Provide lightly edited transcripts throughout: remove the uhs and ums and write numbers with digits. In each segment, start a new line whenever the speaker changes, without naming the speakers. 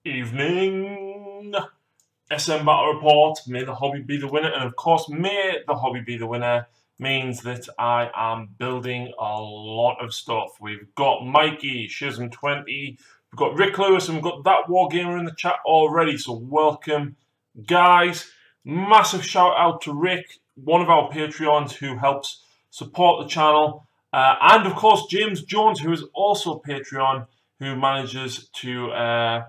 Evening. SM Battle Report. May the hobby be the winner. And of course, may the hobby be the winner means that I am building a lot of stuff. We've got Mikey, Shism20, we've got Rick Lewis, and we've got that Wargamer in the chat already. So welcome, guys. Massive shout out to Rick, one of our Patreons who helps support the channel. And of course, James Jones, who is also a Patreon, who manages to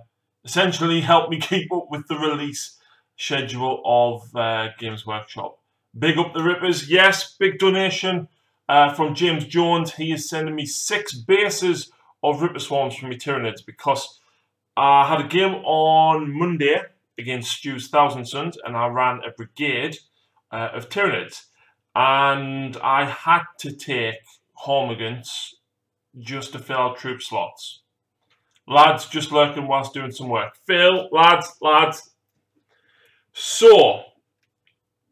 essentially help me keep up with the release schedule of Games Workshop. Big up the Rippers. Yes, big donation from James Jones. He is sending me 6 bases of Ripper Swarms from my Tyranids because I had a game on Monday against Stu's Thousand Sons and I ran a brigade of Tyranids. And I had to take Hormigants just to fill out troop slots. Lads just lurking whilst doing some work. Phil, lads. So,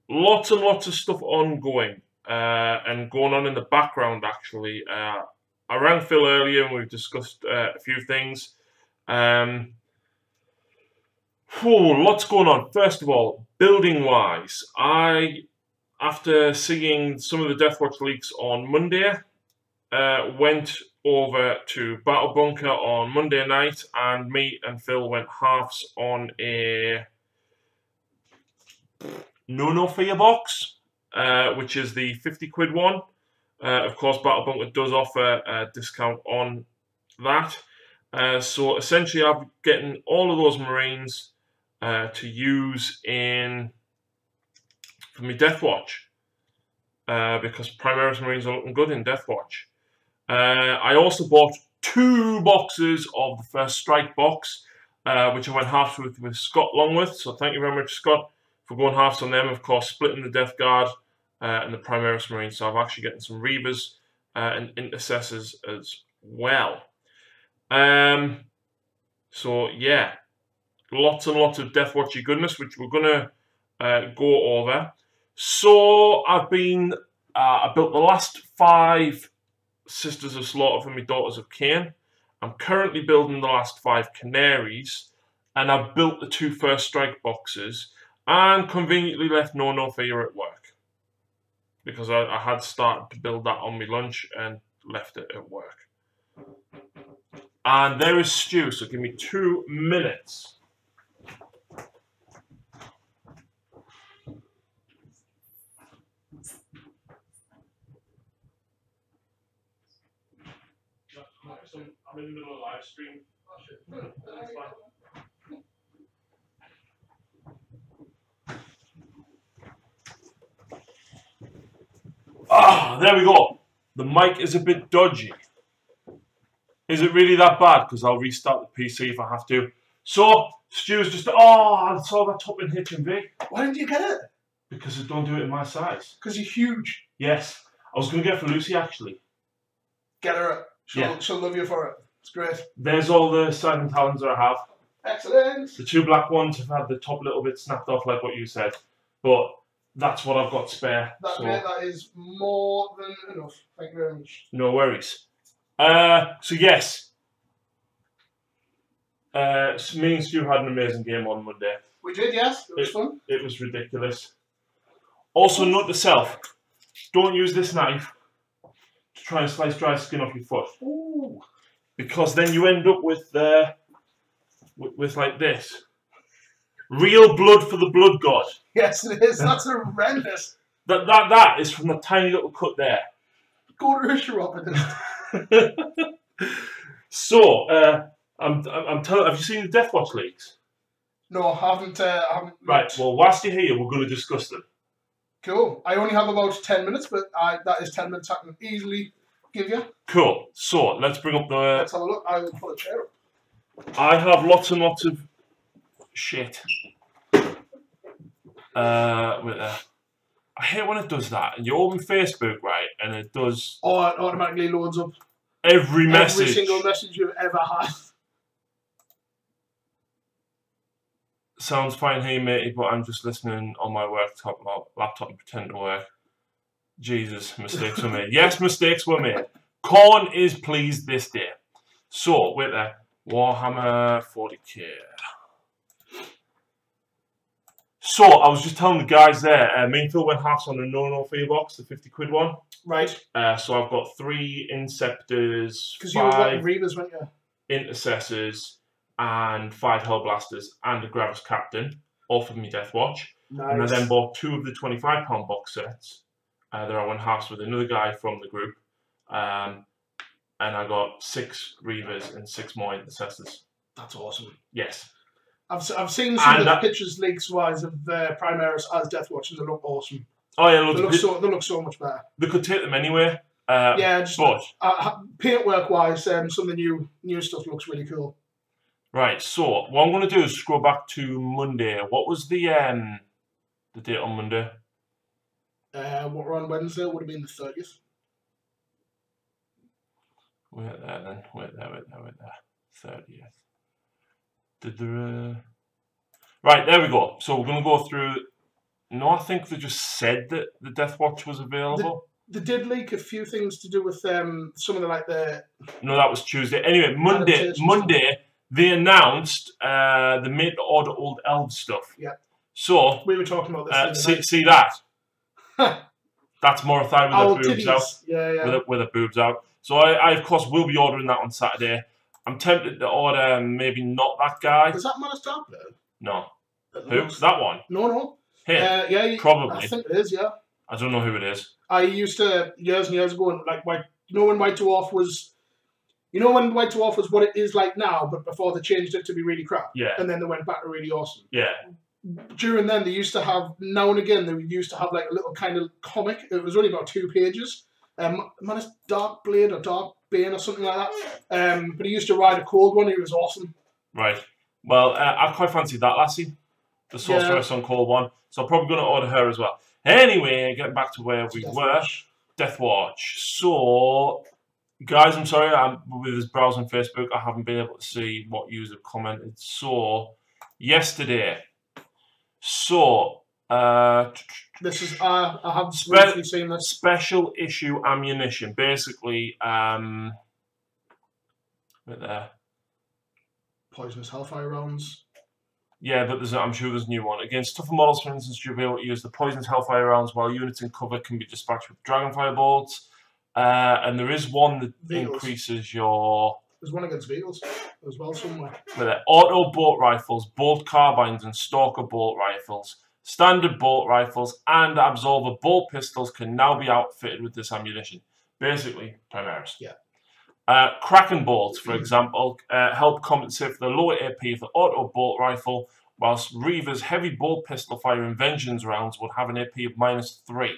lots and lots of stuff ongoing and going on in the background, actually. I rang Phil earlier and we've discussed a few things. Lots going on. First of all, building-wise, after seeing some of the Deathwatch leaks on Monday, went over to Battle Bunker on Monday night, and me and Phil went halves on a no fear box, which is the 50 quid one. Of course, Battle Bunker does offer a discount on that. So essentially, I'm getting all of those Marines to use for my Deathwatch, because Primaris Marines are looking good in Deathwatch. I also bought 2 boxes of the first strike box, which I went halves with Scott Longworth. So thank you very much, Scott, for going halves on them. Of course, splitting the Death Guard and the Primaris Marines. So I'm actually getting some Reavers and Intercessors as well. So yeah, lots and lots of Deathwatchy goodness, which we're gonna go over. So I built the last 5 Sisters of Slaughter for my Daughters of Cain. I'm currently building the last 5 Canaries, and I've built the 2 first strike boxes, and conveniently left No Fear at work because I had started to build that on my lunch and left it at work. And there is Stu, so give me 2 minutes. I'm in the middle of a live stream. Oh, shit. That's fine. There we go. The mic is a bit dodgy. Is it really that bad? Because I'll restart the PC if I have to. So, Stu's just... I saw that top in HMV.
Why didn't you get it?
Because I don't do it in my size.
Because you're huge.
Yes. I was going to get it for Lucy, actually.
Get her. She'll love you for it. It's great.
There's all the silent talons that I have.
Excellent.
The 2 black ones have had the top little bit snapped off, like what you said. But that's what I've got spare.
That is more than enough. Thank you very much.
No worries. So yes. Me and Stu had an amazing game on Monday.
We did, yes. It was fun.
It was ridiculous. Also, note to self, don't use this knife to try and slice dry skin off your foot.
Ooh. Because
then you end up with like this. Real blood for the blood god.
Yes, it is. That's horrendous.
That is from the tiny little cut there.
Go to a chiropodist.
So, I'm telling. Have you seen the Deathwatch leaks?
No, I haven't.
Right. Well, whilst you're here, we're going to discuss them.
Cool. I only have about 10 minutes, but that is 10 minutes I can easily give you.
Cool. So let's bring up the.
Let's have a look. I will put a chair up.
I have lots and lots of shit. I hate when it does that. And you open Facebook, right, and it does.
Oh, it automatically loads up
every message.
Every single message you've ever had.
Sounds fine here, matey, but I'm just listening on my laptop and pretend to work. Jesus, mistakes were made. Yes, mistakes were made. Corn is pleased this day. So, wait there. Warhammer 40k. So, I was just telling the guys there, me and Phil went halves on a no for your box, the 50 quid one.
Right.
So I've got 3 Inceptors,
Because you were
5
Reavers, weren't you?
Intercessors, and 5 Hellblasters, and a Gravis Captain, all for me Deathwatch.
Nice.
And I then bought 2 of the £25 box sets. There I went halves with another guy from the group. And I got 6 Reavers and 6 more Intercessors.
That's awesome.
Yes.
I've seen some of the pictures leaks-wise of Primaris as Deathwatch, and they look awesome.
Oh yeah,
they look so much better.
They could take them anywhere.
Yeah, just paintwork-wise, some of the new stuff looks really cool.
Right, so what I'm going to do is scroll back to Monday. What was the date on Monday?
What were on Wednesday would have been the 30th.
Wait there then. Wait there. 30th. Did there... Right, there we go. So we're going to go through... No, I think they just said that the Deathwatch was available.
They did leak a few things to do with some of the
No, that was Tuesday. Anyway, Monday they announced the made-to-order old elves stuff.
Yeah.
So
we were talking about this.
See that? That's Morathai with her boobs out.
Yeah.
With her boobs out. So I of course will be ordering that on Saturday. I'm tempted to order maybe not that guy.
Is that Manus Darkblade?
No. Who? That one?
No.
Him?
Yeah.
Probably.
I think it is. Yeah.
I don't know who it is.
I used to years and years ago, like when White Dwarf was. You know when White Dwarf was what it is like now, but before they changed it to be really crap.
Yeah.
And then they went back to really awesome.
Yeah.
During then, they used to have, now and again, they used to have like a little kind of comic. It was only about 2 pages. Manus Darkblade or Dark Bane or something like that. But he used to ride a cold one. He was awesome.
Right. Well, I quite fancy that lassie. The Sorceress on Cold one. So I'm probably going to order her as well. Anyway, getting back to where we were. Deathwatch. So... Guys, I'm sorry, I'm with this browsing Facebook. I haven't been able to see what you have commented. So, yesterday. So,
this is I have briefly seen this.
Special issue ammunition. Basically, right there.
Poisonous Hellfire rounds.
Yeah, but I'm sure there's a new one. Against tougher models, for instance, you'll be able to use the Poisonous Hellfire rounds while units in cover can be dispatched with Dragonfire bolts. And there is one that increases your...
There's one against vehicles as well somewhere.
With it. Auto bolt rifles, bolt carbines and stalker bolt rifles, standard bolt rifles and absolver bolt pistols can now be outfitted with this ammunition. Basically, Primaris.
Yeah.
Kraken bolts, for example, help compensate for the lower AP of the auto bolt rifle, whilst Reaver's heavy bolt pistol fire and vengeance rounds would have an AP of -3.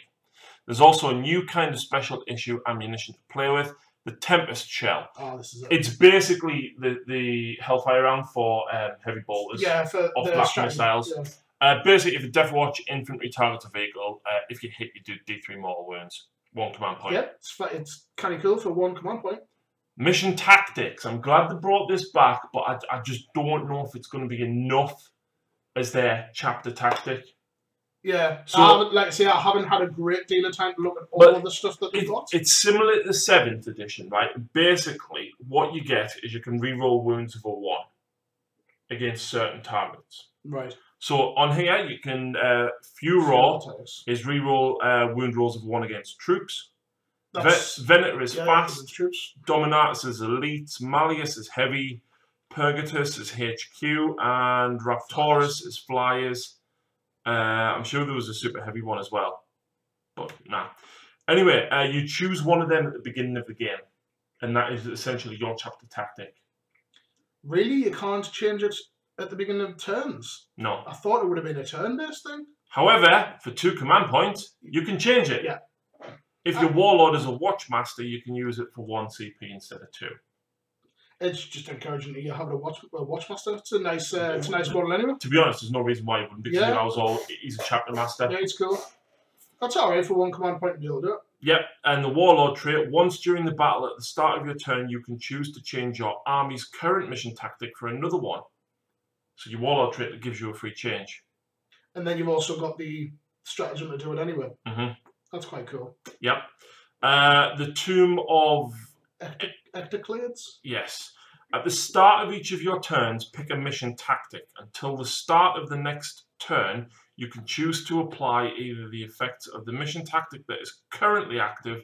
There's also a new kind of special issue ammunition to play with, the Tempest Shell.
Oh, this is it.
It's basically the Hellfire round for heavy bolters.
Yeah, for
off-blast missiles.
Yeah.
Basically, if a Deathwatch infantry targets a vehicle, if you hit, you do D3 mortal wounds. 1 command point.
Yeah, it's kind of cool for 1 command point.
Mission tactics. I'm glad they brought this back, but I just don't know if it's going to be enough as their chapter tactic.
Yeah, so I haven't had a great deal of time to look at all of the stuff that they've got.
It's similar to the 7th edition, right? Basically, what you get is you can reroll wounds of a 1 against certain targets.
Right.
So on here, you can Furor is reroll wound rolls of 1 against troops. Venator is fast. Dominatus is elite. Malleus is heavy. Purgatus is HQ, and Raptorus is flyers. I'm sure there was a super heavy one as well, but nah. Anyway, you choose one of them at the beginning of the game, and that is essentially your chapter tactic.
Really? You can't change it at the beginning of turns?
No.
I thought it would have been a turn-based thing.
However, for 2 command points, you can change it.
Yeah.
If your Warlord is a Watchmaster, you can use it for 1 CP instead of 2.
It's just encouraging that you have a Watchmaster. It's a nice model anyway.
To be honest, there's no reason why you wouldn't, because he's a chapter master.
Yeah, it's cool. That's alright for 1 command point to be able to do it.
Yep, and the Warlord trait, once during the battle at the start of your turn, you can choose to change your army's current mission tactic for another one. So your Warlord trait that gives you a free change.
And then you've also got the stratagem to do it anyway.
Mm-hmm.
That's quite cool.
Yep. The Tomb of...
Ectoclades?
Yes. At the start of each of your turns, pick a mission tactic. Until the start of the next turn, you can choose to apply either the effects of the mission tactic that is currently active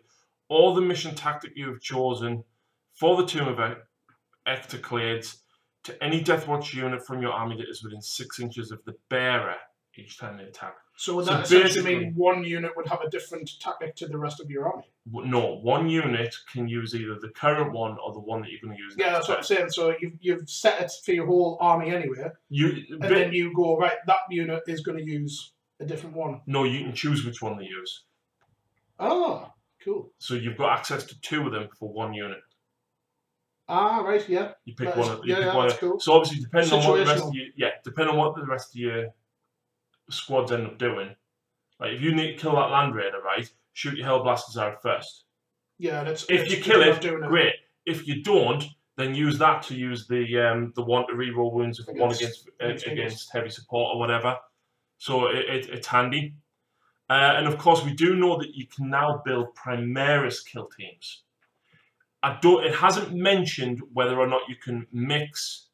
or the mission tactic you have chosen for the Tomb of Ectoclades to any Deathwatch unit from your army that is within 6 inches of the bearer each time they attack.
So would that essentially mean one unit would have a different tactic to the rest of your army?
No, one unit can use either the current one or the one that you're going to use.
Yeah, that's what I'm saying. So you've set it for your whole army anyway, then you go, right, that unit is going to use a different one.
No, you can choose which one they use.
Oh, cool.
So you've got access to 2 of them for one unit.
Ah, right, yeah.
You pick one.
That's cool.
So obviously, depending on what the rest of your squads end up doing. Like if you need to kill that Land Raider, right, shoot your Hellblasters out first.
Yeah, that's.
If you kill it, great. If you don't, then use that to use the one to reroll wounds if one against heavy support or whatever. So it's handy. And of course, we do know that you can now build Primaris kill teams. It hasn't mentioned whether or not you can mix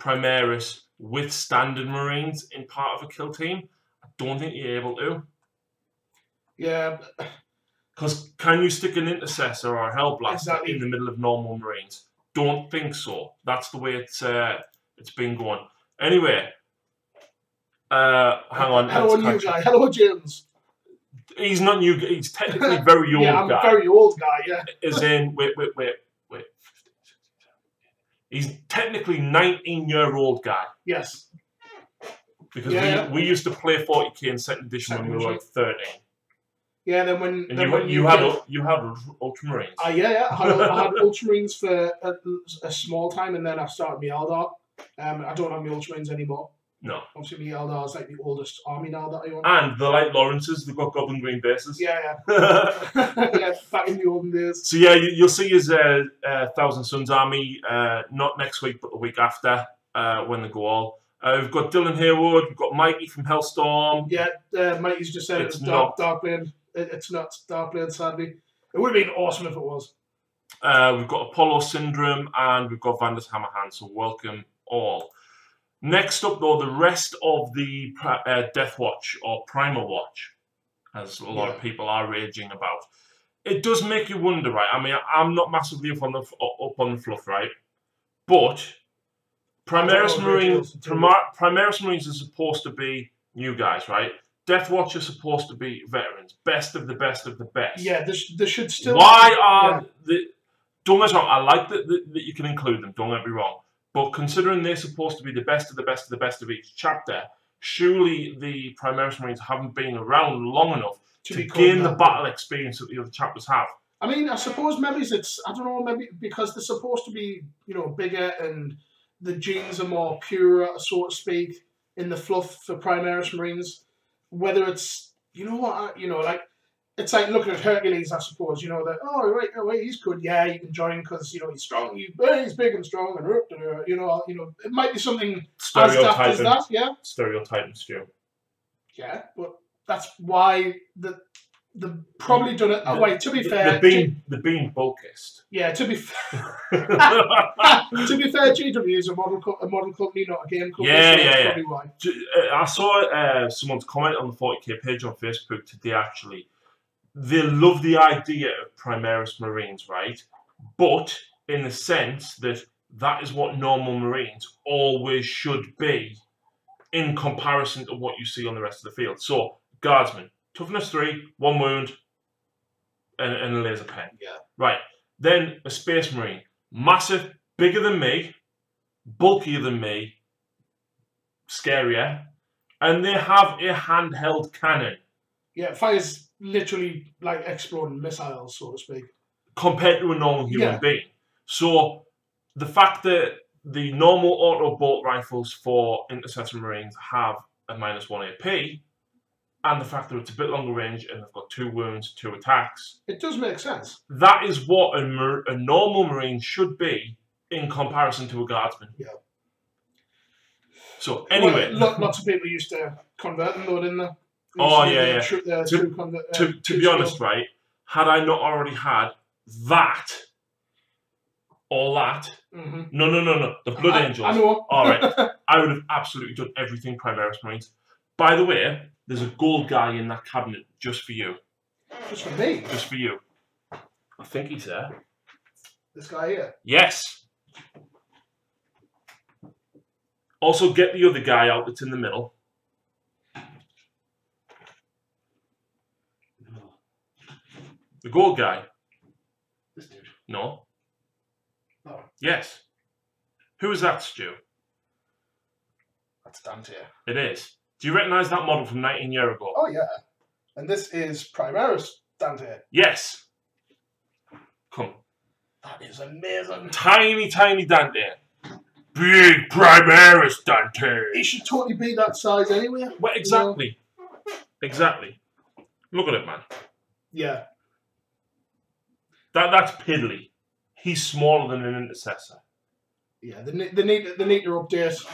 Primaris with standard Marines in part of a kill team. I don't think you're able to.
Yeah.
Because can you stick an Intercessor or a Hellblaster in the middle of normal Marines? Don't think so. That's the way it's been going. Anyway, hang on.
Hello, new guy. Hello, James.
He's not new. He's technically very old guy.
Yeah, I'm a very old guy, yeah.
As in, wait. He's technically 19-year-old guy.
Yes.
Because we used to play 40k in 2nd edition when we were like 13.
Yeah, then when
you had Ultramarines.
Yeah. I had Ultramarines for a small time, and then I started my Eldar. I don't have my Ultramarines anymore.
No.
Obviously, my Eldar is like the oldest army now that I own.
And they're like Lawrence's, they've got Goblin Green bases.
Yeah. Yeah, back in the olden days.
So yeah, you'll see his Thousand Suns army, not next week, but the week after, when they go all. We've got Dylan Haywood, we've got Mikey from Hellstorm.
Yeah, Mikey's just said it's Darkblade. It's not Darkblade, sadly. It would have been awesome if it was.
We've got Apollo Syndrome, and we've got Vander's Hammerhand, so welcome all. Next up, though, the rest of the Deathwatch, or Primer Watch, as a lot of people are raging about. It does make you wonder, right? I mean, I'm not massively up on the fluff, right? But Primaris Marines are supposed to be new guys, right? Deathwatch are supposed to be veterans, best of the best of the best.
Yeah, they should still.
Why are the? Don't get me wrong. I like that you can include them. Don't get me wrong. But considering they're supposed to be the best of the best of the best of each chapter, surely the Primaris Marines haven't been around long enough to gain the battle experience that the other chapters have. I
mean, I suppose maybe I don't know, maybe because they're supposed to be, bigger and the genes are more pure, so to speak, in the fluff for Primaris Marines. Whether it's, it's like looking at Hercules, I suppose, that, he's good, yeah, you can join because, he's strong, he's big and strong, and, it might be something as daft as that, yeah?
Stereotyping, Stu.
Yeah, but that's why they've probably done it. To be fair...
They're being bulkist.
Yeah, to be fair... to be fair, GW is a model company, not a game company, that's probably why.
I saw someone's comment on the 40k page on Facebook today, actually. They love the idea of Primaris Marines, right? But in the sense that is what normal Marines always should be in comparison to what you see on the rest of the field. So, Guardsman, toughness 3, 1 wound, and a laser pen.
Yeah.
Right. Then a Space Marine. Massive, bigger than me, bulkier than me, scarier, and they have a handheld cannon.
Yeah, it fires literally like exploding missiles, so to speak.
Compared to a normal human being. So the fact that the normal auto bolt rifles for Intercessor Marines have a -1 AP, and the fact that it's a bit longer range and they've got 2 wounds, 2 attacks.
It does make sense.
That is what a normal Marine should be in comparison to a Guardsman.
Yeah.
So anyway.
Lots of people used to convert them though, didn't they?
To be honest, right, had I not already had that all that.
Mm-hmm.
No. The Blood Angels.
I know.
All right. I would have absolutely done everything Primaris Marines. By the way, there's a gold guy in that cabinet just for you.
Just for me?
Just for you. I think he's there.
This guy here?
Yes. Also, get the other guy out that's in the middle. The gold guy.
This dude?
No.
Oh.
Yes. Who is that, Stu?
That's Dante.
It is. Do you recognise that model from 19 years ago?
Oh, yeah. And this is Primaris Dante.
Yes. Come.
That is amazing.
Tiny Dante. Big Primaris Dante.
He should totally be that size anyway.
Well, exactly. You know? Exactly. Look at it, man.
Yeah.
That's piddly. He's smaller than an intercessor.
Yeah, they need to update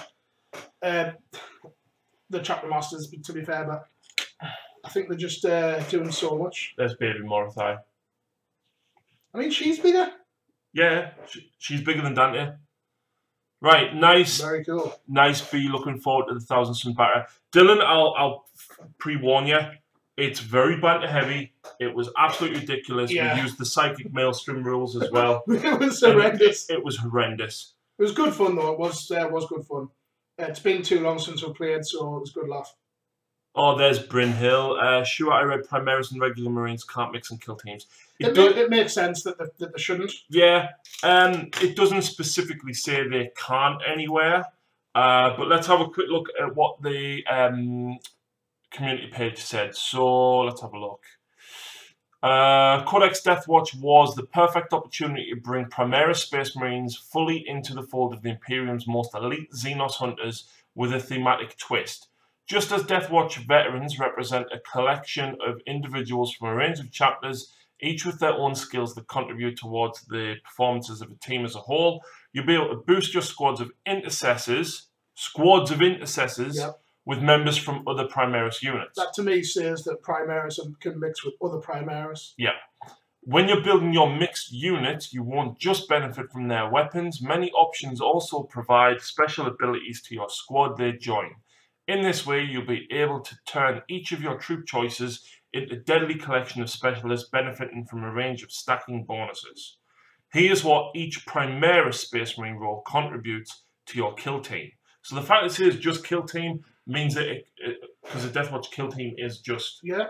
the chapter masters, to be fair, but I think they're just doing so much.
There's baby Morothai.
I mean, she's bigger.
Yeah, she's bigger than Dante. Right, nice.
Very cool.
Nice B. Looking forward to the Thousand Sun Batter. Dylan, I'll pre-warn you. It's very banter heavy. It was absolutely ridiculous.
Yeah.
We used the psychic maelstrom rules as well.
It was horrendous.
It was horrendous.
It was good fun though. It was good fun. It's been too long since we played, so it was a good laugh.
Oh, there's Bryn Hill. Sure, I read Primaris and regular Marines can't mix and kill teams.
It makes sense that they shouldn't.
Yeah. It doesn't specifically say they can't anywhere. But let's have a quick look at what the community page said. So let's have a look. Codex Deathwatch was the perfect opportunity to bring Primaris Space Marines fully into the fold of the Imperium's most elite Xenos hunters with a thematic twist. Just as Deathwatch veterans represent a collection of individuals from a range of chapters, each with their own skills that contribute towards the performances of a team as a whole, you'll be able to boost your squads of intercessors, yep, with members from other Primaris units.
That to me says that Primaris can mix with other Primaris.
Yeah. When you're building your mixed unit, you won't just benefit from their weapons. Many options also provide special abilities to your squad they join. In this way, you'll be able to turn each of your troop choices into a deadly collection of specialists benefiting from a range of stacking bonuses. Here's what each Primaris Space Marine role contributes to your kill team. So the fact it says just kill team means that because the Deathwatch kill team is just...
Yeah.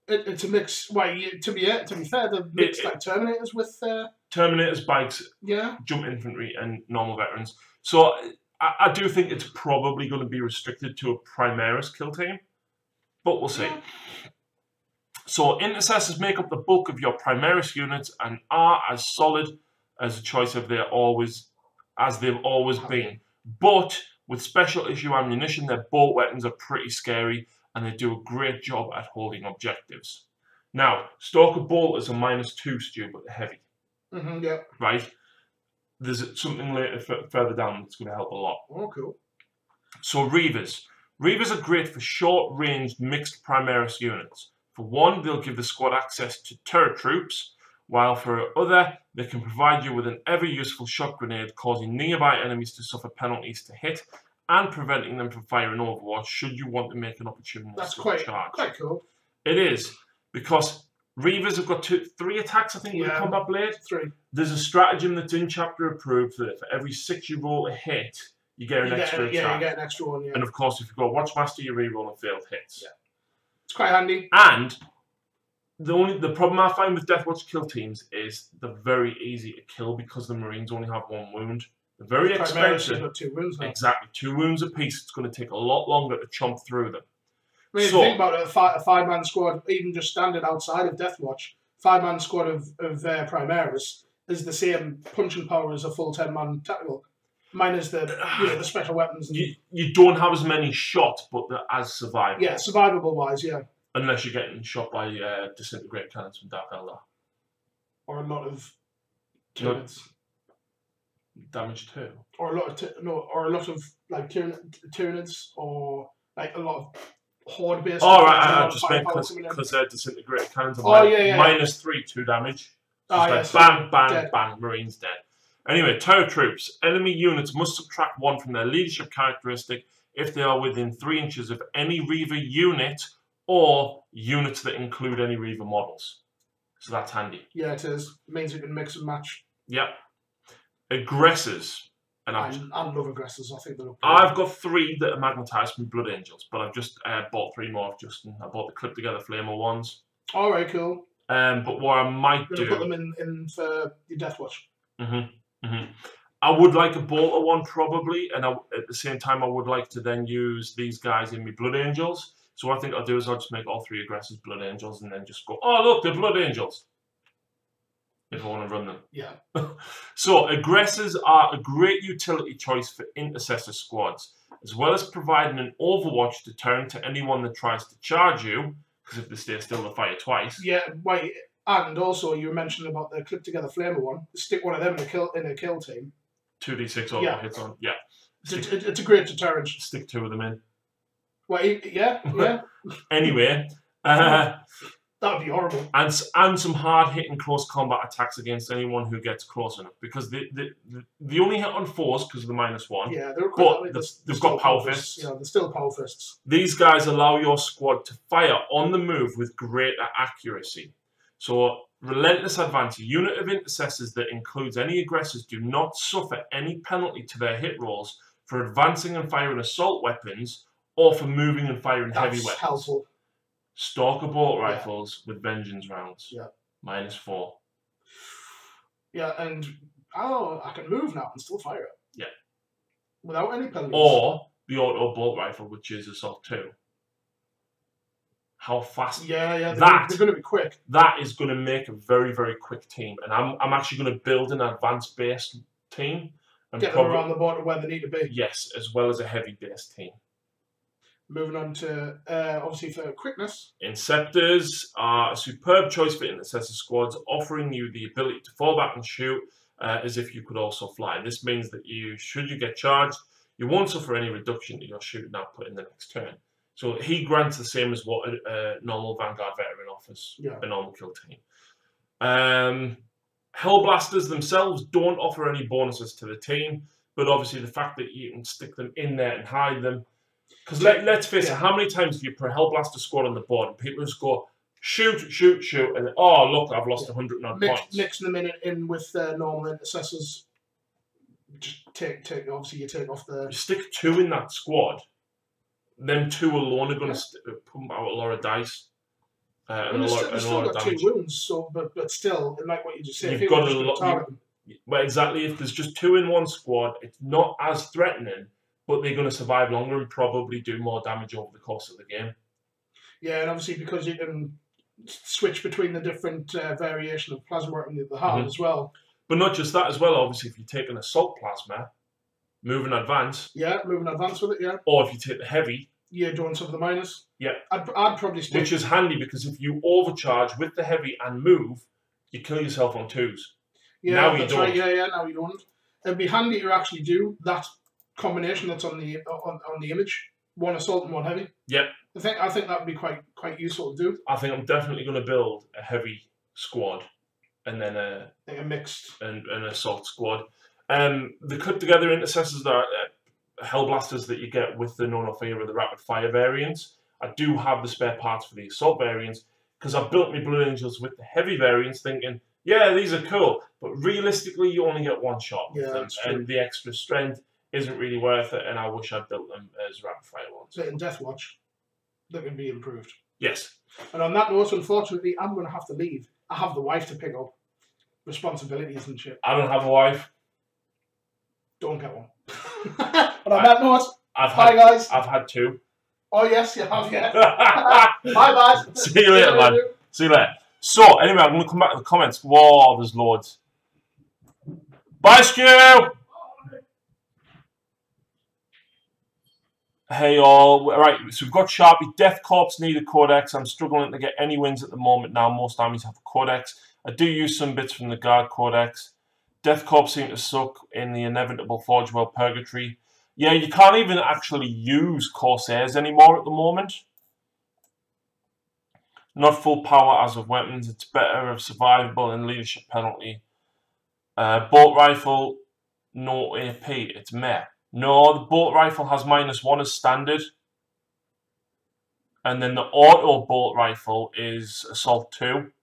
It's a mix. Well, to be fair, they've mixed like Terminators with...
Terminators, bikes,
yeah,
jump infantry, and normal veterans. So I do think it's probably going to be restricted to a Primaris kill team, but we'll see. Yeah. So intercessors make up the bulk of your Primaris units and are as solid as a choice as they've always been. But with special issue ammunition, their bolt weapons are pretty scary and they do a great job at holding objectives. Now, Stalker Bolters are -2, Stu, but they're heavy.
Mm-hmm, yeah.
Right? There's something later further down that's going to help a lot.
Oh, cool.
So Reavers. Reavers are great for short-ranged mixed Primaris units. For one, they'll give the squad access to turret troops, while for other, they can provide you with an ever-useful shock grenade, causing nearby enemies to suffer penalties to hit and preventing them from firing Overwatch should you want to make an opportunity.
That's
quite
cool.
It is, because Reavers have got 3 attacks, I think, with a combat blade.
3.
There's a stratagem that's in chapter approved that for every 6 you roll a hit, you get an extra attack.
Yeah, you get an extra one, yeah.
And of course, if you've got Watchmaster, you re-roll and failed hits.
Yeah. It's quite handy.
And the problem I find with Deathwatch kill teams is they're very easy to kill because the Marines only have 1 wound. They're very expensive.
Got 2 wounds now.
Exactly, 2 wounds apiece. It's going to take a lot longer to chomp through them.
I mean, think about it, a 5-man squad, even just standard outside of Deathwatch, 5-man squad of Primaris is the same punching power as a full 10-man tactical. Minus the the special weapons. And
you don't have as many shots, but they're as survivable.
Yeah, survivable wise, yeah.
Unless you're getting shot by disintegrate cannons from Dark Eldar.
Or a lot of Tyranids.
Damage too.
Or a lot of like Tyranids, or like a lot of horde based.
Oh right, I just meant because they're disintegrate cannons are -3, 2 damage. Bang, bang, dead. Bang, Marine's dead. Anyway, Tower Troops. Enemy units must subtract 1 from their leadership characteristic if they are within 3 inches of any Reaver unit or units that include any Reaver models. So that's handy.
Yeah, it is. It means you can mix and match.
Yep. Aggressors. And
I love aggressors. I think they're okay.
I've got 3 that are magnetized from Blood Angels, but I've just bought 3 more of Justin. I bought the clip together flamer ones.
All right, cool.
But what I might do,
put them in for your Deathwatch.
I would like a bolter one probably, and at the same time I would like to then use these guys in my Blood Angels. So what I think I'll do is I'll just make all 3 aggressors Blood Angels, and then just go, oh look, they're Blood Angels. If I want to run them.
Yeah.
So aggressors are a great utility choice for intercessor squads, as well as providing an overwatch deterrent to anyone that tries to charge you. Because if they stay still, they'll fire twice.
Yeah, wait, and also you mentioned about the clip together flamer one. Stick one of them in a kill team.
2d6 over hits on. Yeah.
It's a great deterrent.
Stick 2 of them in.
Well, yeah.
Anyway,
that would be horrible.
And some hard hitting close combat attacks against anyone who gets close enough, because they only hit on 4s because of the -1.
Yeah,
they've got power fists.
Yeah, they're still power fists.
These guys allow your squad to fire on the move with greater accuracy. So relentless advance. A unit of intercessors that includes any aggressors do not suffer any penalty to their hit rolls for advancing and firing assault weapons or for moving and firing heavy weapons.
Helpful.
Stalker bolt rifles with vengeance rounds.
Yeah.
-4.
Yeah, and I can move now and still fire it.
Yeah.
Without any penalties.
Or the auto bolt rifle, which is assault 2. How fast?
Yeah, they're going to be quick.
That is going to make a very, very quick team, and I'm actually going to build an advanced based team and
get them around the board to where they need to be.
Yes, as well as a heavy based team.
Moving on to, obviously, for quickness.
Inceptors are a superb choice for intercessor squads, offering you the ability to fall back and shoot as if you could also fly. This means that should you get charged, you won't suffer any reduction to your shooting output in the next turn. So he grants the same as what a normal Vanguard veteran offers, a normal kill team. Hellblasters themselves don't offer any bonuses to the team, but obviously the fact that you can stick them in there and hide them. Because let's face it, how many times do you put a Hellblaster squad on the board and people just go, shoot, and then, oh, look, I've lost 100 odd points.
Mixing them in with normal intercessors. Just obviously you take off the...
You stick 2 in that squad, them 2 alone are going to pump out a lot of dice. And a lot of damage.
2 wounds, so, but still, like what you just said,
you've got a lot. Well, exactly, if there's just 2 in one squad, it's not as threatening, but they're going to survive longer and probably do more damage over the course of the game.
Yeah, and obviously because you can switch between the different variation of plasma weapon that they have as well.
But not just that as well, obviously, if you take an assault plasma, move and advance.
Yeah, move and advance with it, yeah.
Or if you take the heavy.
Yeah, doing some of the minus.
Yeah.
I'd probably stick.
Which is handy because if you overcharge with the heavy and move, you kill yourself on 2s.
Yeah,
now you
that's
don't.
Right. Yeah, now you don't. It'd be handy to actually do that combination that's on the image. 1 assault and 1 heavy.
Yep.
I think that would be quite useful to do.
I think I'm definitely going to build a heavy squad and then a
mixed
and an assault squad. The clip together intercessors are Hellblasters that you get with the No No Fear or the rapid fire variants. I do have the spare parts for the assault variants because I built my Blood Angels with the heavy variants thinking, yeah, these are cool, but realistically you only get 1 shot with them, and the extra strength isn't really worth it, and I wish I'd built them as rapid fire ones.
So in Deathwatch, that can be improved.
Yes.
And on that note, unfortunately, I'm going to have to leave. I have the wife to pick up. Responsibilities and shit.
I don't have a wife.
Don't get one. But on that note, bye guys.
I've had 2.
Oh yes, you have, yeah. Bye guys.
See you later, man. See you later. So, anyway, I'm going to come back to the comments. Whoa, there's loads. Bye, Stu! Hey all, right, so we've got Sharpie. Death Corps need a codex. I'm struggling to get any wins at the moment now. Most armies have a codex. I do use some bits from the Guard codex. Death Corps seem to suck in the inevitable Forge World Purgatory. Yeah, you can't even actually use Corsairs anymore at the moment. Not full power as of weapons. It's better of survivable and leadership penalty. Bolt rifle, no AP. It's meh. No, the bolt rifle has -1 as standard. And then the auto bolt rifle is Assault 2.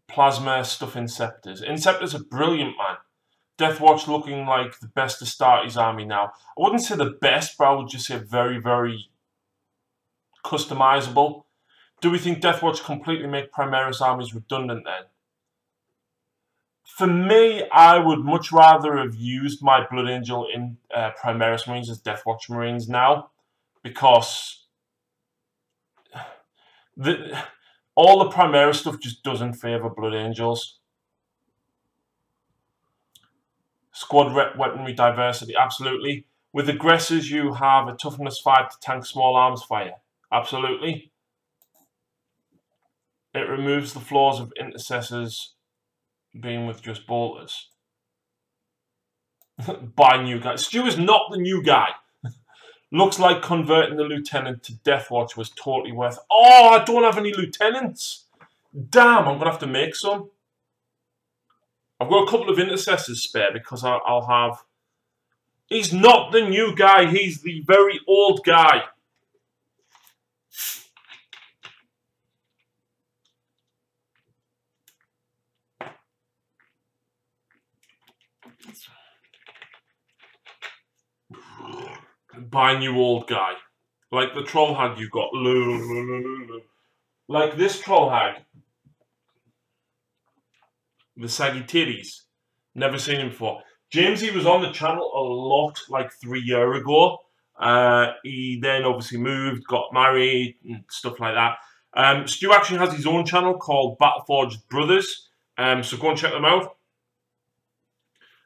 Plasma stuff Inceptors. Inceptors are brilliant, man. Deathwatch looking like the best to start his army now. I wouldn't say the best, but I would just say very, very customizable. Do we think Deathwatch completely make Primaris armies redundant then? For me, I would much rather have used my Blood Angel in Primaris Marines as Deathwatch Marines now, because all the Primaris stuff just doesn't favour Blood Angels. Squad weaponry diversity, absolutely. With aggressors, you have a toughness 5 to tank small arms fire. Absolutely. It removes the flaws of intercessors being with just bolters. Buy new guy. Stu is not the new guy. Looks like converting the lieutenant to Deathwatch was totally worth. Oh, I don't have any lieutenants. Damn, I'm going to have to make some. I've got a couple of intercessors spare because I'll have... He's not the new guy. He's the very old guy. Buy new old guy. Like the troll hag you got. Like this troll hag. The saggy titties. Never seen him before. Jamesy was on the channel a lot like 3 years ago. He then obviously moved, got married, and stuff like that. Stu actually has his own channel called Battleforged Brothers. So go and check them out.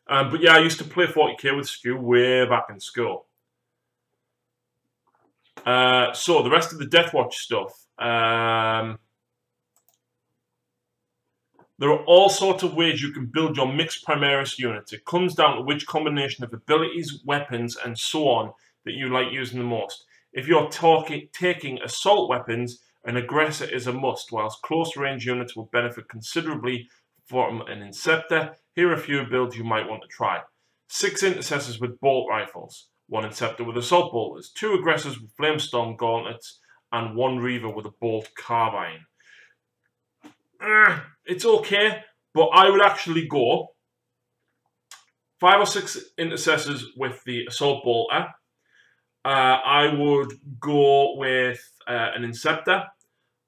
But yeah, I used to play 40k with Stu way back in school. So the rest of the Deathwatch stuff. There are all sorts of ways you can build your mixed Primaris units. It comes down to which combination of abilities, weapons, and so on that you like using the most. If you're taking assault weapons, an aggressor is a must, whilst close range units will benefit considerably from an Inceptor. Here are a few builds you might want to try. 6 intercessors with bolt rifles, 1 Inceptor with assault bolters, 2 aggressors with flamestorm gauntlets, and 1 Reaver with a bolt carbine. It's okay, but I would actually go 5 or 6 intercessors with the assault bolter. I would go with an Inceptor.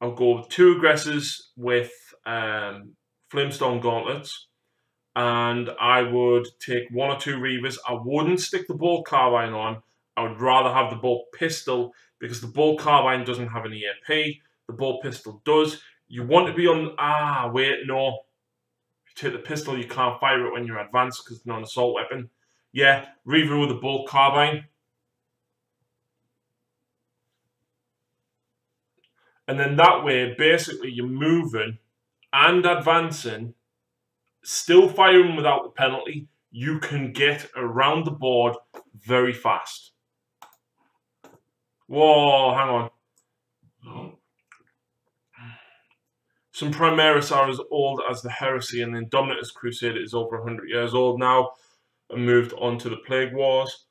I'll go with 2 aggressors with flamestorm gauntlets, and I would take 1 or 2 Reavers. I wouldn't stick the bolt carbine on. I would rather have the bolt pistol because the bolt carbine doesn't have any AP. The bolt pistol does. You want to be on... Ah, wait, no. If you take the pistol, you can't fire it when you're advanced because it's not an assault weapon. Yeah, Reaver with a bolt carbine. And then that way, basically, you're moving and advancing, still firing without the penalty. You can get around the board very fast. Whoa, hang on. Some Primaris are as old as the Heresy, and the Indominus Crusade is over 100 years old now and moved on to the Plague Wars.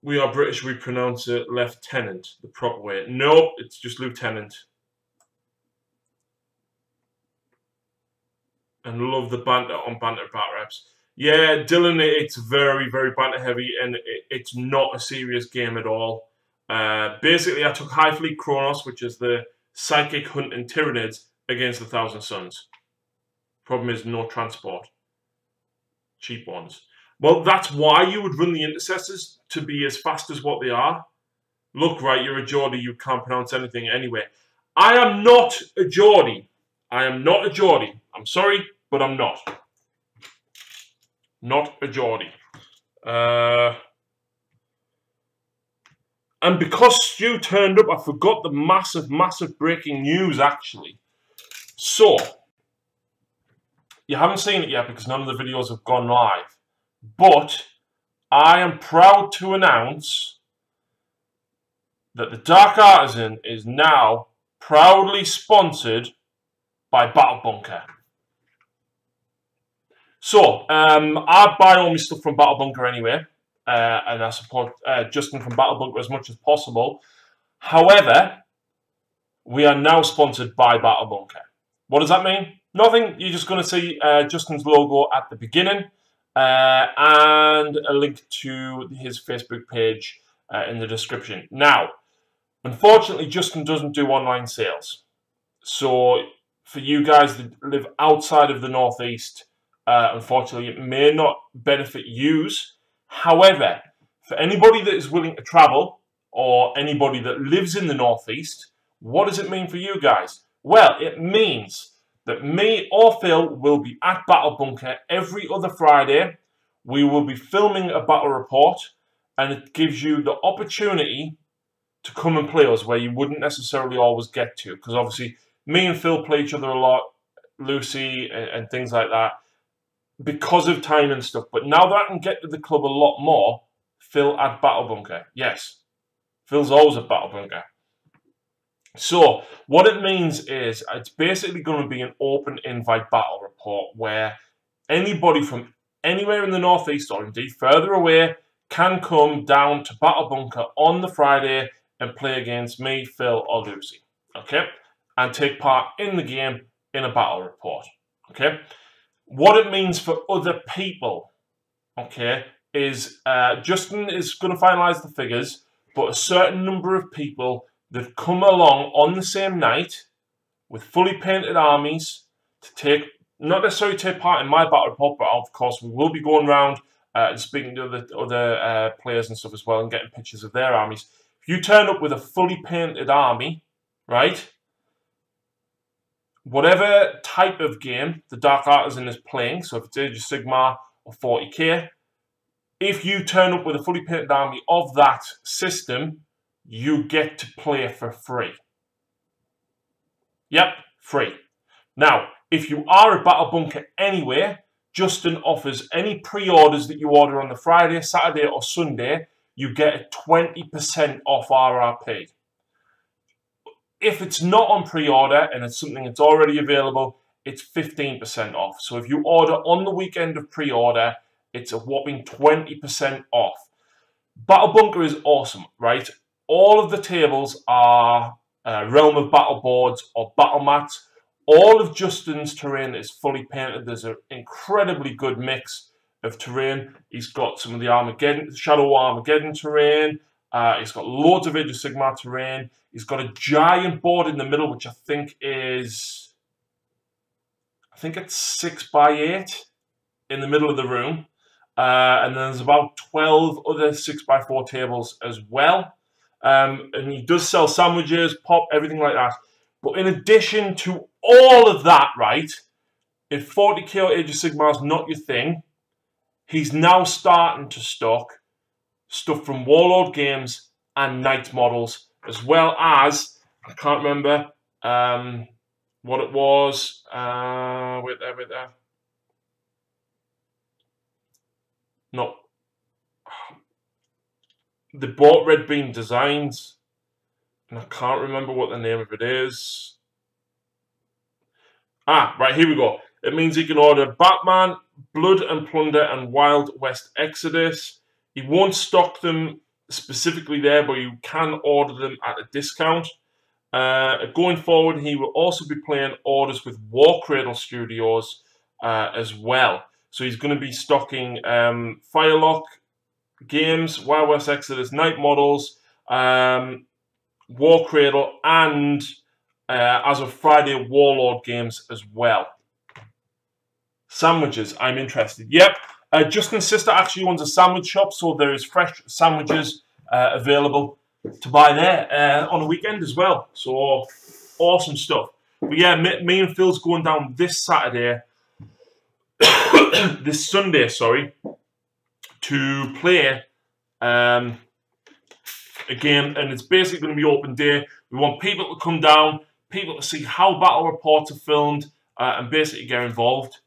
We are British, we pronounce it Lieutenant, the proper way. No, it's just Lieutenant. And love the banter on Banter Bat Reps. Yeah, Dylan, it's very, very banter heavy, and it's not a serious game at all. Basically, I took High Fleet Kronos, which is the Psychic Hunting Tyranids, against the Thousand Suns. Problem is no transport. Cheap ones. Well, that's why you would run the Intercessors, to be as fast as what they are. Look, right, you're a Geordie, you can't pronounce anything anyway. I am not a Geordie. I am not a Geordie. I'm sorry, but I'm not. Not a Geordie. And because Stu turned up, I forgot the massive, massive breaking news, actually. So, you haven't seen it yet because none of the videos have gone live. But, I am proud to announce that the Dark Artisan is now proudly sponsored by Battle Bunker. So, I buy all my stuff from Battle Bunker anyway, and I support Justin from Battle Bunker as much as possible. However, we are now sponsored by Battle Bunker. What does that mean? Nothing. You're just going to see Justin's logo at the beginning and a link to his Facebook page in the description. Now, unfortunately, Justin doesn't do online sales. So, for you guys that live outside of the Northeast, unfortunately, it may not benefit yous. However, for anybody that is willing to travel or anybody that lives in the Northeast, what does it mean for you guys? Well, it means that me or Phil will be at Battle Bunker every other Friday. We will be filming a battle report, and it gives you the opportunity to come and play us where you wouldn't necessarily always get to. Because obviously, me and Phil play each other a lot, Lucy and things like that, because of time and stuff. But now that I can get to the club a lot more, Phil at Battle Bunker. Yes, Phil's always at Battle Bunker. So, what it means is it's basically going to be an open invite battle report where anybody from anywhere in the Northeast or indeed further away can come down to Battle Bunker on the Friday and play against me, Phil, or Lucy. Okay? And take part in the game in a battle report. Okay? What it means for other people, okay, is Justin is going to finalise the figures, but a certain number of people that come along on the same night with fully painted armies to take, not necessarily take part in my battle report, but of course we will be going around and speaking to other players and stuff as well and getting pictures of their armies. If you turn up with a fully painted army, right, whatever type of game the Dark Artisan is playing, so if it's Age of Sigmar or 40k, if you turn up with a fully painted army of that system, you get to play for free. Yep, free. Now, if you are a Battle Bunker anyway, Justin offers any pre-orders that you order on the Friday, Saturday or Sunday, you get a 20% off RRP. If it's not on pre-order and it's something that's already available, it's 15% off. So if you order on the weekend of pre-order, it's a whopping 20% off. Battle Bunker is awesome, right? All of the tables are Realm of Battle boards or battle mats. All of Justin's terrain is fully painted. There's an incredibly good mix of terrain. He's got some of the Armageddon, Shadow Armageddon terrain. He's got loads of Age of Sigmar terrain. He's got a giant board in the middle, which I think it's 6x8 in the middle of the room. And then there's about 12 other 6x4 tables as well. And he does sell sandwiches, pop, everything like that. But in addition to all of that, right, if 40k or Age of Sigmar is not your thing, he's now starting to stock stuff from Warlord Games and Knight models, as well as, I can't remember what it was. Wait there. No. They bought Red Beam Designs, and I can't remember what the name of it is. Right, here we go. It means he can order Batman, Blood and Plunder, and Wild West Exodus. He won't stock them specifically there, but you can order them at a discount. Going forward, he will also be playing orders with War Cradle Studios as well. So he's going to be stocking Firelock Games, Wild West Exodus, Knight models, War Cradle, and as of Friday, Warlord Games as well. Sandwiches, I'm interested. Yep, Justin's sister actually owns a sandwich shop, so there is fresh sandwiches available to buy there on a weekend as well. So, awesome stuff. But yeah, me and Phil's going down this Saturday, this Sunday, sorry, to play a game, and it's basically going to be open day. We want people to come down, people to see how battle reports are filmed, and basically get involved.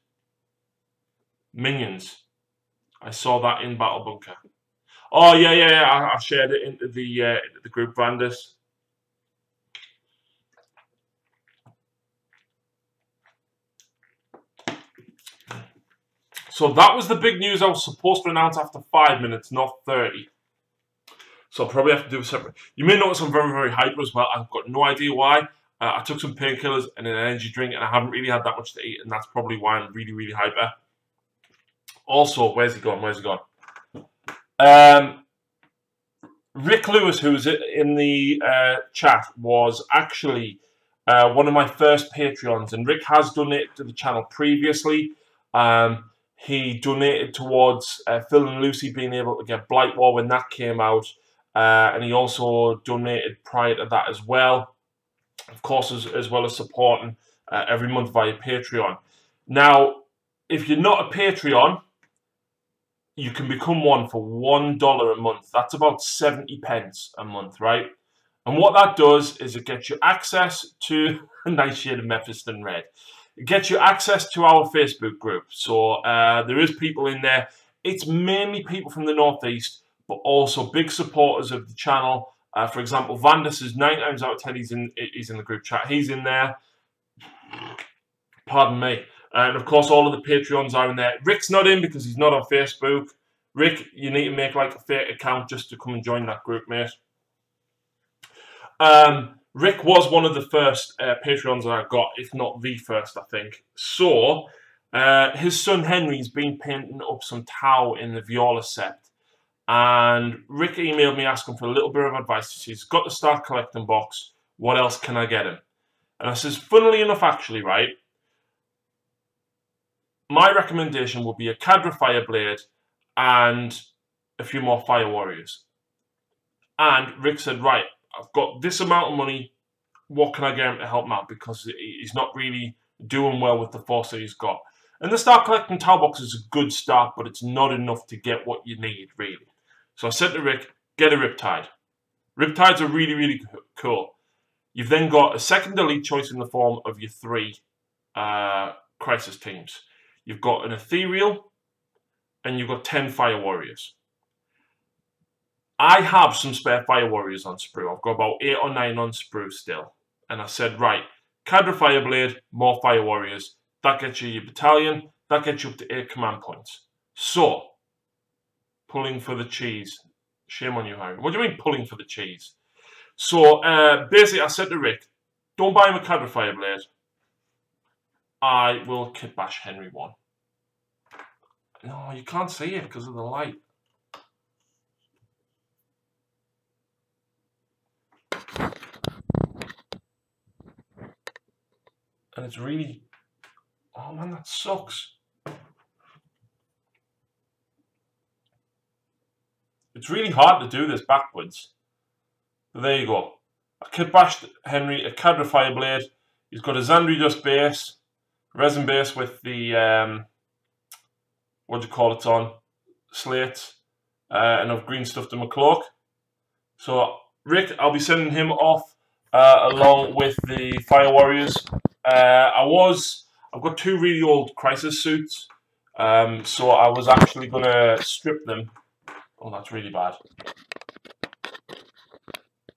Minions. I saw that in Battle Bunker. Oh yeah. I shared it into the group, Vandus. So that was the big news I was supposed to announce after 5 minutes, not 30. So I'll probably have to do a separate. You may notice I'm very, very hyper as well. I've got no idea why. I took some painkillers and an energy drink, and I haven't really had that much to eat, and that's probably why I'm really, really hyper. Also, where's he gone? Where's he gone? Rick Lewis, who's in the chat, was actually one of my first Patreons, and Rick has donated to the channel previously. He donated towards Phil and Lucy being able to get Blight War when that came out, and he also donated prior to that as well. Of course, as well as supporting every month via Patreon. Now, if you're not a Patreon, you can become one for $1 a month. That's about 70 pence a month, right? And what that does is it gets you access to a nice shade of Mephiston Red. It gets you access to our Facebook group. So there is people in there. It's mainly people from the Northeast, but also big supporters of the channel. For example, Vandus is 9 times out of 10 he's in the group chat. He's in there. Pardon me. And of course, all of the Patreons are in there. Rick's not in because he's not on Facebook. Rick, you need to make like a fake account just to come and join that group, mate. Rick was one of the first Patreons that I got, if not the first, I think. So, his son Henry's been painting up some Tau in the Viola set. And Rick emailed me asking for a little bit of advice. He's got the Start Collecting box. What else can I get him? And I says, funnily enough, actually, right, my recommendation would be a Cadra Fireblade and a few more Fire Warriors. And Rick said, right, I've got this amount of money. What can I get him to help him out? Because he's not really doing well with the force that he's got. And the Start Collecting Tau box is a good start, but it's not enough to get what you need, really. So I said to Rick, get a Riptide. Riptides are really, really cool. You've then got a second elite choice in the form of your 3 Crisis teams. You've got an Ethereal, and you've got 10 Fire Warriors. I have some spare Fire Warriors on sprue. I've got about 8 or 9 on sprue still. And I said, right, Cadra Fireblade, more Fire Warriors. That gets you your battalion. That gets you up to 8 command points. So, pulling for the cheese. Shame on you, Harry. What do you mean pulling for the cheese? So, basically, I said to Rick, don't buy him a Cadra Fireblade. I will kit bash Henry 1. No, you can't see it because of the light. And it's really... Oh man, that sucks. It's really hard to do this backwards. But there you go. I kit bashed Henry, a Cadra Fireblade. He's got a Xandri Dust base, resin base with the... what do you call it on? Slates. And I've green stuffed in my cloak. So, Rick, I'll be sending him off along with the Fire Warriors. I've got 2 really old Crisis suits. So I was actually going to strip them. Oh, that's really bad.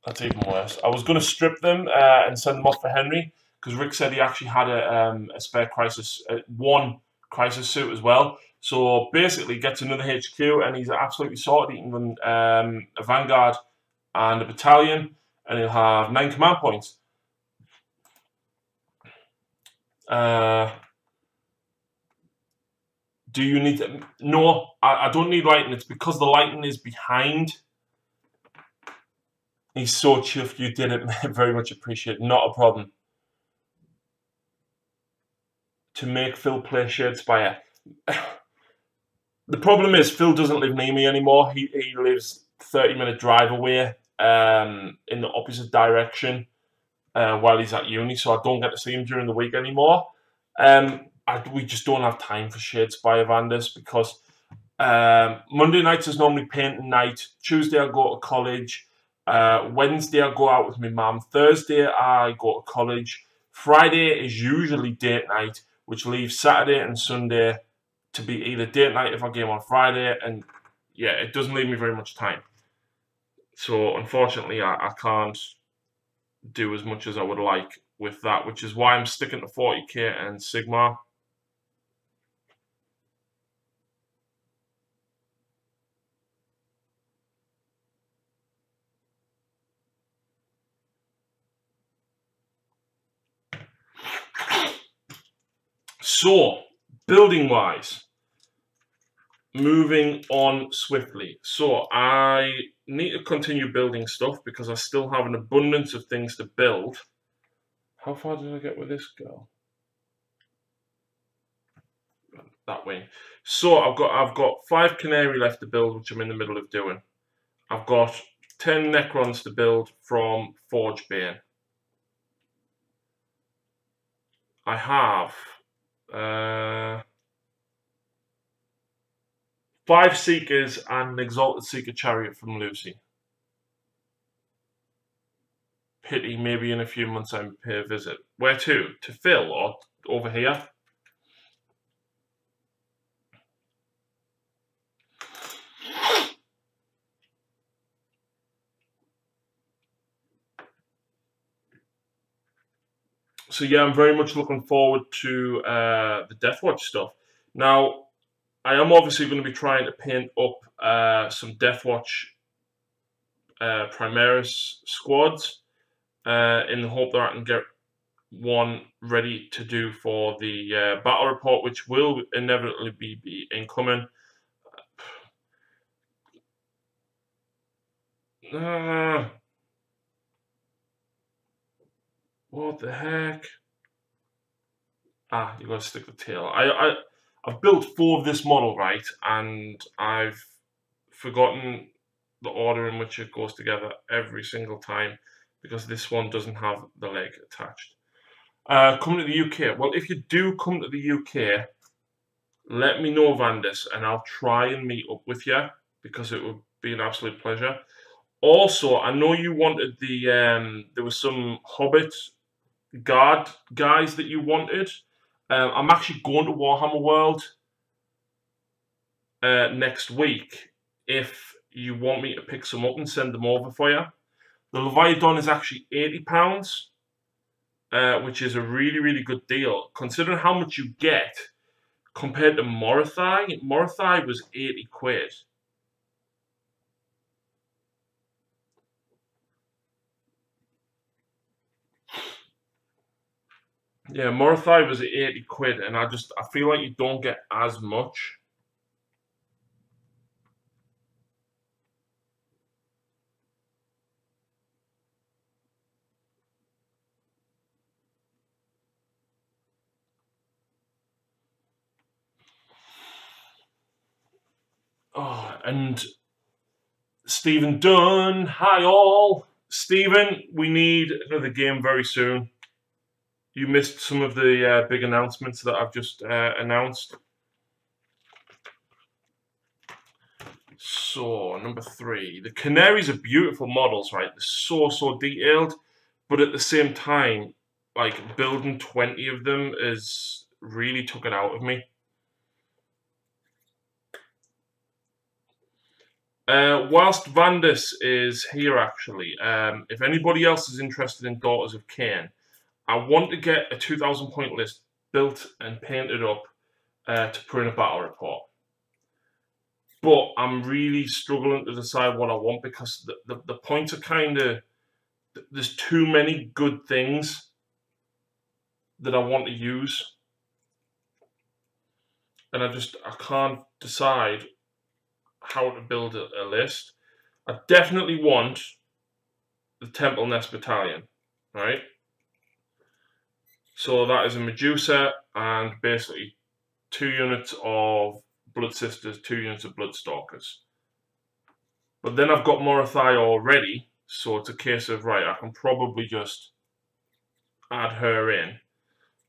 That's even worse. I was going to strip them and send them off for Henry. Because Rick said he actually had a spare Crisis, 1 Crisis suit as well. So basically gets another HQ and he's absolutely sorted. He can run a Vanguard and a Battalion. And he'll have 9 command points. Do you need to... No, I don't need lighting. It's because the lighting is behind. He's so chuffed you did it. Very much appreciate it. Not a problem. To make Phil play Shadespire. The problem is Phil doesn't live near me anymore. He lives 30-minute drive away in the opposite direction while he's at uni, so I don't get to see him during the week anymore. We just don't have time for Shadespire Vandus because Monday nights is normally painting night. Tuesday I go to college. Wednesday I go out with my mum. Thursday I go to college. Friday is usually date night, which leaves Saturday and Sunday to be either date night if I game on Friday, and yeah, it doesn't leave me very much time. So unfortunately, I can't do as much as I would like with that, which is why I'm sticking to 40k and Sigma. So, building-wise, moving on swiftly. So, I need to continue building stuff because I still have an abundance of things to build. How far did I get with this girl? That way. So, I've got 5 canary left to build, which I'm in the middle of doing. I've got 10 Necrons to build from Forge Bane. I have 5 Seekers and an Exalted Seeker Chariot from Lucy. Pity, maybe in a few months I pay a visit. Where to? To Phil or over here? So yeah, I'm very much looking forward to the Deathwatch stuff. Now, I am obviously going to be trying to paint up some Deathwatch Primaris squads in the hope that I can get one ready to do for the battle report, which will inevitably be incoming. What the heck? You got to stick the tail. I've built 4 of this model, right, and I've forgotten the order in which it goes together every single time because this one doesn't have the leg attached. Coming to the UK. Well, if you do come to the UK, let me know, Vandis, and I'll try and meet up with you because it would be an absolute pleasure. Also, I know you wanted the there was some Hobbit guard guys that you wanted. I'm actually going to Warhammer World next week if you want me to pick some up and send them over for you. The Leviathan is actually £80, which is a really, really good deal. Considering how much you get compared to Morathai, Morathai was 80 quid. Yeah, Morathai was 80 quid, and I feel like you don't get as much. Oh, and Stephen Dunn, hi all. Stephen, we need another game very soon. You missed some of the big announcements that I've just announced. So, number 3. The Canaries are beautiful models, right? They're so detailed. But at the same time, like, building 20 of them is really took it out of me. Whilst Vandis is here, actually, if anybody else is interested in Daughters of Cain, I want to get a 2,000 point list built and painted up to put in a battle report. But I'm really struggling to decide what I want because the points are kind of... There's too many good things that I want to use. And I can't decide how to build a list. I definitely want the Temple Nest Battalion, right? So that is a Medusa and basically 2 units of Blood Sisters, 2 units of Blood Stalkers. But then I've got Morathai already, so it's a case of, right, I can probably just add her in.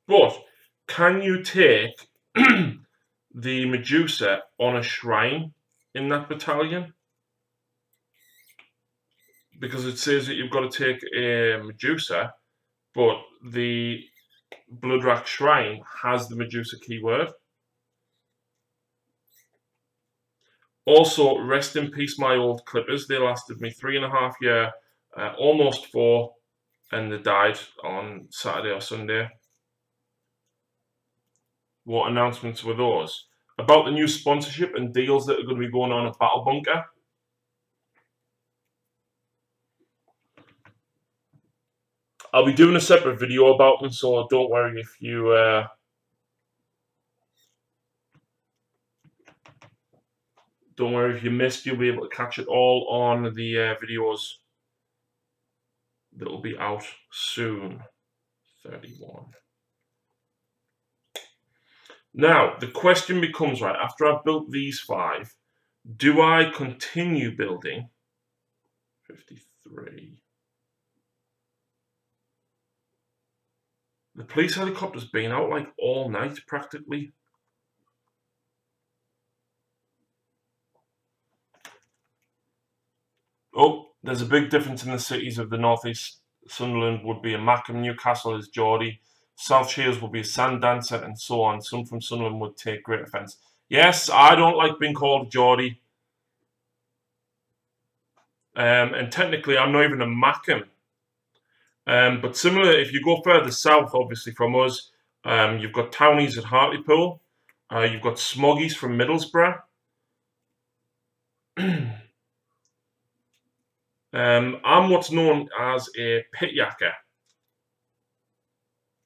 But can you take the Medusa on a shrine in that battalion? Because it says that you've got to take a Medusa, but the Bloodrack Shrine has the Medusa keyword. Also, rest in peace, my old clippers. They lasted me 3.5 years, almost 4, and they died on Saturday or Sunday. What announcements were those? About the new sponsorship and deals that are going to be going on at Battle Bunker. I'll be doing a separate video about them, so don't worry if you Don't worry, if you missed, you'll be able to catch it all on the videos that will be out soon. 31. Now, the question becomes, right, after I've built these 5, do I continue building? 53. The police helicopter's been out like all night, practically. Oh, there's a big difference in the cities of the northeast. Sunderland would be a Mackham, Newcastle is Geordie, South Shields would be a Sandancer, and so on. Some from Sunderland would take great offence. Yes, I don't like being called Geordie. And technically, I'm not even a Mackham. But similar, if you go further south, obviously, from us, you've got Townies at Hartlepool. You've got Smoggies from Middlesbrough. I'm what's known as a pit yacker.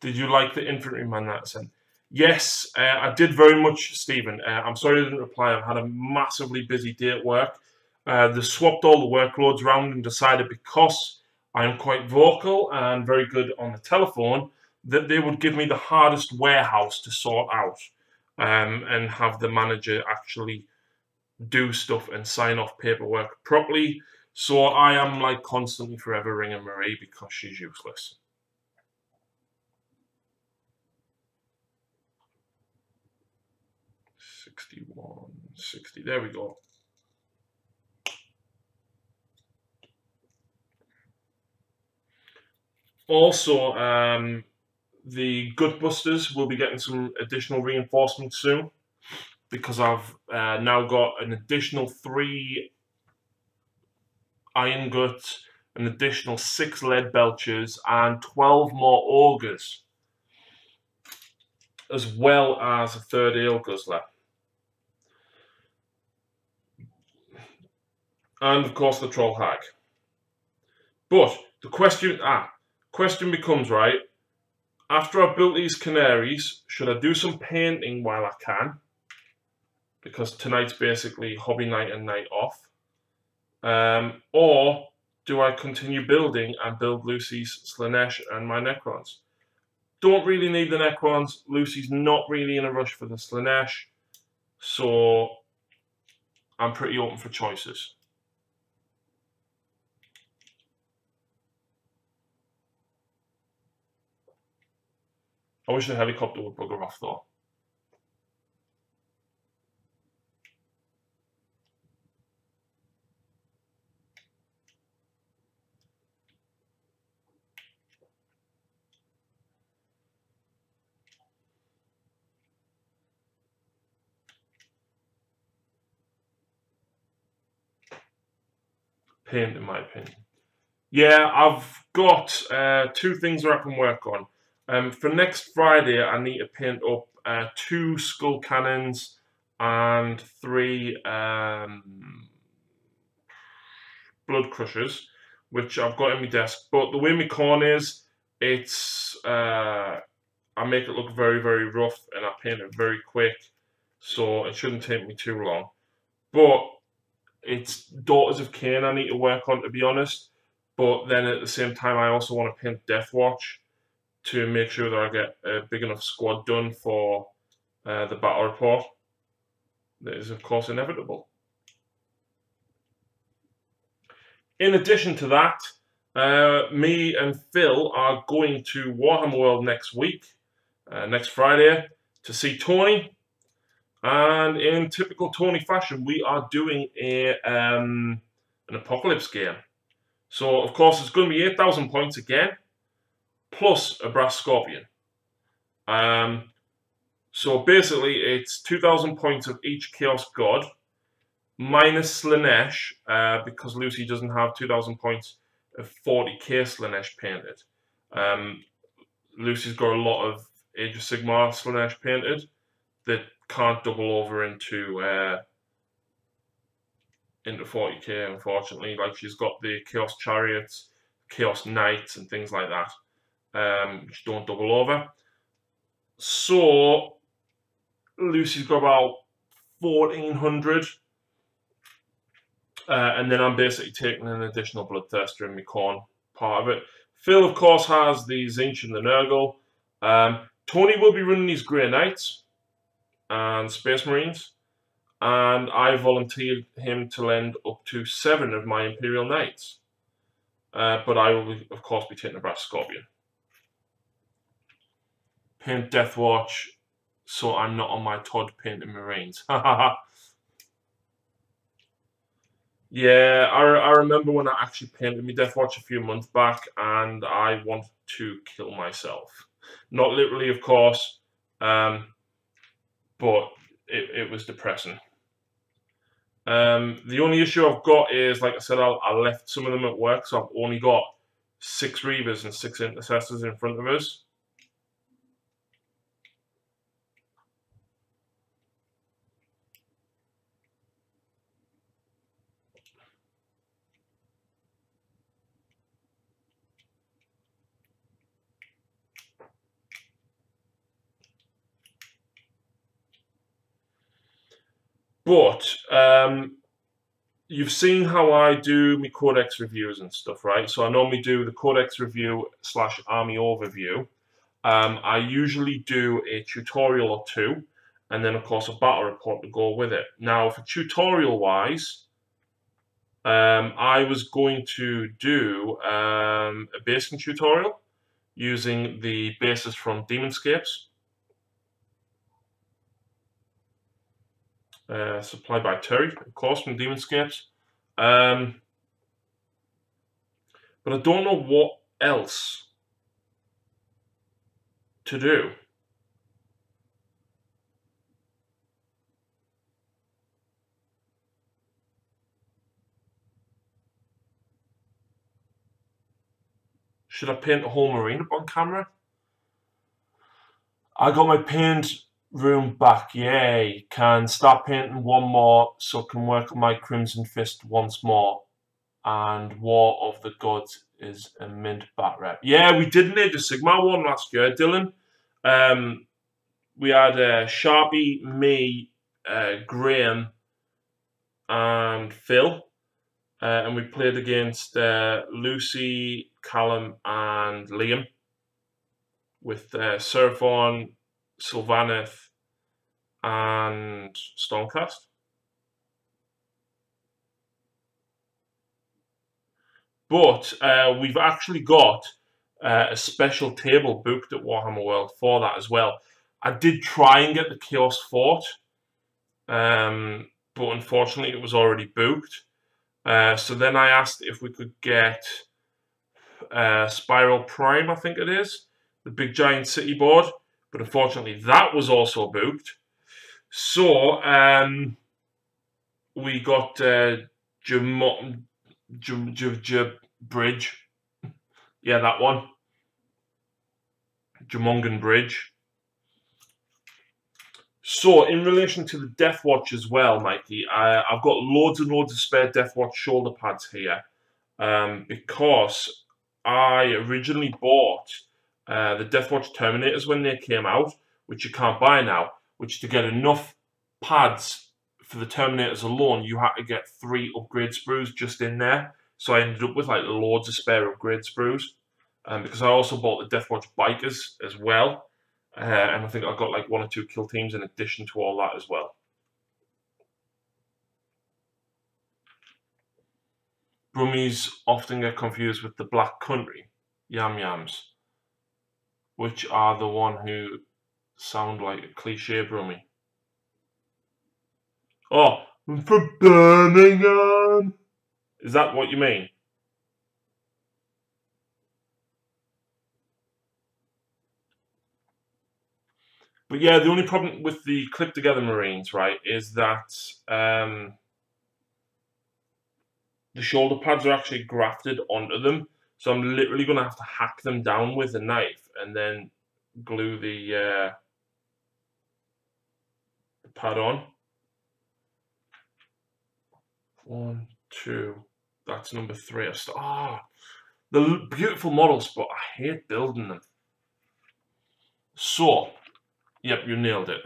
Did you like the infantryman that I sent? Yes, I did very much, Stephen. I'm sorry I didn't reply. I've had a massively busy day at work. They swapped all the workloads around and decided, because I am quite vocal and very good on the telephone, that they would give me the hardest warehouse to sort out, and have the manager actually do stuff and sign off paperwork properly. So I am like constantly forever ringing Marie because she's useless. $61, $60. There we go. Also, the Gutbusters will be getting some additional reinforcements soon, because I've now got an additional 3 iron guts, an additional 6 lead belchers, and 12 more augers, as well as a 3rd ale guzzler. And of course the troll hag. But the question becomes, right, after I've built these canaries, should I do some painting while I can? Because tonight's basically hobby night and night off. Or do I continue building and build Lucy's Slanesh and my Necrons? Don't really need the Necrons. Lucy's not really in a rush for the Slanesh. So I'm pretty open for choices. I wish the helicopter would bugger off though. Paint, in my opinion. Yeah, I've got 2 things that I can work on. For next Friday, I need to paint up 2 skull cannons and 3 blood crushers, which I've got in my desk. But the way my corn is, it's I make it look very, very rough, and I paint it very quick, so it shouldn't take me too long. But it's Daughters of Cain I need to work on, to be honest. But then at the same time, I also want to paint Deathwatch to make sure that I get a big enough squad done for the battle report. That is, of course, inevitable. In addition to that, me and Phil are going to Warhammer World next week, next Friday, to see Tony. And in typical Tony fashion, we are doing an Apocalypse game. So, of course, it's going to be 8,000 points again, plus a Brass Scorpion. So, basically, it's 2,000 points of each Chaos God, minus Slanesh, because Lucy doesn't have 2,000 points of 40k Slanesh painted. Lucy's got a lot of Age of Sigmar Slanesh painted that can't double over into 40k, unfortunately. Like, she's got the Chaos Chariots, Chaos Knights, and things like that, which don't double over. So Lucy's got about 1,400 And then I'm basically taking an additional bloodthirster in my corn part of it. Phil, of course, has the Zinch and the Nurgle. Tony will be running these Grey Knights and Space Marines. And I volunteered him to lend up to 7 of my Imperial Knights. But I will, of course, be taking a Brass Scorpion. Paint Deathwatch, so I'm not on my Todd painting Marines. Yeah, I remember when I actually painted my Deathwatch a few months back, and I wanted to kill myself. Not literally, of course, but it was depressing. The only issue I've got is, like I said, I left some of them at work, so I've only got 6 Reavers and 6 Intercessors in front of us. But you've seen how I do my Codex reviews and stuff, right? So I normally do the Codex review / army overview. I usually do a tutorial or 2, and then of course a battle report to go with it. Now, for tutorial-wise, I was going to do a basing tutorial using the bases from Demonscapes. Supplied by Terry, of course, from Demonscapes. But I don't know what else to do. Should I paint the whole marine up on camera? I got my paint room back, yay. Can start painting one more so I can work on my Crimson Fist once more. And War of the Gods is a mint bat rep. Yeah, we did an Age of Sigmar one last year, Dylan. We had Sharpie, me, Graham, and Phil. And we played against Lucy, Callum, and Liam. With Seraphon, Sylvaneth, and Stormcast. But we've actually got a special table booked at Warhammer World for that as well. I did try and get the Chaos Fort, but unfortunately it was already booked. So then I asked if we could get Spiral Prime, I think it is, the big giant city board, but unfortunately that was also booked. So we got Bridge. Yeah, that one. Jamongan Bridge. So, in relation to the Deathwatch as well, Mikey, I've got loads and loads of spare Deathwatch shoulder pads here because I originally bought the Deathwatch Terminators when they came out, which you can't buy now, which to get enough pads for the Terminators alone, you had to get 3 upgrade sprues just in there. So I ended up with like loads of spare upgrade sprues. Because I also bought the Deathwatch Bikers as well. And I think I got like 1 or 2 kill teams in addition to all that as well. Brummies often get confused with the Black Country Yam Yams, which are the one who sound like a cliche Brummie. Oh, I'm from Birmingham. Is that what you mean? But yeah, the only problem with the clip together Marines, right, is that the shoulder pads are actually grafted onto them. So I'm literally going to have to hack them down with a knife and then glue the pad on. 1, 2, that's number 3. The beautiful models, but I hate building them. So, yep, you nailed it.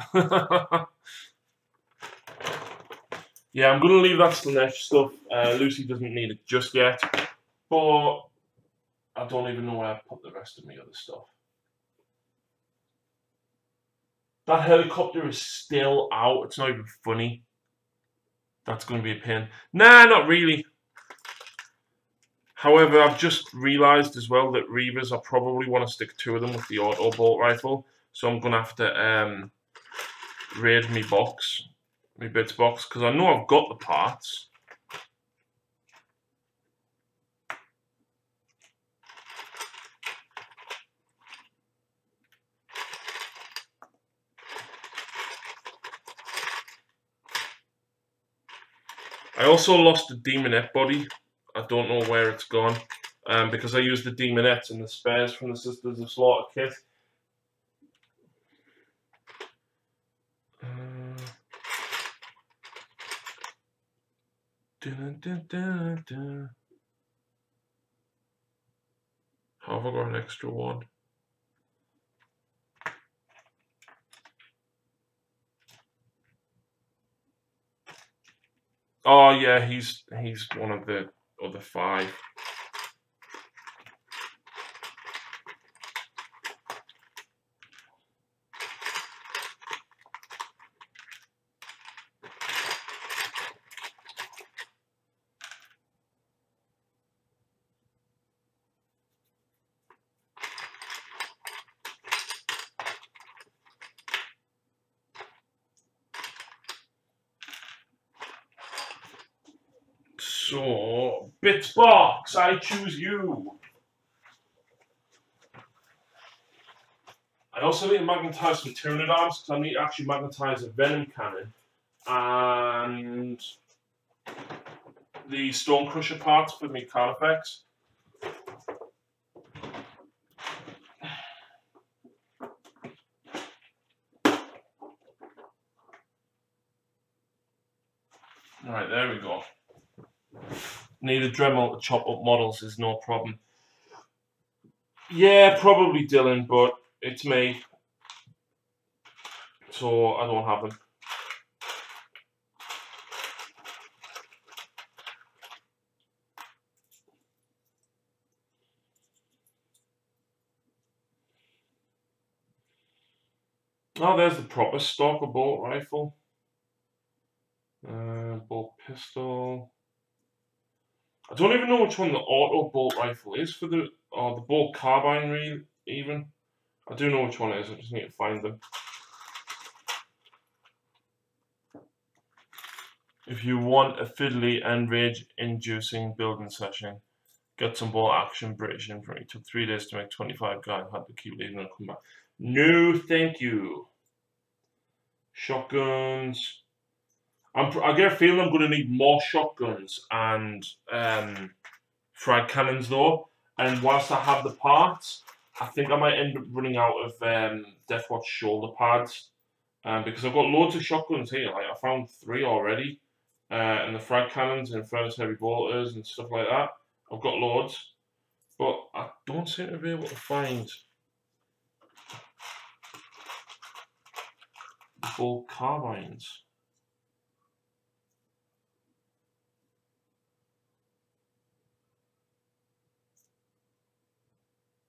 Yeah, I'm going to leave that Slanesh stuff. Lucy doesn't need it just yet. But I don't even know where I put the rest of my other stuff. That helicopter is still out. It's not even funny. That's going to be a pain. Nah, not really. However, I've just realised as well that Reavers, I probably want to stick 2 of them with the auto bolt rifle. So I'm going to have to raid my box, my bits box, because I know I've got the parts. I also lost the Demonette body. I don't know where it's gone. Because I used the Demonettes and the spares from the Sisters of Slaughter kit. How have I got an extra one? Oh yeah, he's one of the other 5. So, Bitsbox, I choose you. I also need to magnetize some Tyranid arms because I need to actually magnetize a Venom cannon and the Stonecrusher parts for me Carnifex. Alright, there we go. Need a Dremel to chop up models is no problem. Yeah, probably Dylan, but it's me. So I don't have them. Oh, there's the proper Stalker bolt rifle. Bolt pistol. I don't even know which one the auto bolt rifle is for the bolt carbine even. I do know which one it is, I just need to find them. If you want a fiddly and rage-inducing building session, get some bolt action British infantry. It took 3 days to make 25 guys, had to keep leaving and come back. No, thank you. Shotguns. I get a feeling I'm going to need more shotguns and frag cannons though. And whilst I have the parts, I think I might end up running out of Deathwatch shoulder pads. Because I've got loads of shotguns here. Like I found 3 already. And the frag cannons and furnace heavy bolters and stuff like that. I've got loads. But I don't seem to be able to find bolt carbines.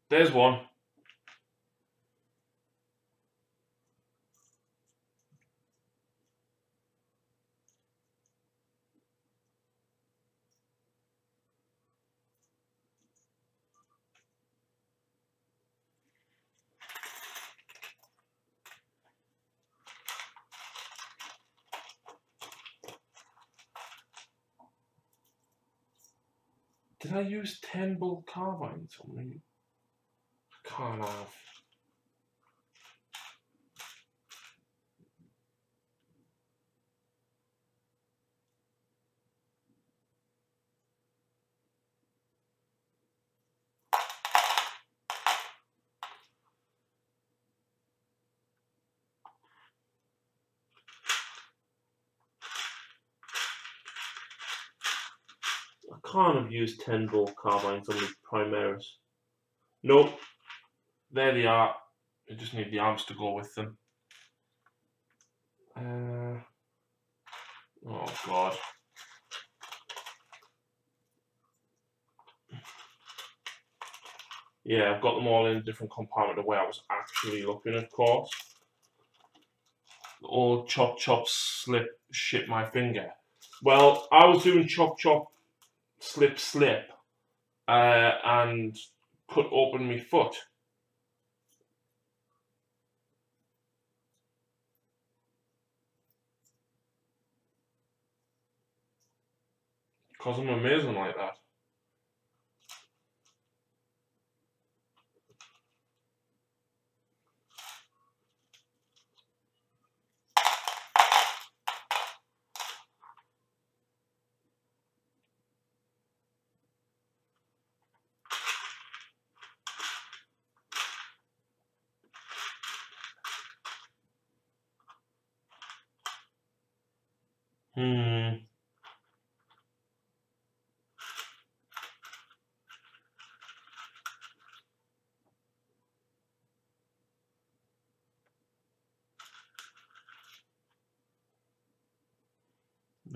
There's one. Did I use 10 bolt carbines on me? I can't have. I can't have used 10 bolt carbines on the Primaris. Nope. There they are. I just need the arms to go with them. Oh god. Yeah, I've got them all in a different compartment the way I was actually looking, of course. All chop chop slip shit my finger. Well, I was doing chop chop slip slip and cut open my foot. Because I'm amazing like that.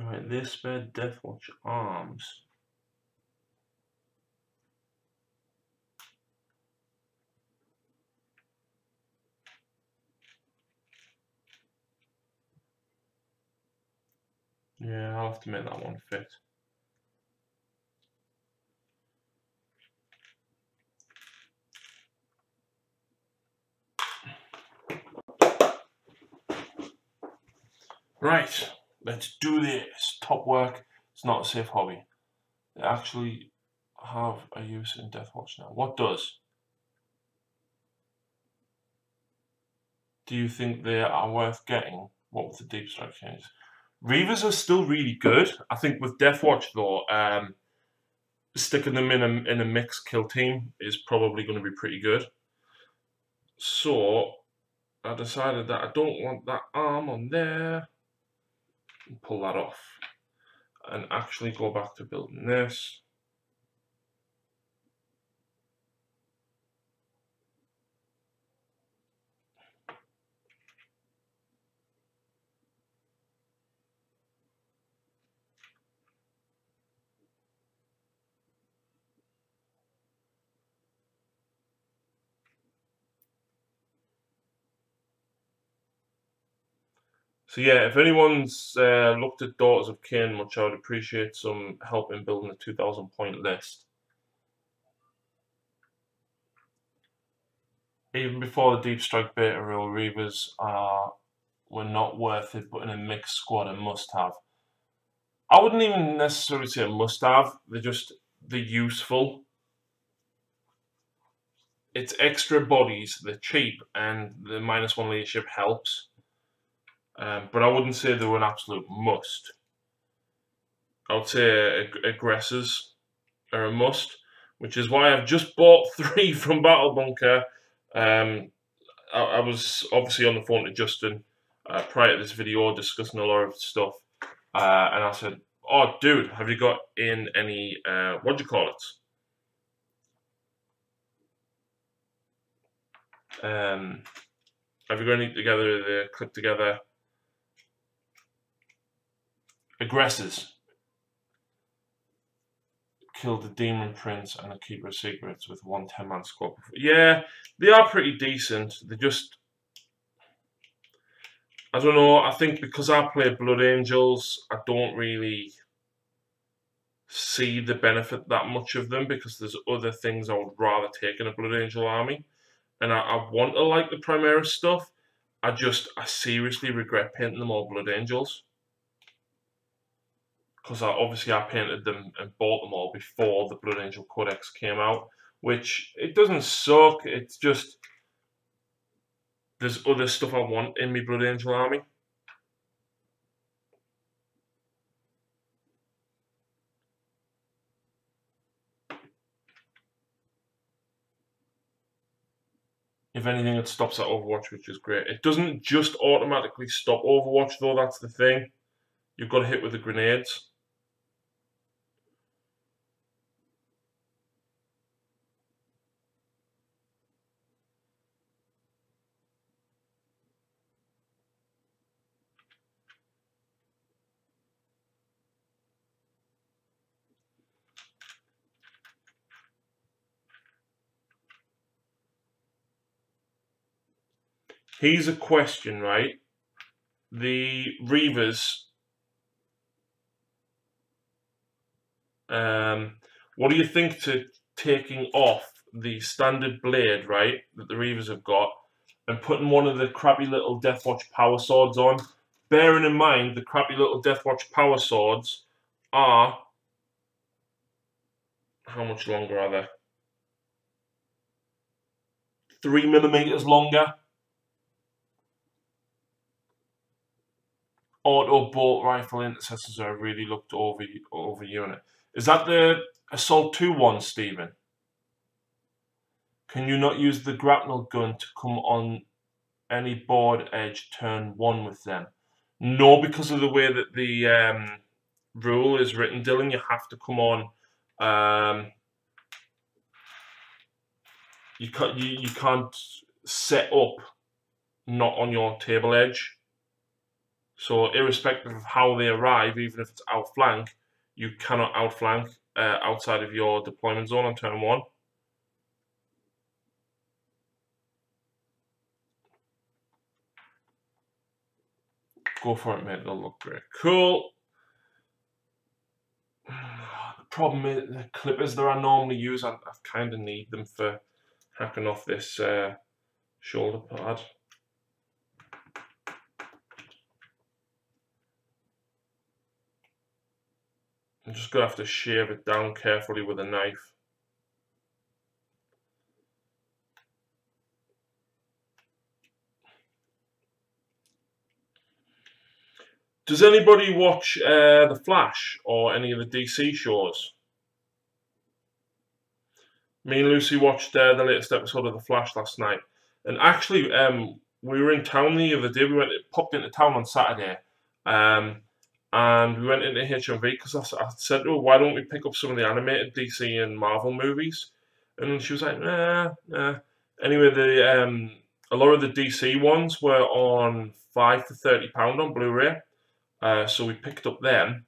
Right, this bed Deathwatch arms. Yeah, I'll have to make that one fit. Right, let's do this. Top work. It's not a safe hobby. They actually have a use in Deathwatch now. What does? Do you think they are worth getting? What with the deep strike changes? Reavers are still really good. I think with Deathwatch though, sticking them in a mixed kill team is probably going to be pretty good. So I decided that I don't want that arm on there. And pull that off. And actually go back to building this. So yeah, if anyone's looked at Daughters of Cain much, I would appreciate some help in building a 2,000 point list. Even before the Deep Strike Beta rule, Reavers were not worth it, but in a mixed squad, a must-have. I wouldn't even necessarily say a must-have. They're useful. It's extra bodies, they're cheap, and the -1 leadership helps. But I wouldn't say they were an absolute must. I would say aggressors are a must, which is why I've just bought 3 from Battle Bunker. I was obviously on the phone to Justin prior to this video discussing a lot of stuff, and I said, "Oh, dude, have you got in any what do you call it? Have you got any together? The clip together aggressors." Killed the Demon Prince and a Keeper of Secrets with 1 10-man squad. Yeah, they are pretty decent. They just, I don't know, I think because I play Blood Angels, I don't really see the benefit that much of them because there's other things I would rather take in a Blood Angel army. And I want to like the Primaris stuff. I seriously regret painting them all Blood Angels. Because obviously I painted them and bought them all before the Blood Angel Codex came out, which it doesn't suck. It's just there's other stuff I want in my Blood Angel army. If anything, it stops at Overwatch, which is great. It doesn't just automatically stop Overwatch, though. That's the thing. You've got to hit with the grenades. Here's a question, right? The Reavers, what do you think to taking off the standard blade, right, that the Reavers have got, and putting one of the crappy little Deathwatch power swords on? Bearing in mind, the crappy little Deathwatch power swords are... How much longer are they? 3mm longer. Auto bolt rifle intercessors are a really looked over unit. Is that the Assault 2 one, Stephen? Can you not use the grapnel gun to come on any board edge turn 1 with them? No, because of the way that the rule is written, Dylan. You have to come on. You can't set up not on your table edge. So irrespective of how they arrive, even if it's outflank, you cannot outflank outside of your deployment zone on turn 1. Go for it, mate. It'll look great. Cool. The problem is the clippers that I normally use, I kind of need them for hacking off this shoulder pad. I'm just going to have to shave it down carefully with a knife. Does anybody watch The Flash or any of the DC shows? Me and Lucy watched the latest episode of The Flash last night. And actually, we were in town the other day. We popped into town on Saturday. And we went into HMV because I said to her, why don't we pick up some of the animated DC and Marvel movies? And she was like, nah. Anyway, a lot of the DC ones were on £5 to £30 on Blu-ray. So we picked up them.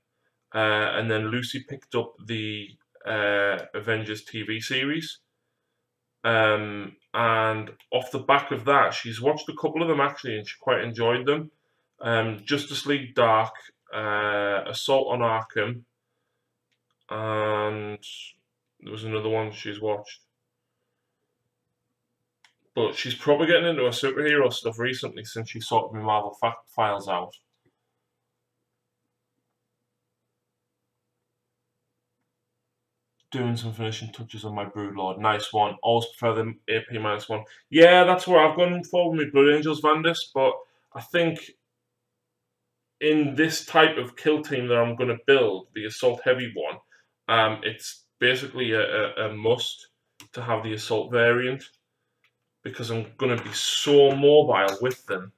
And then Lucy picked up the Avengers TV series. And off the back of that, she's watched a couple of them actually, and she quite enjoyed them. Justice League Dark, Assault on Arkham, and there was another one she's watched. But she's probably getting into her superhero stuff recently since she sorted my Marvel fact files out. Doing some finishing touches on my Broodlord. Nice one. Always prefer the AP -1. Yeah, that's where I've gone for with my Blood Angels Vandus, but I think in this type of kill team that I'm going to build, the Assault Heavy one, it's basically a must to have the Assault variant because I'm going to be so mobile with them.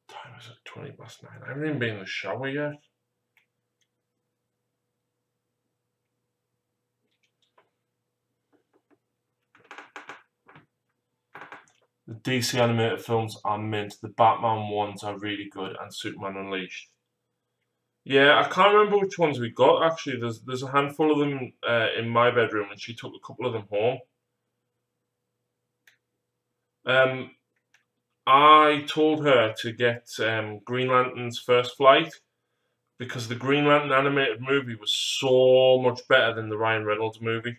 Time is at 20 past 9. I haven't even been in the shower yet. The DC animated films are mint. The Batman ones are really good, and Superman Unleashed. Yeah, I can't remember which ones we got actually. There's a handful of them in my bedroom, and she took a couple of them home. I told her to get Green Lantern's First Flight because the Green Lantern animated movie was so much better than the Ryan Reynolds movie.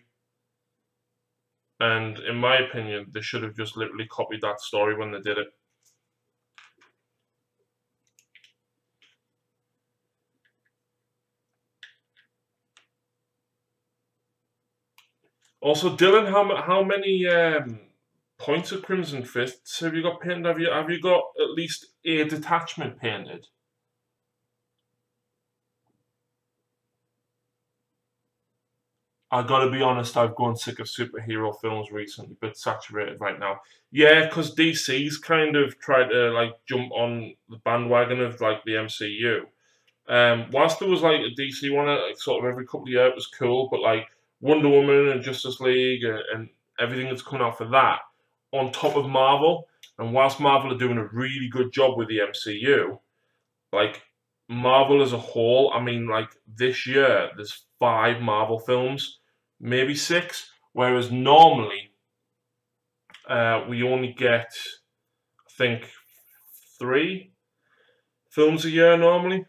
And in my opinion, they should have just literally copied that story when they did it. Also, Dylan, how many points of Crimson Fists have you got painted? Have you got at least a detachment painted? I gotta be honest, I've gone sick of superhero films recently, bit saturated right now. Yeah, because DC's kind of tried to like jump on the bandwagon of like the MCU. Whilst there was like a DC one, like sort of every couple of years, it was cool, but like Wonder Woman and Justice League and everything that's coming out for that, on top of Marvel, and whilst Marvel are doing a really good job with the MCU, like Marvel as a whole, I mean, like this year there's 5 Marvel films, maybe 6, whereas normally we only get, I think, 3 films a year normally.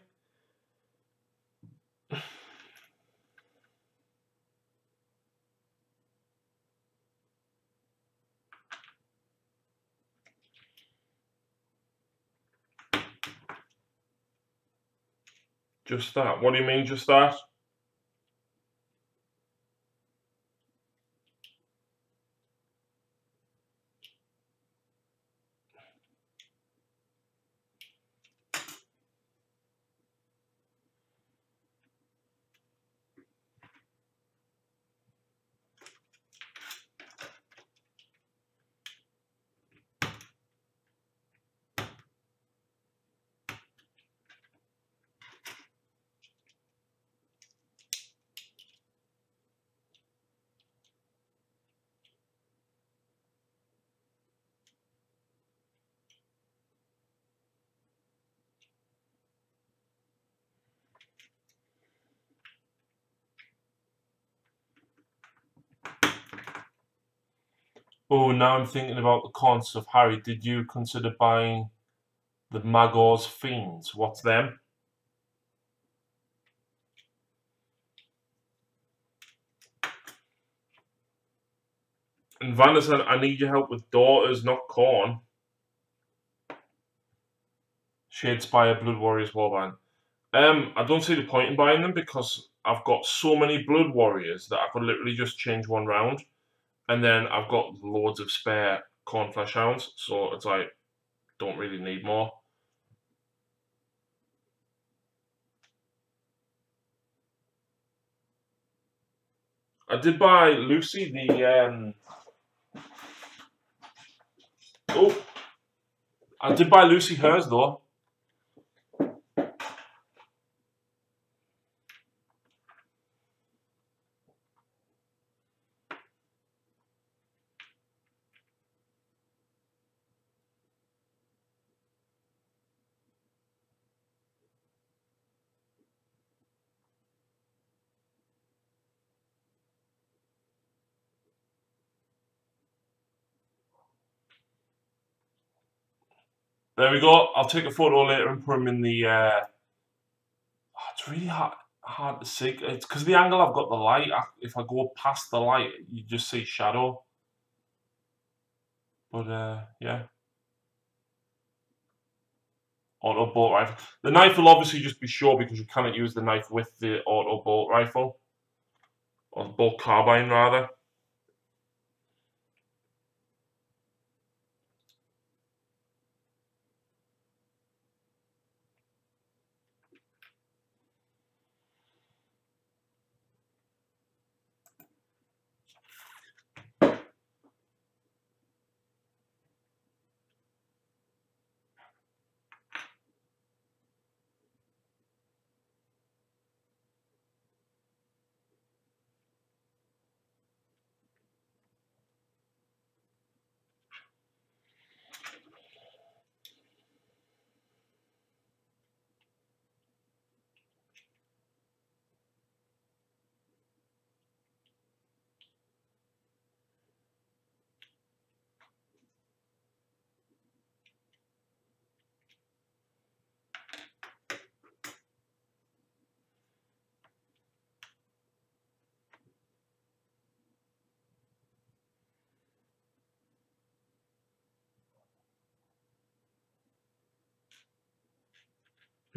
Just that. What do you mean, just that? Oh, now I'm thinking about the cons of Harry. Did you consider buying the Magor's Fiends? What's them? And Vanna said, I need your help with daughters, not corn. Shadespire, Blood Warriors, Warband. I don't see the point in buying them because I've got so many Blood Warriors that I could literally just change one round. And then I've got loads of spare Cornflesh Hounds, so it's like, don't really need more. I did buy Lucy the oh, I did buy Lucy hers though. There we go. I'll take a photo later and put them in the. It's really hard to see. It's because the angle I've got the light. If I go past the light, you just see shadow. But yeah. Auto bolt rifle. The knife will obviously just be short because you cannot use the knife with the auto bolt rifle. Or the bolt carbine, rather.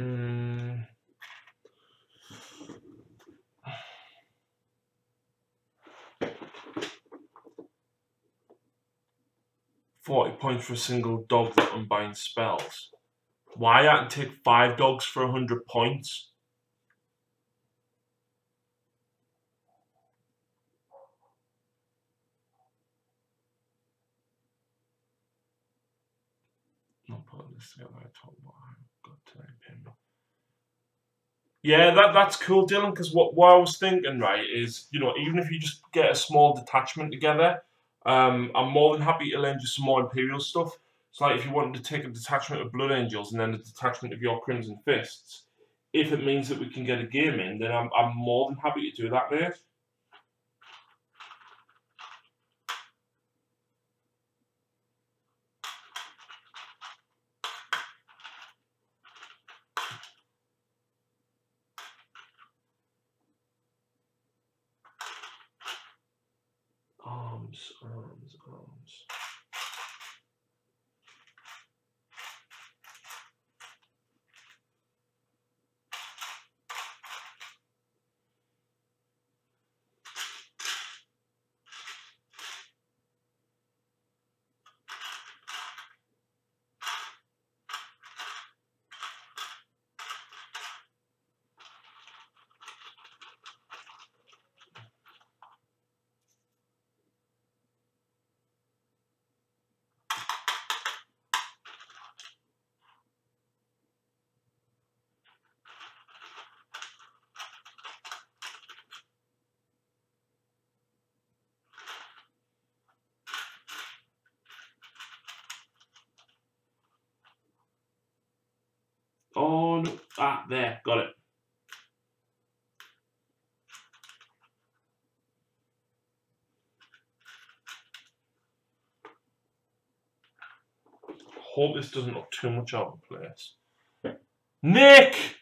Mm. 40 points for a single dog that unbinds spells. Why I can take 5 dogs for 100 points? I'll put this together. I told what I've got today, pin. Yeah, that's cool, Dylan, because what I was thinking, right, is, you know, even if you just get a small detachment together, I'm more than happy to lend you some more Imperial stuff. So, like, if you wanted to take a detachment of Blood Angels and then a detachment of your Crimson Fists, if it means that we can get a game in, then I'm more than happy to do that, mate. Arms. Oh, no. Ah, there, got it. Hope this doesn't look too much out of place. Nick!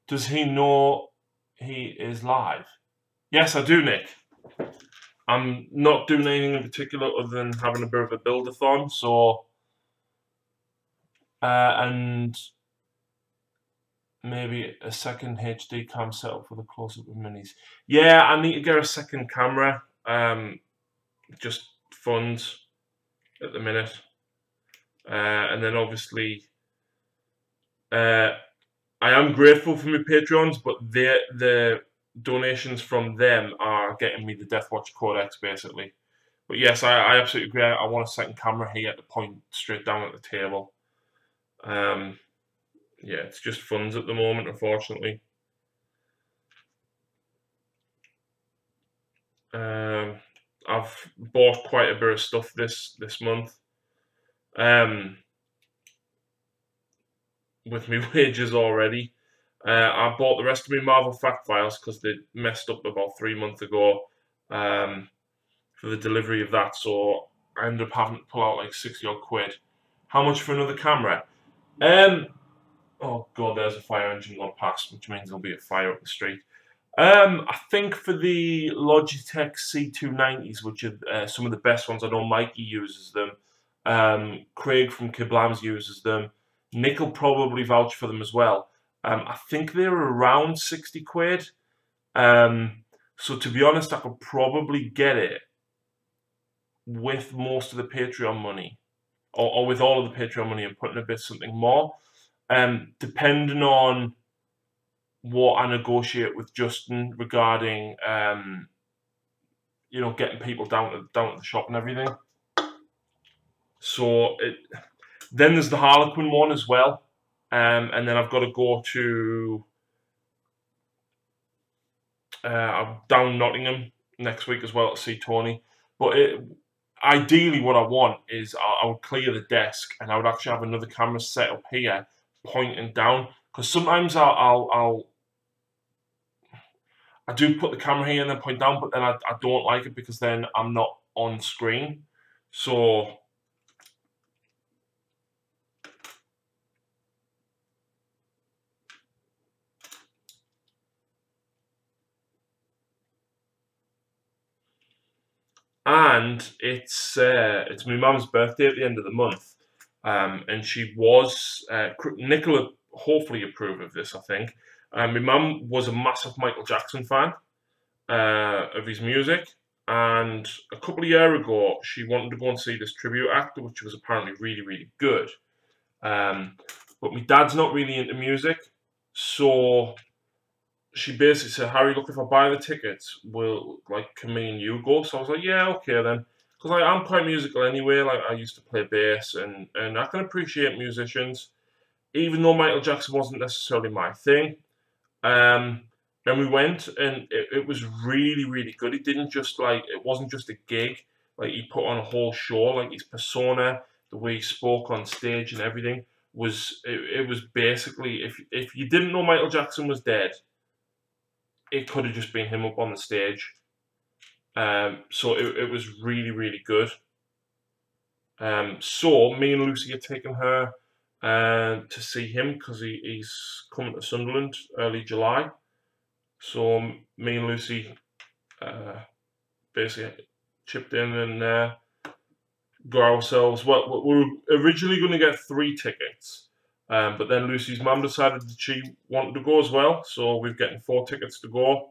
Does he know he is live? Yes, I do, Nick. I'm not doing anything in particular other than having a bit of a build-a-thon, so... and maybe a second HD cam setup for the close-up of minis. Yeah, I need to get a second camera. Just funds at the minute. And then obviously... I am grateful for my Patreons, but the donations from them are getting me the Deathwatch Codex, basically. But yes, I absolutely agree. I want a second camera here to point straight down at the table. Yeah, it's just funds at the moment, unfortunately. I've bought quite a bit of stuff this month. With my wages already. I bought the rest of my Marvel fact files because they messed up about 3 months ago for the delivery of that, so I ended up having to pull out like 60 odd quid. How much for another camera? Oh god, there's a fire engine gone past, which means there'll be a fire up the street. I think for the Logitech C290s, which are some of the best ones, I know Mikey uses them. Craig from Kiblams uses them. Nick will probably vouch for them as well. I think they're around 60 quid. So to be honest, I could probably get it with most of the Patreon money, or with all of the Patreon money, and putting a bit something more. Depending on what I negotiate with Justin regarding, you know, getting people down to the shop and everything. So then there's the Harlequin one as well, and then I've got to go to down Nottingham next week as well to see Tony. But ideally, what I want is I would clear the desk and I would actually have another camera set up here, pointing down. Because sometimes I do put the camera here and then point down, but then I don't like it because then I'm not on screen. So and it's my mum's birthday at the end of the month, and she was Nicola hopefully approve of this. I think my mum was a massive Michael Jackson fan of his music, and a couple of years ago she wanted to go and see this tribute act, which was apparently really good. But my dad's not really into music, so she basically said, Harry, look, if I buy the tickets, can me and you go? So I was like, yeah, okay then. because I'm quite musical anyway. Like I used to play bass, and I can appreciate musicians, even though Michael Jackson wasn't necessarily my thing. Um, and we went, and it was really, really good. It wasn't just a gig. Like he put on a whole show. Like his persona, the way he spoke on stage, and everything it was basically if you didn't know Michael Jackson was dead, it could have just been him up on the stage. So it was really, really good. So me and Lucy had taken her to see him because he's coming to Sunderland early July. So me and Lucy basically chipped in and got ourselves. Well, we were originally going to get 3 tickets, but then Lucy's mum decided that she wanted to go as well. So we're getting 4 tickets to go.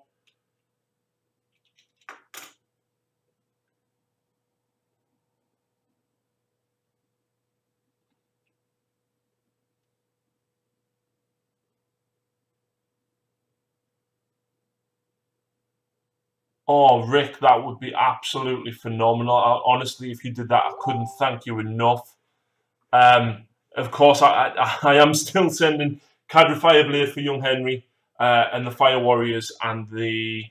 Oh, Rick, that would be absolutely phenomenal. Honestly, if you did that, I couldn't thank you enough. Of course, I am still sending Cadre Fireblade for Young Henry and the Fire Warriors and the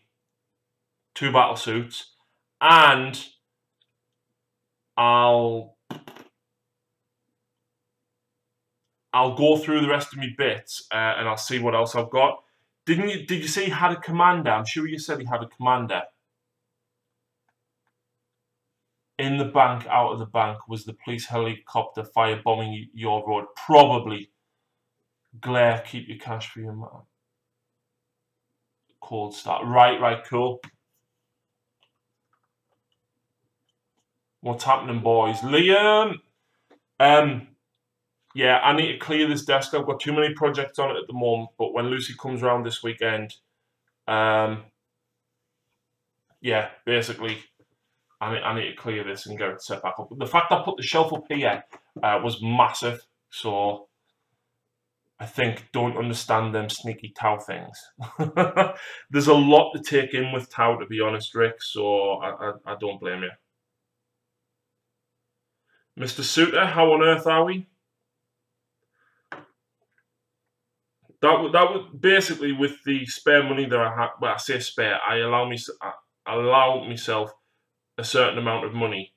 2 battle suits, and I'll I'll go through the rest of my bits and I'll see what else I've got. Did you say he had a commander? I'm sure you said he had a commander. In the bank, out of the bank, was the police helicopter firebombing your road? Probably. Glare, keep your cash for your man. Cold start. Right, cool. What's happening, boys? Liam! Yeah, I need to clear this desk. I've got too many projects on it at the moment, but when Lucy comes around this weekend, yeah, basically, I need to clear this and get it set back up. But the fact I put the shelf up here was massive, so I think don't understand them sneaky Tau things. There's a lot to take in with Tau, to be honest, Rick, so I don't blame you. Mr. Suter, how on earth are we? That would basically with the spare money that I had. Well, I say spare. I allow myself a certain amount of money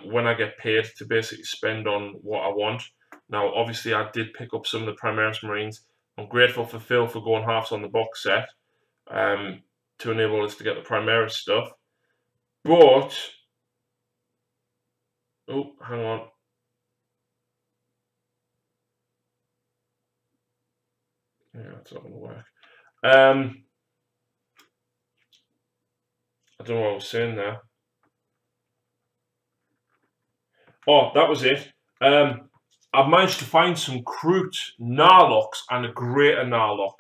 when I get paid to basically spend on what I want. Now, obviously, I did pick up some of the Primaris Marines. I'm grateful for Phil for going halves on the box set to enable us to get the Primaris stuff. But oh, hang on. Yeah, it's not going to work. I don't know what I was saying there. Oh, that was it. I've managed to find some Kroot Narlocks and a greater Narlock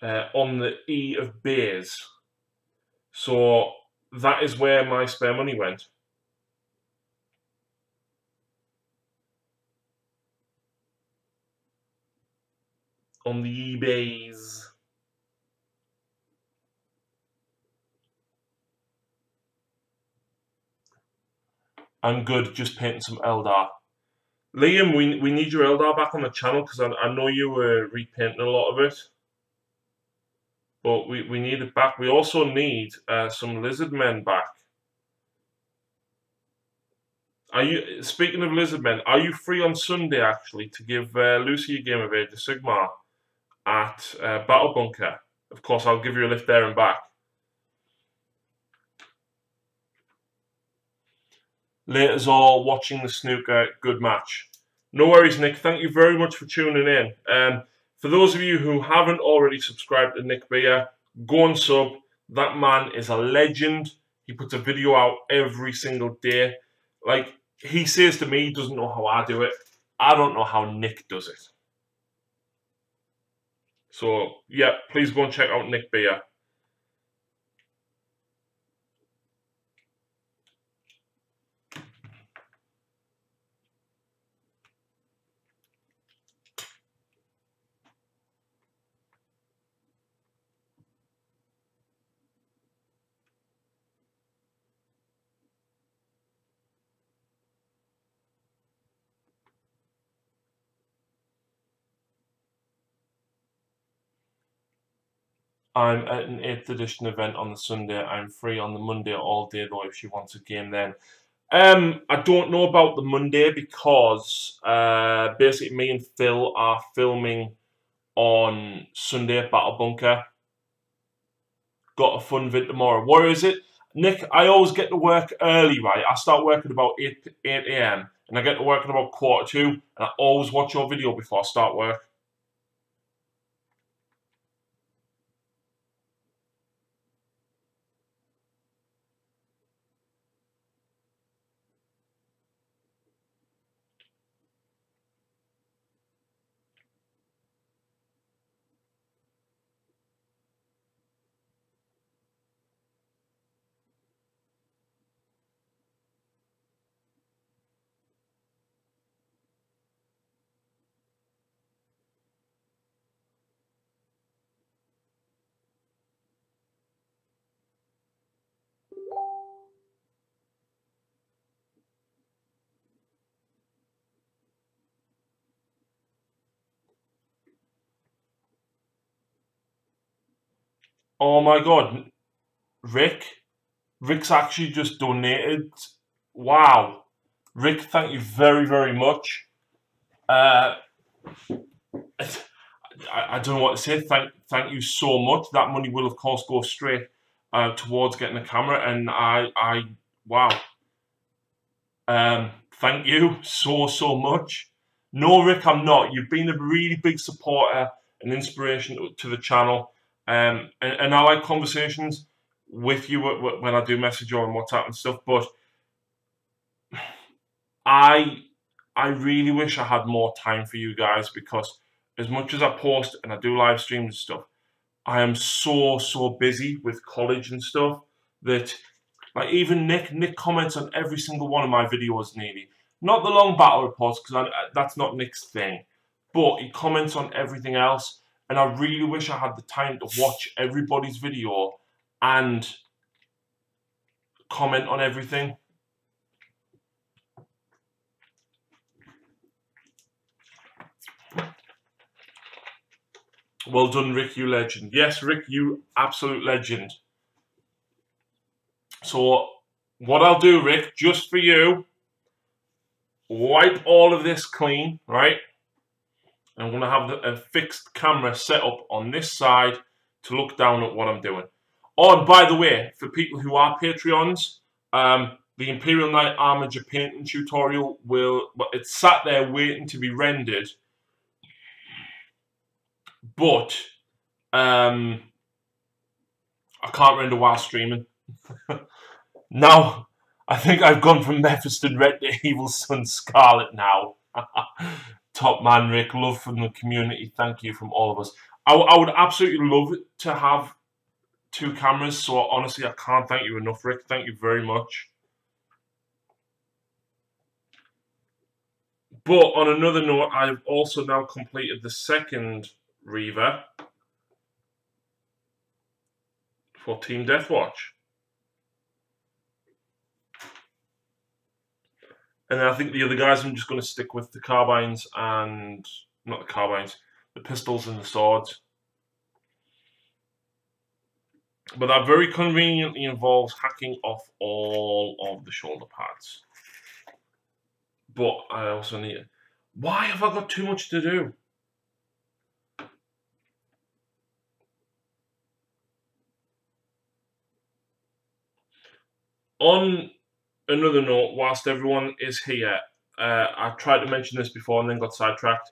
on the E of Bays. So that is where my spare money went. On the eBays. I'm good, just painting some Eldar. Liam, we need your Eldar back on the channel because I know you were repainting a lot of it. But we need it back. We also need some Lizard Men back. Are you, speaking of Lizard Men, are you free on Sunday actually to give Lucy a game of Age of Sigmar at Battle Bunker? Of course, I'll give you a lift there and back. Later's all watching the snooker. Good match. No worries, Nick. Thank you very much for tuning in. For those of you who haven't already subscribed to Nick Beer, go and sub. That man is a legend. He puts a video out every single day. Like, he says to me, he doesn't know how I do it. I don't know how Nick does it. So, yeah, please go and check out Nick Beer. I'm at an 8th edition event on the Sunday. I'm free on the Monday all day though if she wants a game then. I don't know about the Monday because basically me and Phil are filming on Sunday at Battle Bunker. Got a fun vid tomorrow. What is it? Nick, I always get to work early, right? I start work at about 8 a.m. and I get to work at about 1:45, and I always watch your video before I start work. Oh my god, Rick's actually just donated. Wow. Rick, thank you very, very much. I don't know what to say. Thank you so much. That money will, of course, go straight towards getting a camera. And wow. Thank you so much. No, Rick, I'm not. You've been a really big supporter and inspiration to the channel. And I like conversations with you when I do message you on WhatsApp and stuff. But I really wish I had more time for you guys, because as much as I post and I do live streams and stuff, I am so busy with college and stuff that, like, even Nick comments on every single one of my videos nearly. Not the long battle reports, because that's not Nick's thing, but he comments on everything else, and I really wish I had the time to watch everybody's video and comment on everything. Well done, Rick, you legend. Yes, Rick, you absolute legend. So, what I'll do, Rick, just for you, wipe all of this clean, right? I'm going to have a fixed camera set up on this side to look down at what I'm doing. Oh, and by the way, for people who are Patreons, the Imperial Knight Armature painting tutorial it's sat there waiting to be rendered, but I can't render while streaming. Now, I think I've gone from Mephiston Red to Evil Sun Scarlet now. Top man, Rick. Love from the community. Thank you from all of us. I would absolutely love to have 2 cameras, so honestly, I can't thank you enough, Rick. Thank you very much. But on another note, I've also now completed the second Reaver for Team Deathwatch. And then I think the other guys, I'm just going to stick with the carbines and, not the carbines, the pistols and the swords. But that very conveniently involves hacking off all of the shoulder pads. But I also need it. Why have I got too much to do? On another note, whilst everyone is here, I tried to mention this before and then got sidetracked.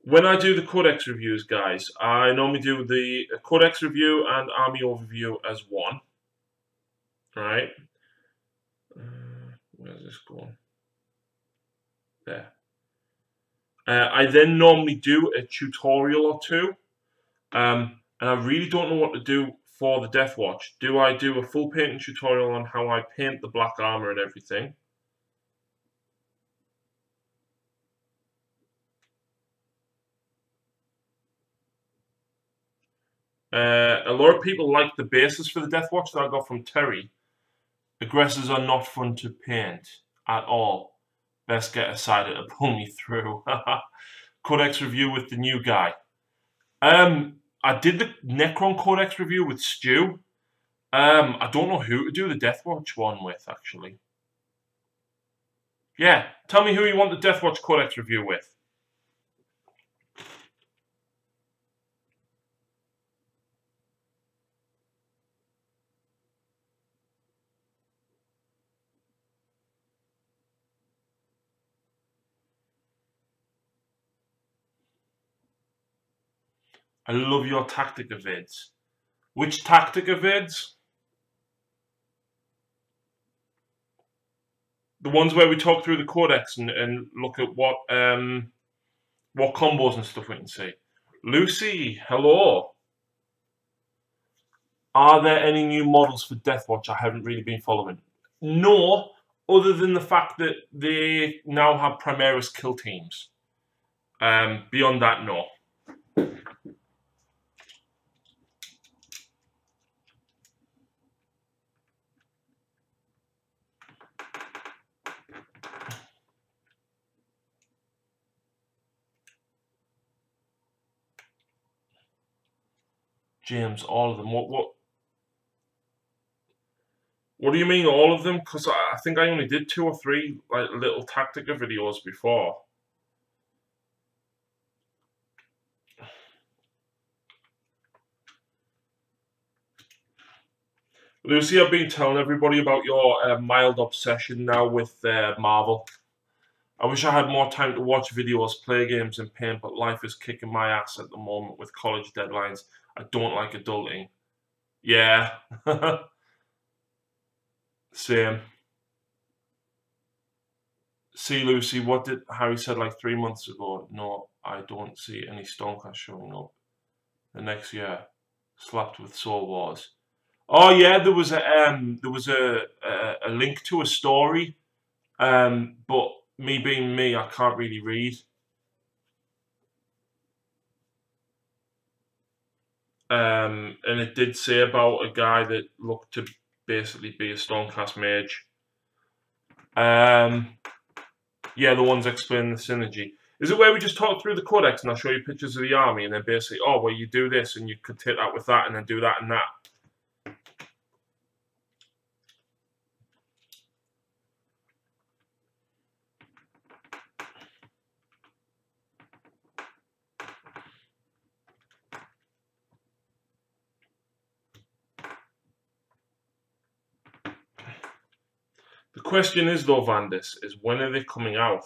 When I do the Codex reviews, guys, I normally do the Codex review and Army overview as one. Right? Where's this going? There. I then normally do a tutorial or two. And I really don't know what to do for the Deathwatch. Do I do a full painting tutorial on how I paint the black armor and everything? A lot of people like the bases for the Deathwatch that I got from Terry. Aggressors are not fun to paint at all. Best get a sider to pull me through. Codex review with the new guy. I did the Necron Codex review with Stu. I don't know who to do the Deathwatch one with, actually. Yeah, tell me who you want the Deathwatch Codex review with. I love your Tactica vids. Which Tactica vids? The ones where we talk through the codex and look at what combos and stuff we can see. Lucy, hello. Are there any new models for Deathwatch I haven't really been following? No, other than the fact that they now have Primaris kill teams. Beyond that, no. James, all of them. What do you mean, all of them? Because I think I only did 2 or 3 like little Tactica videos before. Lucy, I've been telling everybody about your mild obsession now with Marvel. I wish I had more time to watch videos, play games, and paint, but life is kicking my ass at the moment with college deadlines. I don't like adulting. Yeah. Same. See, Lucy, what did Harry said like 3 months ago? No, I don't see any Stonecast showing up. The next year, slapped with Soul Wars. Oh yeah, there was a link to a story, but me being me, I can't really read. And it did say about a guy that looked to basically be a Stonecast mage. Yeah, the ones explaining the synergy. Is it where we just talk through the codex and I'll show you pictures of the army and then basically, oh, well, you do this and you could take that with that and then do that and that? The question is, though, Vandis, is when are they coming out?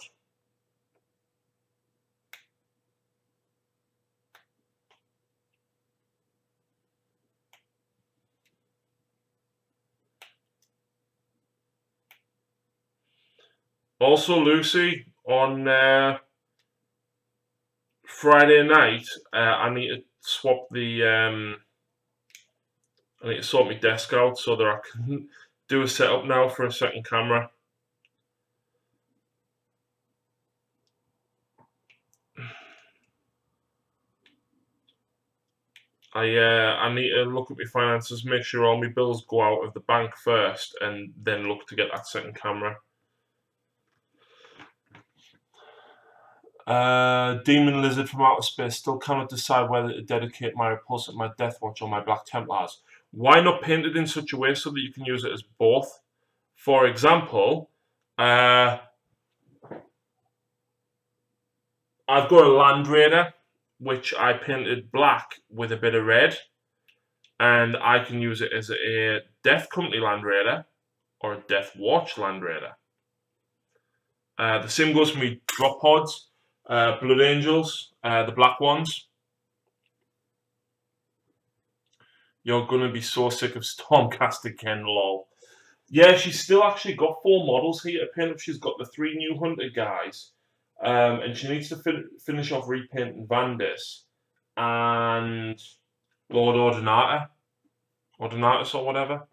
Also, Lucy, on Friday night, I need to swap the I need to sort my desk out so that I can do a setup now for a second camera. I need to look at my finances, make sure all my bills go out of the bank first, and then look to get that second camera. Demon Lizard from Outer Space still cannot decide whether to dedicate my Repulsor, my Deathwatch, or my Black Templars. Why not paint it in such a way so that you can use it as both? For example, I've got a Land Raider, which I painted black with a bit of red, and I can use it as a Death Company Land Raider or a Deathwatch Land Raider. The same goes for me drop pods. Blood Angels, the black ones. You're going to be so sick of Stormcast again, lol. Yeah, she's still actually got 4 models here to paint up. She's got the 3 new Hunter guys. And she needs to finish off repainting Vandis and Lord Ordinata. Ordinatus or whatever.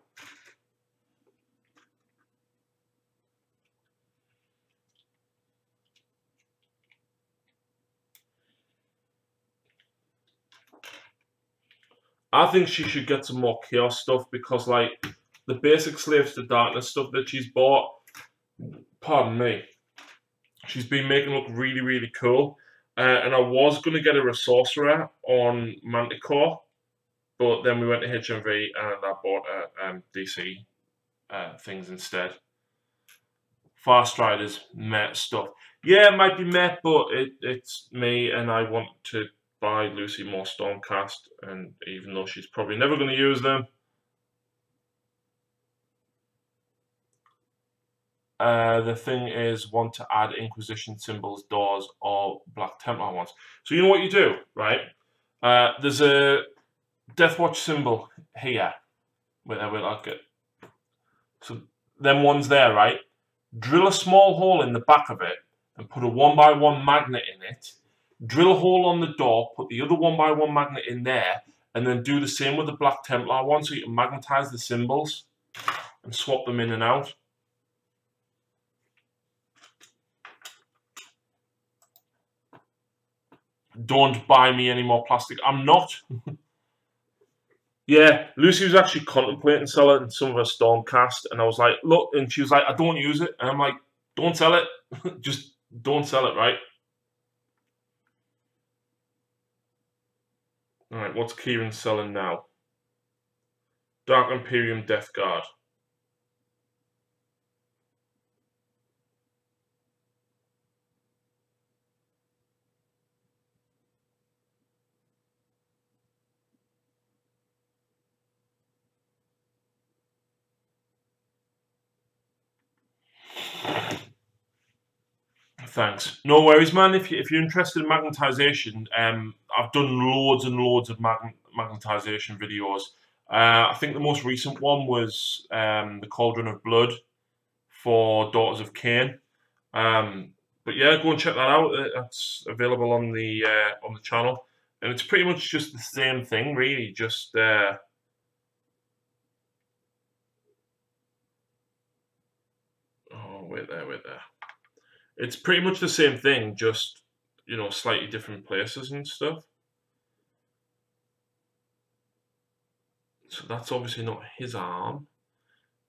I think she should get some more Chaos stuff because, like, the basic Slaves to Darkness stuff that she's bought, pardon me, she's been making look really, really cool. And I was going to get a Resorcerer on Manticore, but then we went to HMV and I bought DC things instead. Fast Riders, Met stuff. Yeah, it might be Met, but it's me, and I want to buy Lucy more Stormcast, and even though she's probably never going to use them. The thing is, want to add Inquisition symbols, doors, or Black Templar ones. So you know what you do, right? There's a Deathwatch symbol here. Wait, I will like it. So them ones there, right? Drill a small hole in the back of it and put a 1x1 magnet in it. Drill a hole on the door, put the other 1x1 magnet in there, and then do the same with the Black Templar one, so you can magnetize the symbols and swap them in and out. Don't buy me any more plastic. I'm not. Yeah, Lucy was actually contemplating selling some of her Stormcast, and I was like, look, and she was like, I don't use it. And I'm like, don't sell it. Just don't sell it, right? Alright, what's Kieran selling now? Dark Imperium Death Guard. Thanks. No worries, man. If you're interested in magnetization, I've done loads and loads of magnetization videos. I think the most recent one was the Cauldron of Blood for Daughters of Cain. But yeah, go and check that out. That's available on the channel, and it's pretty much just the same thing, really. Just oh, wait there. It's pretty much the same thing, just, you know, slightly different places and stuff. So that's obviously not his arm.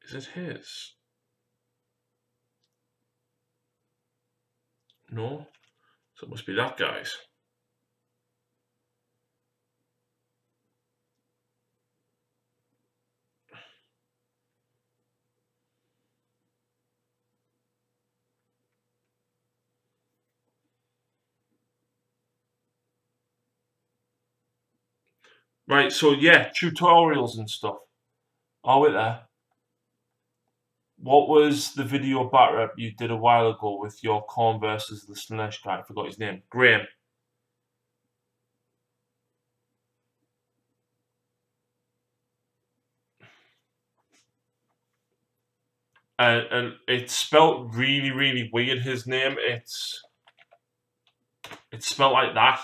Is it his? No. So it must be that guy's. Right, so yeah, tutorials and stuff. Oh, wait there. What was the video batter up you did a while ago with your Corn versus the Slanesh guy? I forgot his name. Graham. And it's spelt really, really weird, his name. It's spelt like that.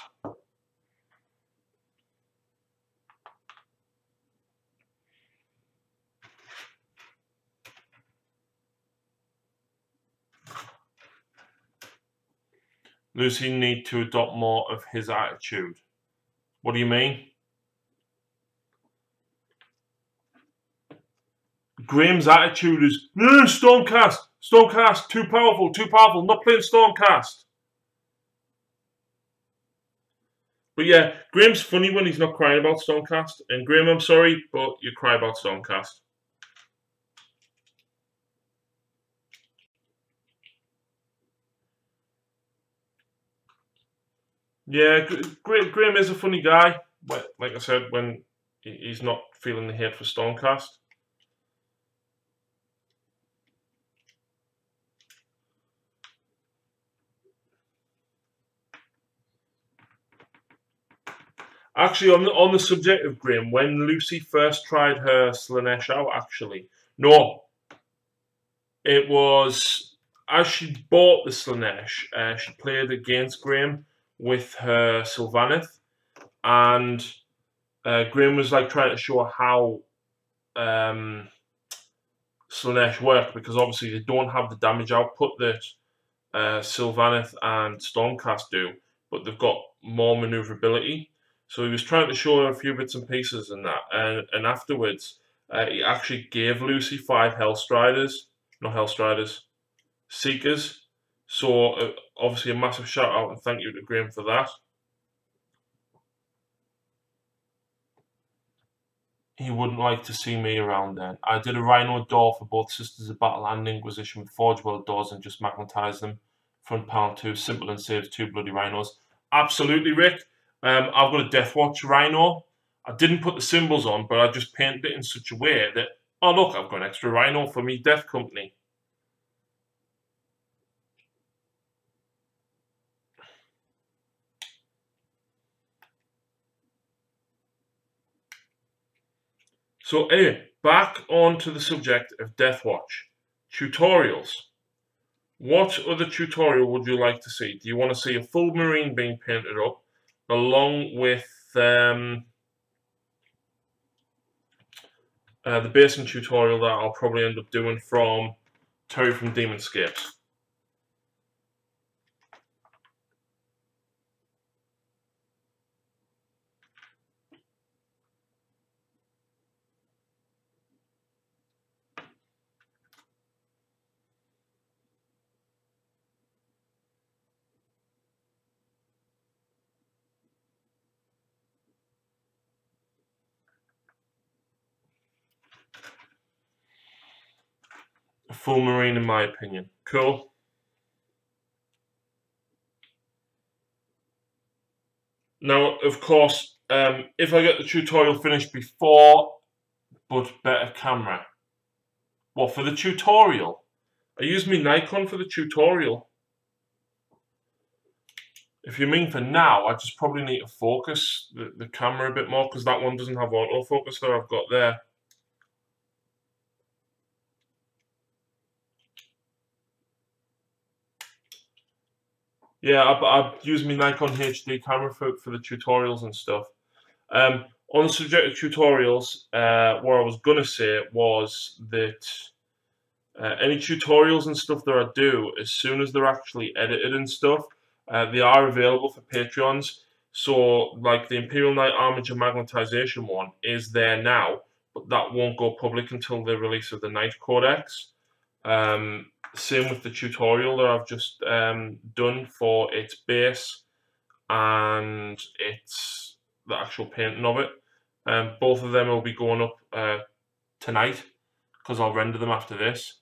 Lucy need to adopt more of his attitude. What do you mean? Graham's attitude is, no, Stormcast, too powerful, not playing Stormcast. But yeah, Graham's funny when he's not crying about Stormcast. And Graham, I'm sorry, but you cry about Stormcast. Yeah, Graham is a funny guy. But like I said, when he's not feeling the hate for Stormcast. Actually, on the subject of Graham, when Lucy first tried her Slanesh out, no, it was as she bought the Slanesh, she played against Graham with her Sylvaneth, and Graham was like trying to show how Slanesh work, because obviously they don't have the damage output that Sylvaneth and Stormcast do, but they've got more maneuverability. So he was trying to show her a few bits and pieces and that, and afterwards he actually gave Lucy 5 Hellstriders, not Hellstriders, Seekers. So obviously a massive shout out and thank you to Graham for that. He wouldn't like to see me around then. I did a rhino door for both Sisters of Battle and Inquisition with Forge World doors and just magnetized them. Front panel 2, simple and saves 2 bloody rhinos. Absolutely, Rick. I've got a Deathwatch rhino. I didn't put the symbols on, but I just painted it in such a way that, oh look, I've got an extra rhino for me Death Company. So anyway, back onto the subject of Deathwatch. Tutorials. What other tutorial would you like to see? Do you want to see a full marine being painted up, along with the basin tutorial that I'll probably end up doing from Terry from Demonscapes? A full marine, in my opinion. Cool. Now, of course, if I get the tutorial finished before, but better camera. What, for the tutorial? I use my Nikon for the tutorial. If you mean for now, I just probably need to focus the camera a bit more because that one doesn't have autofocus that I've got there. Yeah, I use my Nikon HD camera for the tutorials and stuff. On the subject of tutorials, what I was going to say was that any tutorials and stuff that I do, as soon as they're actually edited and stuff, they are available for Patreons. So, like the Imperial Knight Armature Magnetization one is there now, but that won't go public until the release of the Knight Codex. Same with the tutorial that I've just done for its base and its the actual painting of it. Both of them will be going up tonight because I'll render them after this.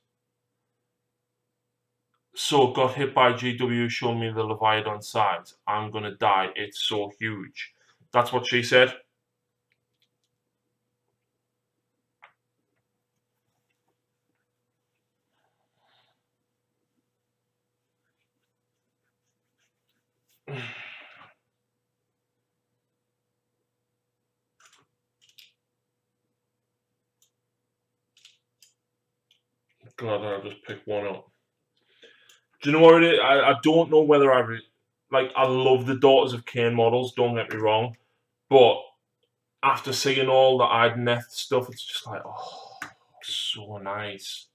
So, got hit by GW, showing me the Leviathan size. I'm gonna die. It's so huge. That's what she said. Glad I just picked one up. Do you know what it is? I don't know whether I love the Daughters of Cain models, don't get me wrong. But after seeing all the Idoneth stuff, it's just like, oh, so nice.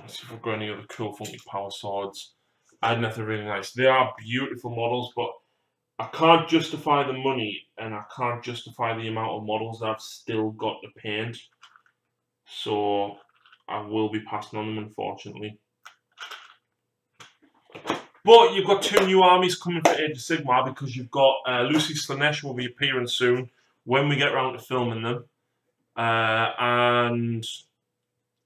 Let's see if we've got any other cool funky power swords. Idoneth are really nice. They are beautiful models, but I can't justify the money and I can't justify the amount of models that I've still got to paint. So I will be passing on them, unfortunately. But you've got 2 new armies coming for Age of Sigmar because you've got Lucy Slanesh will be appearing soon when we get around to filming them. And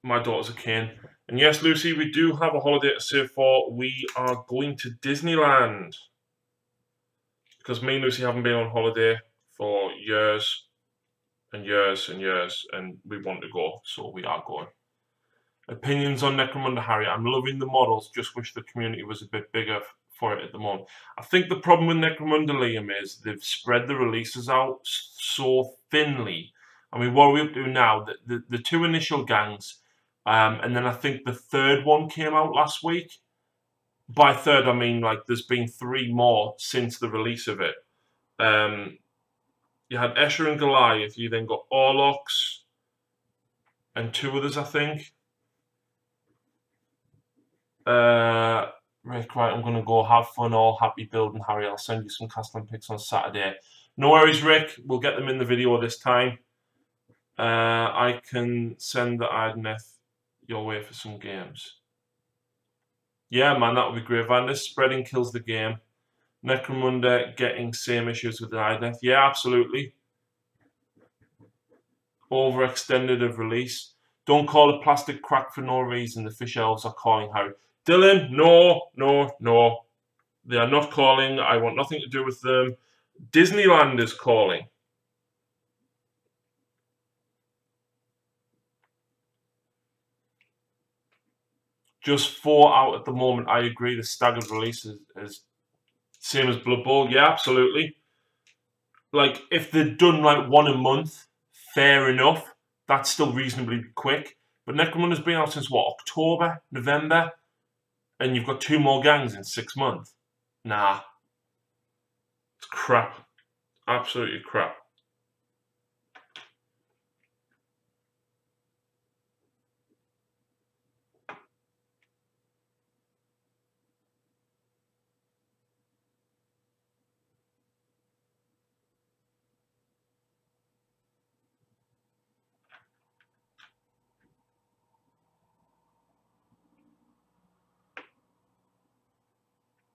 my Daughters of Cain. And yes, Lucy, we do have a holiday to save for. We are going to Disneyland. Because me and Lucy haven't been on holiday for years and years and years. And we want to go, so we are going. Opinions on Necromunda Harry. I'm loving the models, just wish the community was a bit bigger for it at the moment. I think the problem with Necromunda, Liam, is they've spread the releases out so thinly. I mean, what are we up to now? The 2 initial gangs, and then I think the 3rd one came out last week. By 3rd, I mean, like, there's been 3 more since the release of it. You had Escher and Goliath. You then got Orlocks and two others, I think. Rick, right, I'm going to go have fun, all happy building, Harry. I'll send you some Castellan pics on Saturday. No worries, Rick. We'll get them in the video this time. I can send the Idoneth your way for some games. Yeah, man, that would be great. Vandus, spreading kills the game. Necromunda getting same issues with the Idoneth. Yeah, absolutely. Overextended of release. Don't call a plastic crack for no reason. The fish elves are calling Harry. Dylan, no. They are not calling. I want nothing to do with them. Disneyland is calling. Just 4 out at the moment. I agree. The staggered release is same as Blood Bowl. Yeah, absolutely. Like, if they'd done like one a month, fair enough. That's still reasonably quick. But Necromunda's been out since what? October, November? And you've got 2 more gangs in 6 months. Nah. It's crap. Absolutely crap.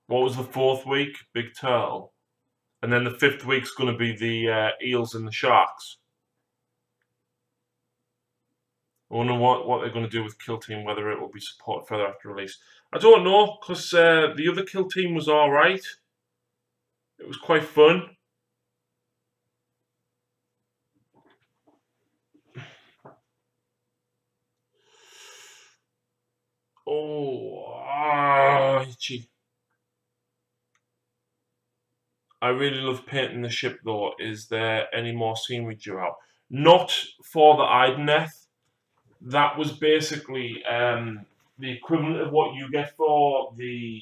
What was the 4th week? Big Turtle. And then the 5th week's going to be the Eels and the Sharks. I wonder what they're going to do with Kill Team, whether it will be supported further after release. I don't know, because the other Kill Team was alright. It was quite fun. Oh, itchy. I really love painting the ship, though. Is there any more scenery due out? Not for the Idoneth. That was basically the equivalent of what you get for the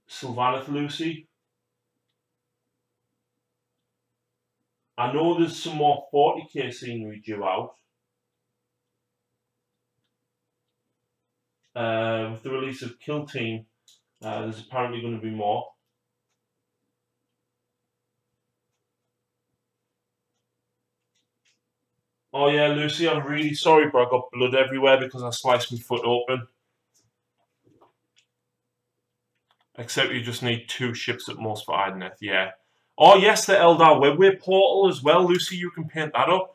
Sylvaneth Lucy. I know there's some more 40k scenery due out. With the release of Kill Team, there's apparently going to be more. Oh yeah, Lucy, I'm really sorry, bro. I got blood everywhere because I sliced my foot open. Except you just need 2 ships at most for Idoneth, yeah. Oh yes, the Eldar Webway portal as well, Lucy, you can paint that up.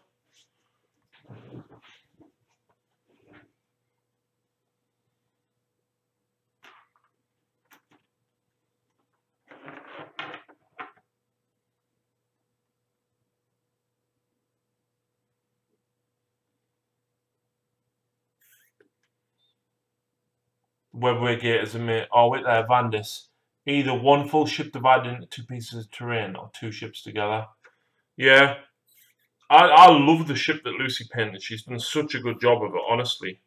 Webway Gators and me. Oh, wait there, Vandus. Either 1 full ship divided into 2 pieces of terrain or 2 ships together. Yeah. I love the ship that Lucy painted. She's done such a good job of it, honestly.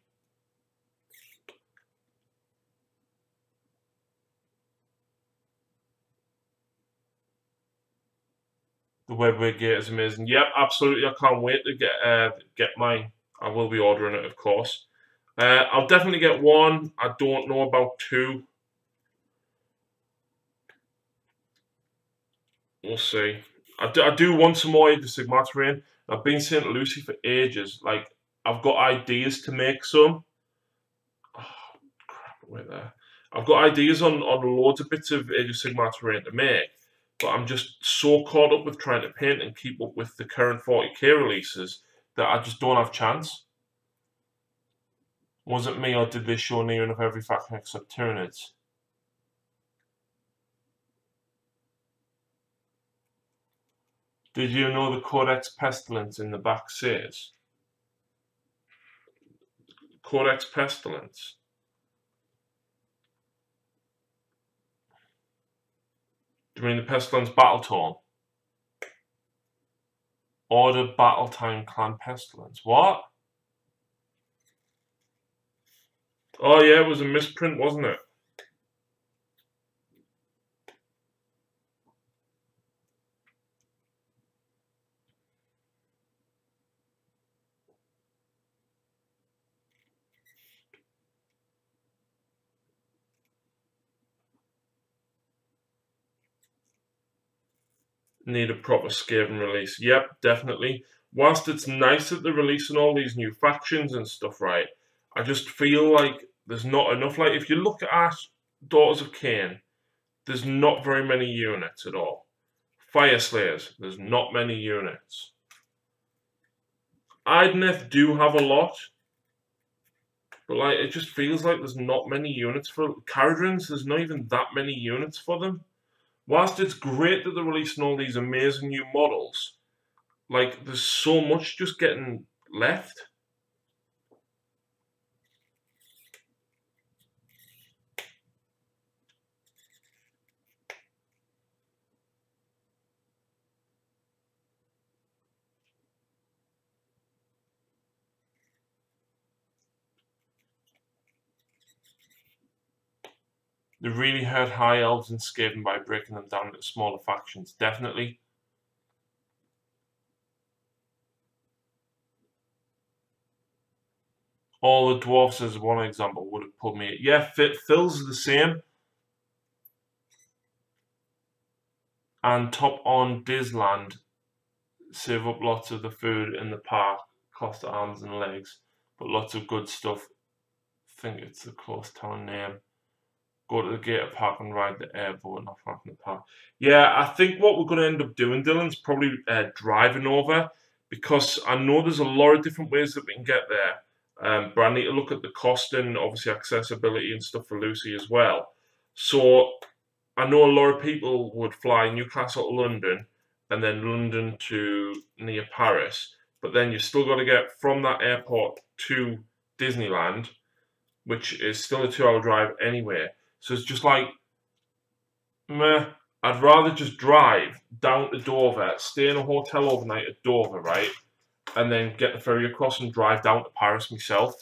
The Webway Gate is amazing. Yep, absolutely. I can't wait to get mine. I will be ordering it, of course. I'll definitely get 1. I don't know about 2. We'll see. I do want some more Age of Sigmar terrain. I've been saying to Lucy for ages, like, I've got ideas to make some. Oh, crap, wait there. I've got ideas on loads of bits of Age of Sigmar terrain to make, but I'm just so caught up with trying to paint and keep up with the current 40k releases that I just don't have chance. Was it me, or did they show near enough every faction except Tyranids? Did you know the Codex Pestilence in the back says? Codex Pestilence. Do you mean the Pestilence Battle Tome? Order Battle Time Clan Pestilence. What? Oh yeah, it was a misprint, wasn't it? Need a proper Skaven release. Yep, definitely. Whilst it's nice that they're releasing all these new factions and stuff, right, I just feel like there's not enough. Like, if you look at Daughters of Cain, there's not very many units at all. Fire Slayers, there's not many units. Idoneth do have a lot, but like it just feels like there's not many units for Caradrins. There's not even that many units for them. Whilst it's great that they're releasing all these amazing new models, like there's so much just getting left. They really hurt High Elves and Skaven by breaking them down into smaller factions, definitely. All the dwarfs, as one example, would have put me. Yeah, Phil's the same. And top on Disland, save up lots of the food in the park, cost arms and legs, but lots of good stuff. I think it's the close town name. Go to the Gator Park and ride the airboat, not far from the park. Yeah, I think what we're going to end up doing, Dylan, is probably driving over, because I know there's a lot of different ways that we can get there. But I need to look at the cost and obviously accessibility and stuff for Lucy as well. So I know a lot of people would fly Newcastle to London and then London to near Paris, but then you've still got to get from that airport to Disneyland, which is still a 2-hour drive anyway. So it's just like, meh. I'd rather just drive down to Dover, stay in a hotel overnight at Dover, right? And then get the ferry across and drive down to Paris myself.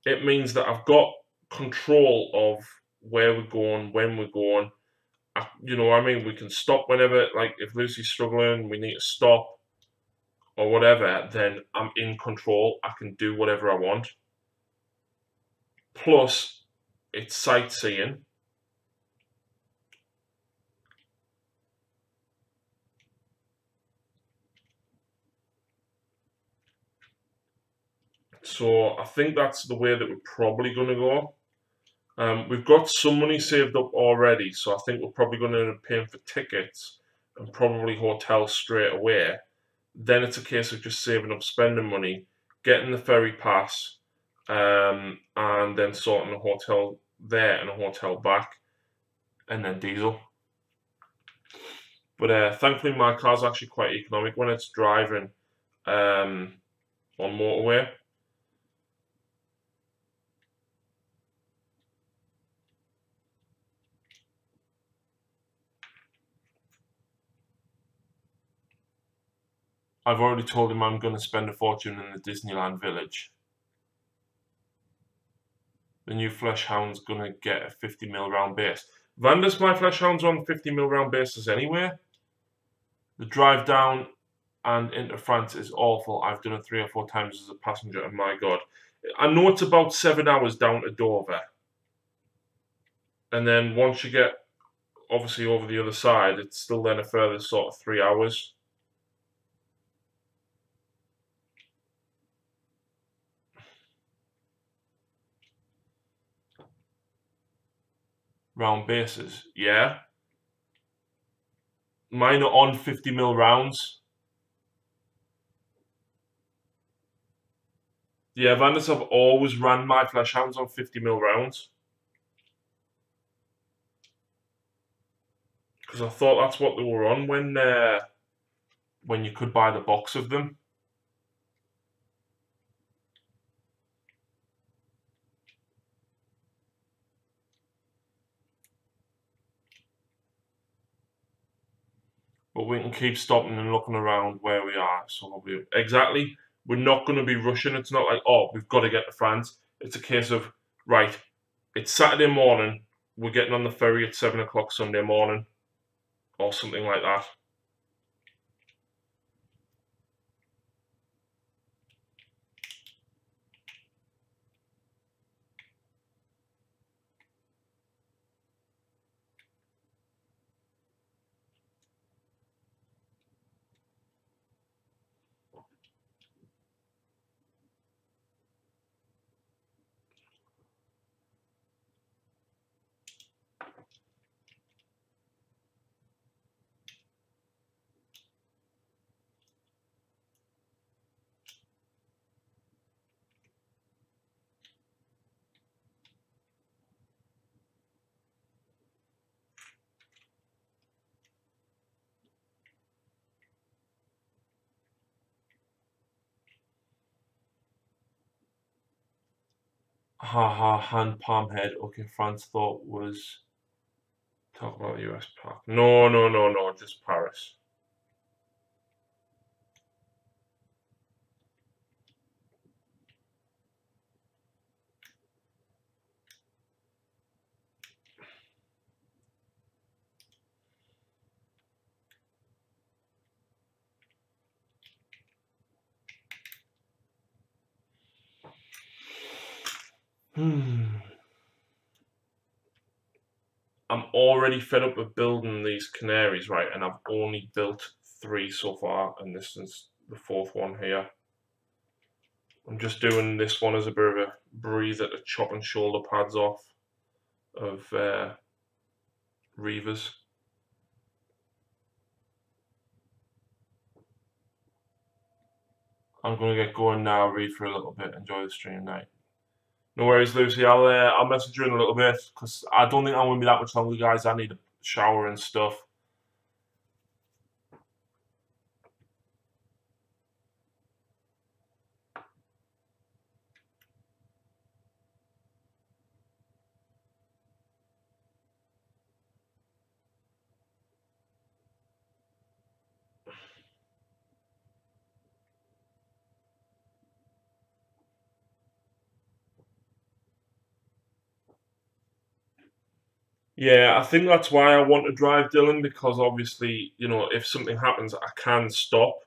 It means that I've got control of where we're going, when we're going. You know what I mean? We can stop whenever, like if Lucy's struggling, we need to stop or whatever, then I'm in control. I can do whatever I want. Plus, it's sightseeing. So I think that's the way that we're probably going to go. We've got some money saved up already, so I think we're probably going to end up paying for tickets and probably hotels straight away. Then it's a case of just saving up spending money, getting the ferry pass, and then sorting a hotel there and a hotel back, and then diesel. But thankfully my car's actually quite economic when it's driving on motorway. I've already told him I'm going to spend a fortune in the Disneyland Village. The new Flesh Hound's going to get a 50mm round base. Vanda's my Flesh Hounds on 50mm round bases anyway. The drive down and into France is awful. I've done it 3 or 4 times as a passenger, and my God. I know it's about 7 hours down to Dover. And then once you get, obviously, over the other side, it's still then a further sort of 3 hours. Round bases, yeah. Mine are on 50mm rounds. Yeah, Vanders have always ran my Flesh Hounds on 50mm rounds. Because I thought that's what they were on when you could buy the box of them. But we can keep stopping and looking around where we are. So exactly, we're not going to be rushing. It's not like, oh, we've got to get to France. It's a case of, right, it's Saturday morning. We're getting on the ferry at 7 o'clock Sunday morning. Or something like that. Haha, hand palm head. Okay, France thought was talk about US park. No, no, no, no, just Paris. I'm already fed up with building these canaries, right? And I've only built 3 so far, and this is the 4th one here. I'm just doing this one as a bit of a breather to chop and shoulder pads off of Reavers. I'm gonna get going now, read for a little bit, enjoy the stream night. No worries, Lucy. I'll message you in a little bit because I don't think I'm gonna be that much longer, guys. I need a shower and stuff. Yeah, I think that's why I want to drive Dylan because obviously, you know, if something happens, I can stop.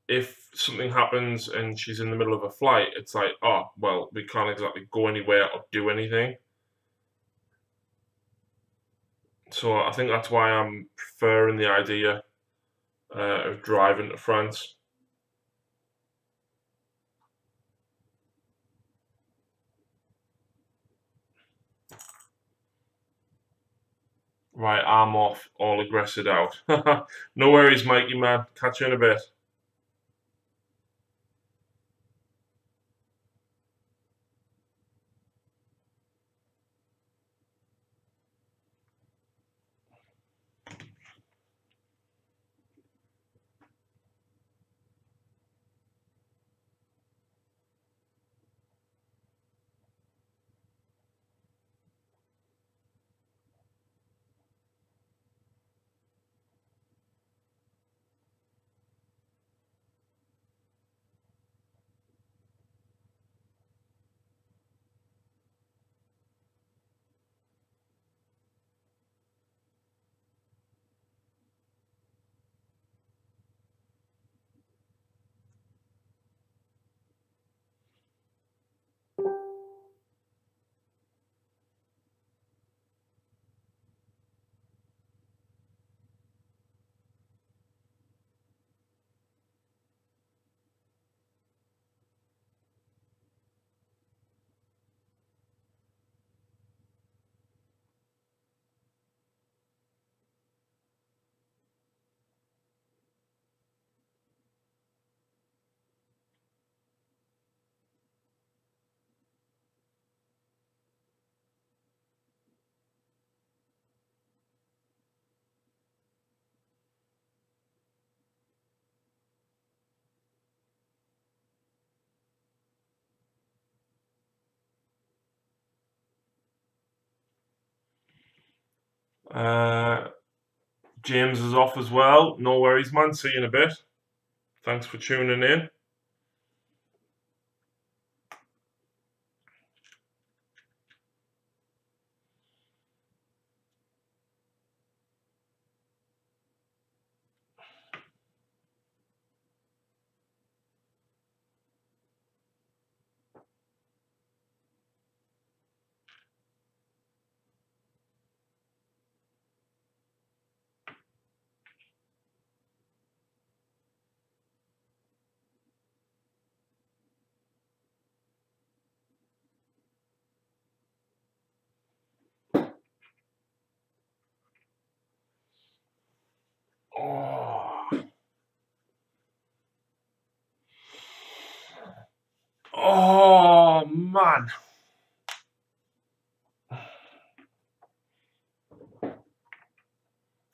If something happens and she's in the middle of a flight, it's like, oh, well, we can't exactly go anywhere or do anything. So I think that's why I'm preferring the idea of driving to France. Right, I'm off, all aggressed out. No worries, Mikey, man. Catch you in a bit. James is off as well. No worries, man. See you in a bit. Thanks for tuning in. Oh, oh man.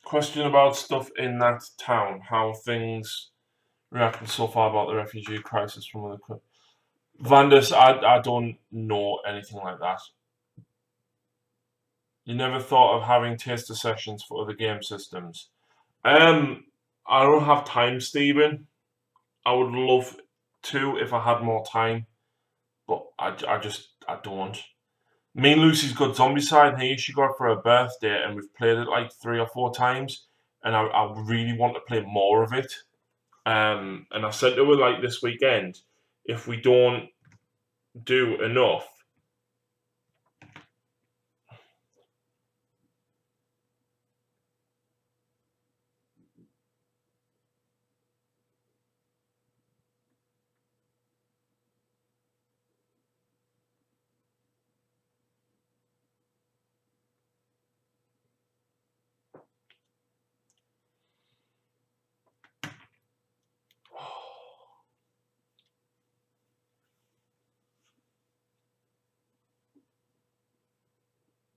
Question about stuff in that town. How things reacted so far about the refugee crisis from other countries. Vandus, I don't know anything like that. You never thought of having taster sessions for other game systems? I don't have time, Stephen. I would love to if I had more time, but I don't. Me and Lucy's got Zombicide here. She got it for her birthday, and we've played it like 3 or 4 times, and I really want to play more of it. And I said to her like this weekend, if we don't do enough.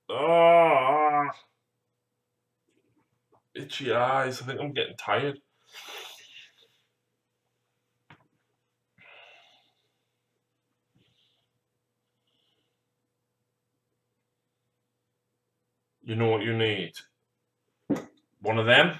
Ah, itchy eyes. I think I'm getting tired. You know what you need? One of them.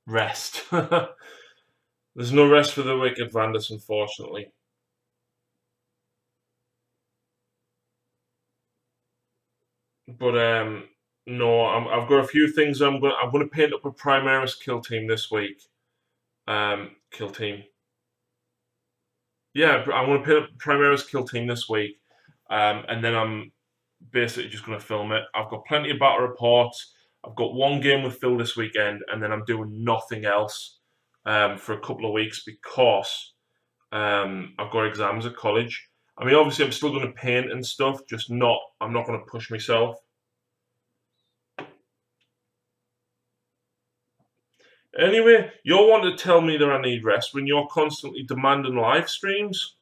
Rest. There's no rest for the wicked, Vandus, unfortunately. But no, I've got a few things. I'm gonna paint up a Primaris kill team this week. Kill team. Yeah, I'm gonna paint up a Primaris kill team this week. And then I'm basically just gonna film it. I've got plenty of battle reports. I've got one game with Phil this weekend, and then I'm doing nothing else for a couple of weeks because I've got exams at college. I mean, obviously, I'm still going to paint and stuff, just not. I'm not going to push myself. Anyway, you're wanting to tell me that I need rest when you're constantly demanding live streams.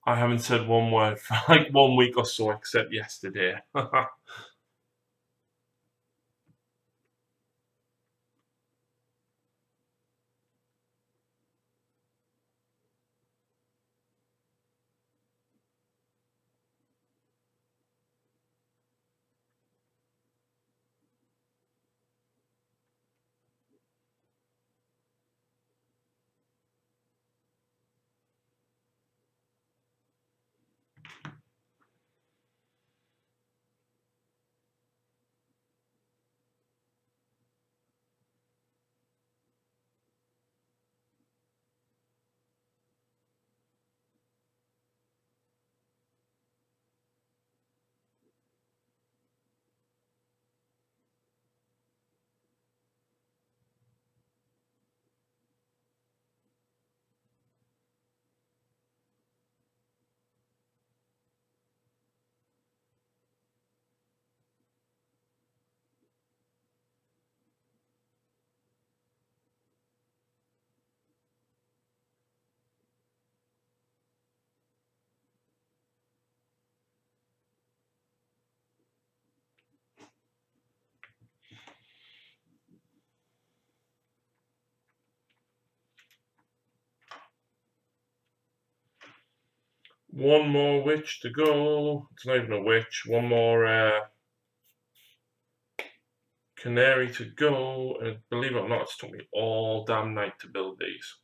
I haven't said one word for like 1 week or so, except yesterday. One more witch to go. It's not even a witch. One more canary to go. And believe it or not, it's took me all damn night to build these.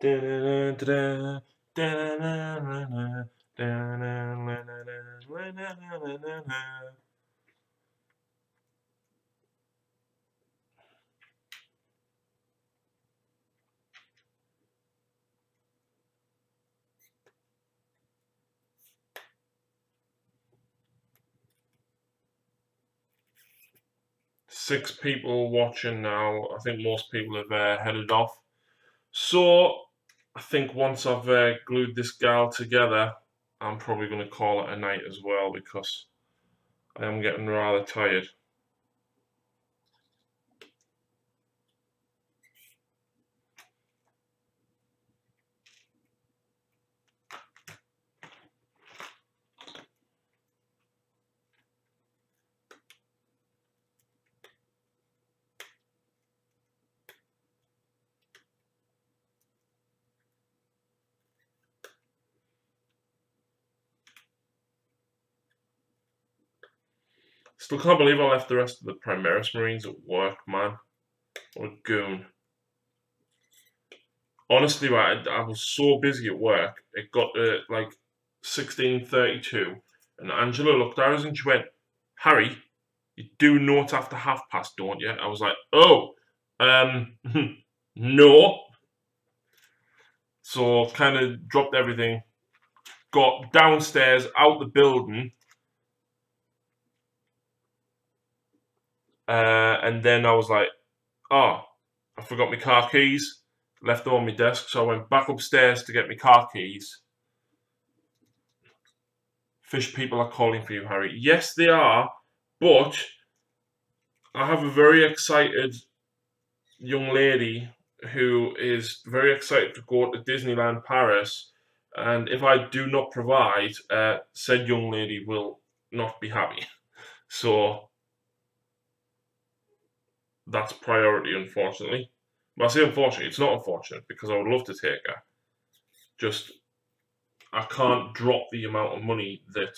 6 people watching now. I think most people have headed off. So I think once I've glued this gal together, I'm probably going to call it a night as well because I am getting rather tired. Still can't believe I left the rest of the Primaris Marines at work, man. What a goon. Honestly, right, I was so busy at work, it got to like 16:32, and Angela looked at us and she went, Harry, you do note after past, don't you? I was like, oh, no. So kind of dropped everything, got downstairs, out the building, and then I was like, oh, I forgot my car keys. Left them on my desk, so I went back upstairs to get my car keys. Fish people are calling for you, Harry. Yes, they are, but I have a very excited young lady who is very excited to go to Disneyland Paris, and if I do not provide, said young lady will not be happy. So that's priority, unfortunately. But I say unfortunately, it's not unfortunate because I would love to take her. Just, I can't drop the amount of money that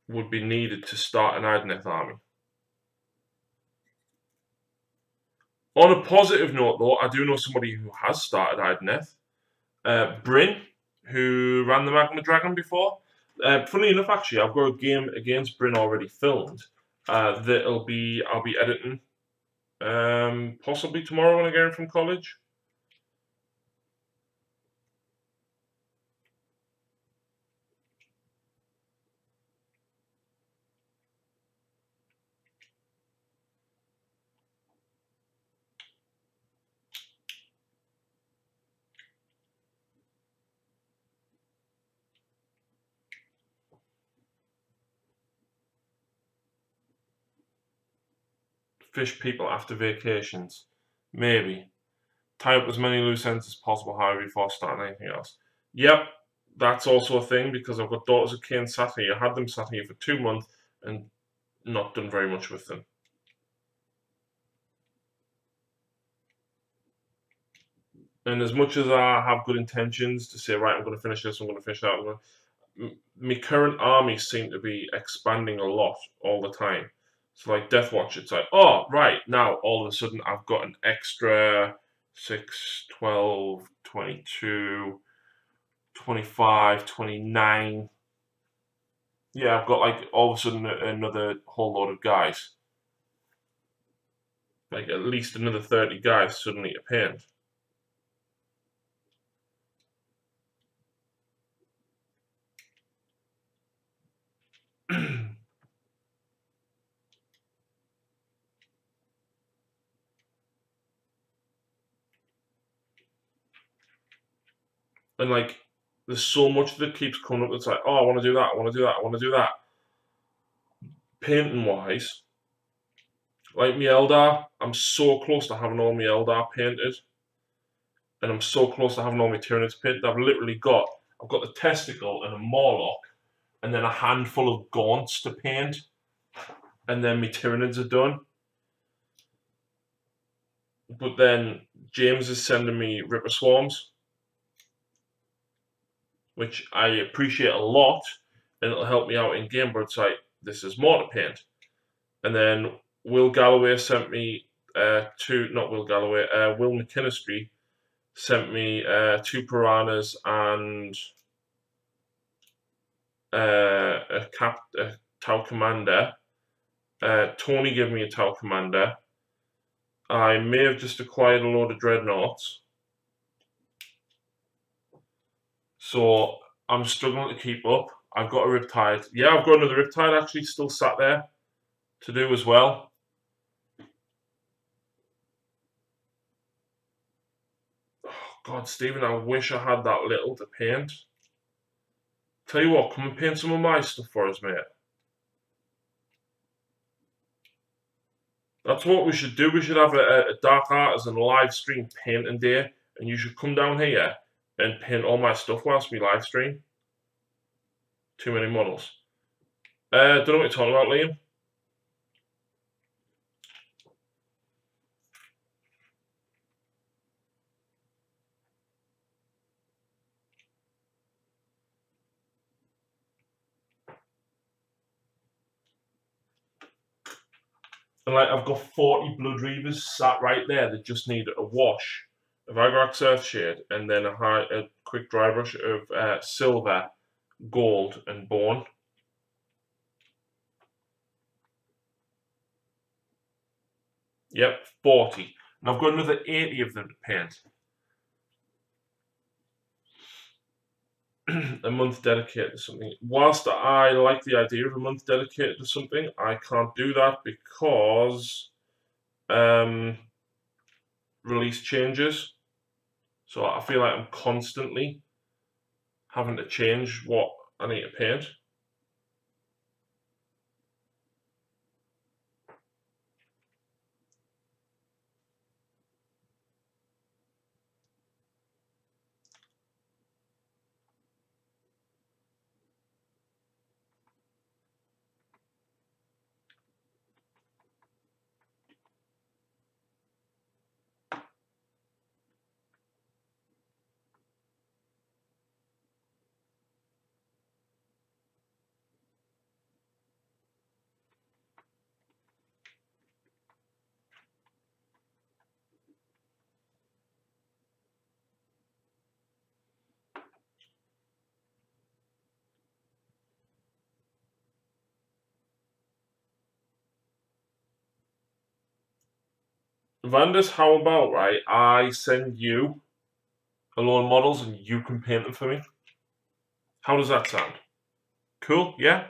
would be needed to start an Idoneth army. On a positive note, though, I do know somebody who has started Idoneth. Bryn, who ran the Magma Dragon before. Funnily enough, actually, I've got a game against Bryn already filmed that I'll be editing possibly tomorrow when I get in from college. Fish people after vacations. Maybe. Tie up as many loose ends as possible, however, before starting anything else. Yep, that's also a thing because I've got daughters of Kane sat here. I had them sat here for 2 months and not done very much with them. And as much as I have good intentions to say, right, I'm going to finish this, I'm going to finish that, my current armies seem to be expanding a lot all the time. So like Deathwatch, it's like, oh, right, now all of a sudden I've got an extra 6, 12, 22, 25, 29. Yeah, I've got like all of a sudden another whole load of guys. Like at least another 30 guys suddenly appeared. And like, there's so much that keeps coming up that's like, oh, I want to do that, I want to do that, I want to do that. Painting wise, like my Eldar, I'm so close to having all my Eldar painted. And I'm so close to having all my Tyranids painted. I've got the Testicle and a Morlock, and then a handful of Gaunts to paint. And then my Tyranids are done. But then James is sending me Ripper Swarms, which I appreciate a lot, and it'll help me out in game, but it's like, this is more to paint. And then Will Galloway sent me Will McKinstry sent me 2 piranhas and a Tau Commander. Tony gave me a Tau Commander. I may have just acquired a load of dreadnoughts. So I'm struggling to keep up. I've got a Riptide. Yeah, I've got another Riptide actually still sat there to do as well. Oh, God, Stephen, I wish I had that little to paint. Tell you what, come and paint some of my stuff for us, mate. That's what we should do. We should have a Dark Artisan live stream painting day, and you should come down here and paint all my stuff whilst we live stream. Too many models. Don't know what you're talking about, Liam. And like I've got 40 Blood Reavers sat right there that just need a wash of Agrax Earthshade and then a quick dry brush of silver, gold, and bone. Yep, 40. And I've got another 80 of them to paint. A month dedicated to something. Whilst I like the idea of a month dedicated to something, I can't do that because release changes. So I feel like I'm constantly having to change what I need to paint. Vandus, how about, right, I send you a load of models and you can paint them for me? How does that sound? Cool, yeah?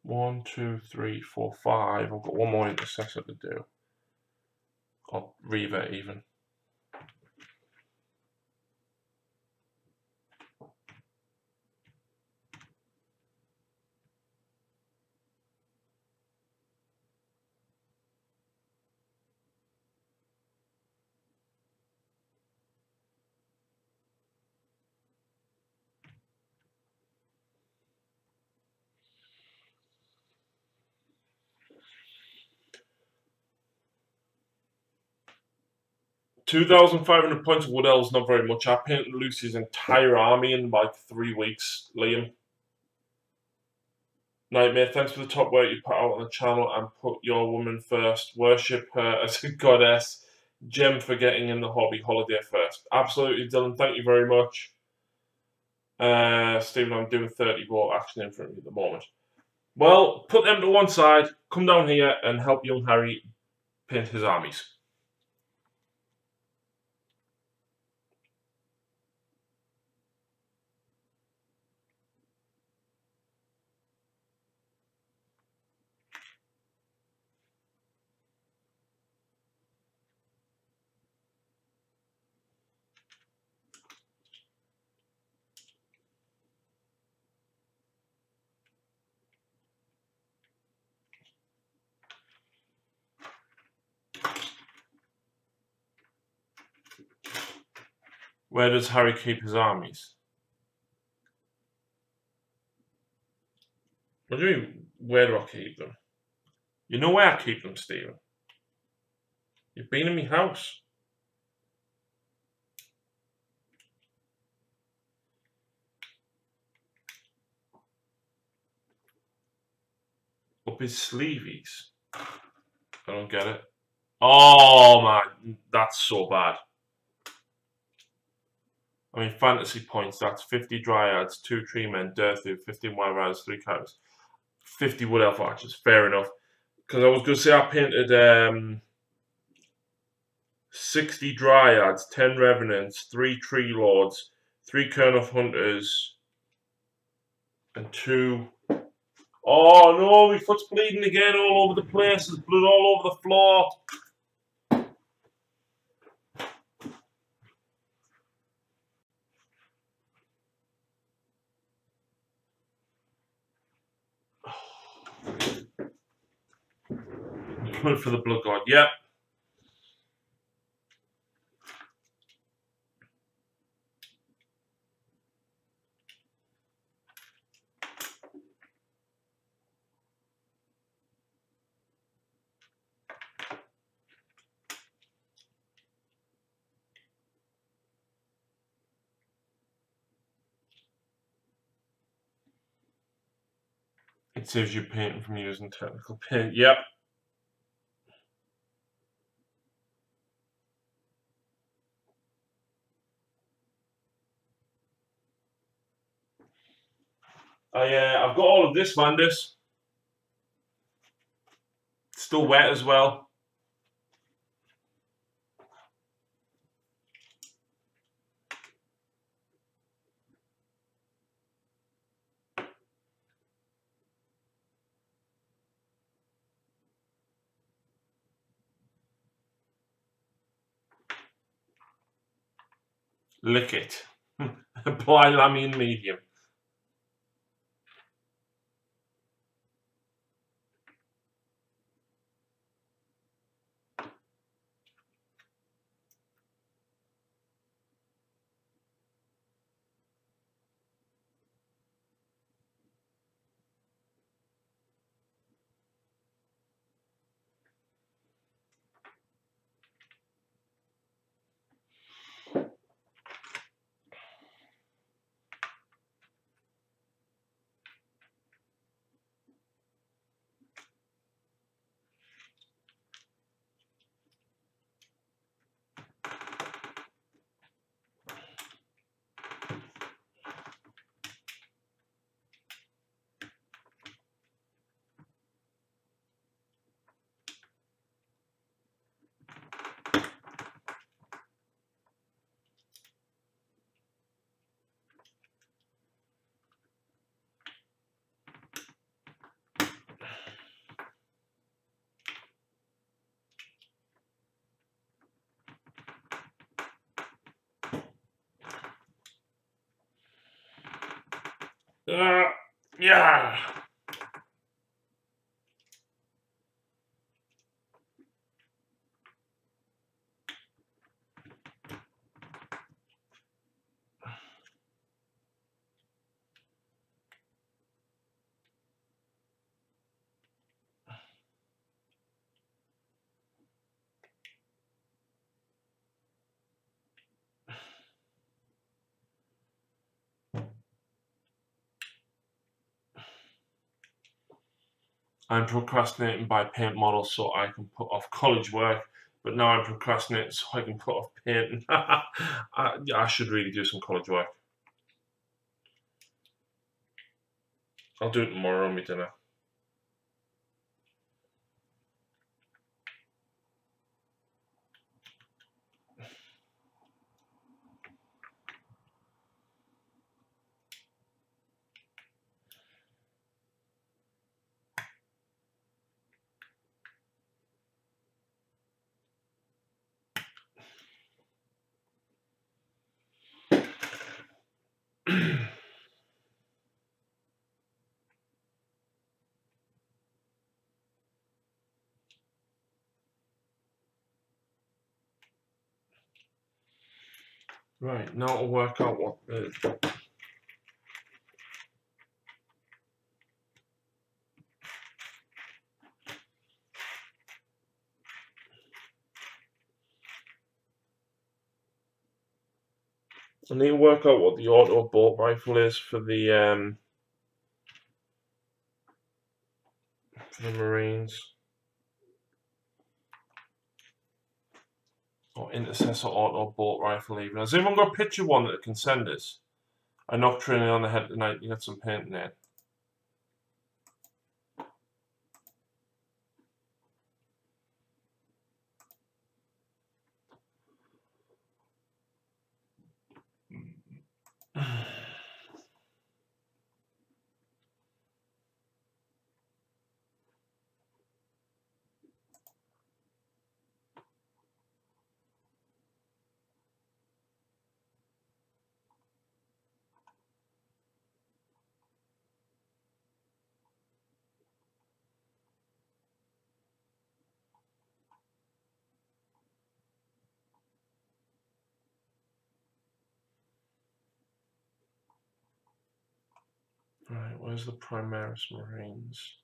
1, 2, 3, 4, 5. I've got one more intercessor to do. Or Reaver, even. $2,500 points of Wood Elves, not very much. I painted Lucy's entire army in like 3 weeks, Liam. Nightmare, thanks for the top work you put out on the channel and put your woman first. Worship her as a goddess. Gem for getting in the hobby. Holiday first. Absolutely, Dylan. Thank you very much. Stephen, I'm doing 30 ball action in front of me at the moment. Well, put them to one side. Come down here and help young Harry paint his armies. Where does Harry keep his armies? What do you mean, where do I keep them? You know where I keep them, Stephen. You've been in my house. Up his sleeveys. I don't get it. Oh man, that's so bad. I mean, fantasy points, that's 50 Dryads, 2 Tree Men, Dirthu, 15 Wild Riders, 3 Cows, 50 Wood Elf Archers. Fair enough. Because I was going to say I painted 60 Dryads, 10 Revenants, 3 Tree Lords, 3 Kernoth Hunters, and 2. Oh no, my foot's bleeding again all over the place. There's blood all over the floor. Blood for the Blood God, yep. It saves you painting from using technical paint, yep. I've got all of this, Vandus. Still wet as well. Lick it. Apply Lamian medium. Yeah. I'm procrastinating by paint models so I can put off college work, but now I'm procrastinating so I can put off painting. I should really do some college work. I'll do it tomorrow on my dinner. Right, now to work out what I need to work out what the auto bolt rifle is for the Marines. Or intercessor auto bolt rifle even. Has anyone got a picture one that can send us? I knocked Trinity on the head tonight. You got some paint in there. Right, where's the Primaris Marines?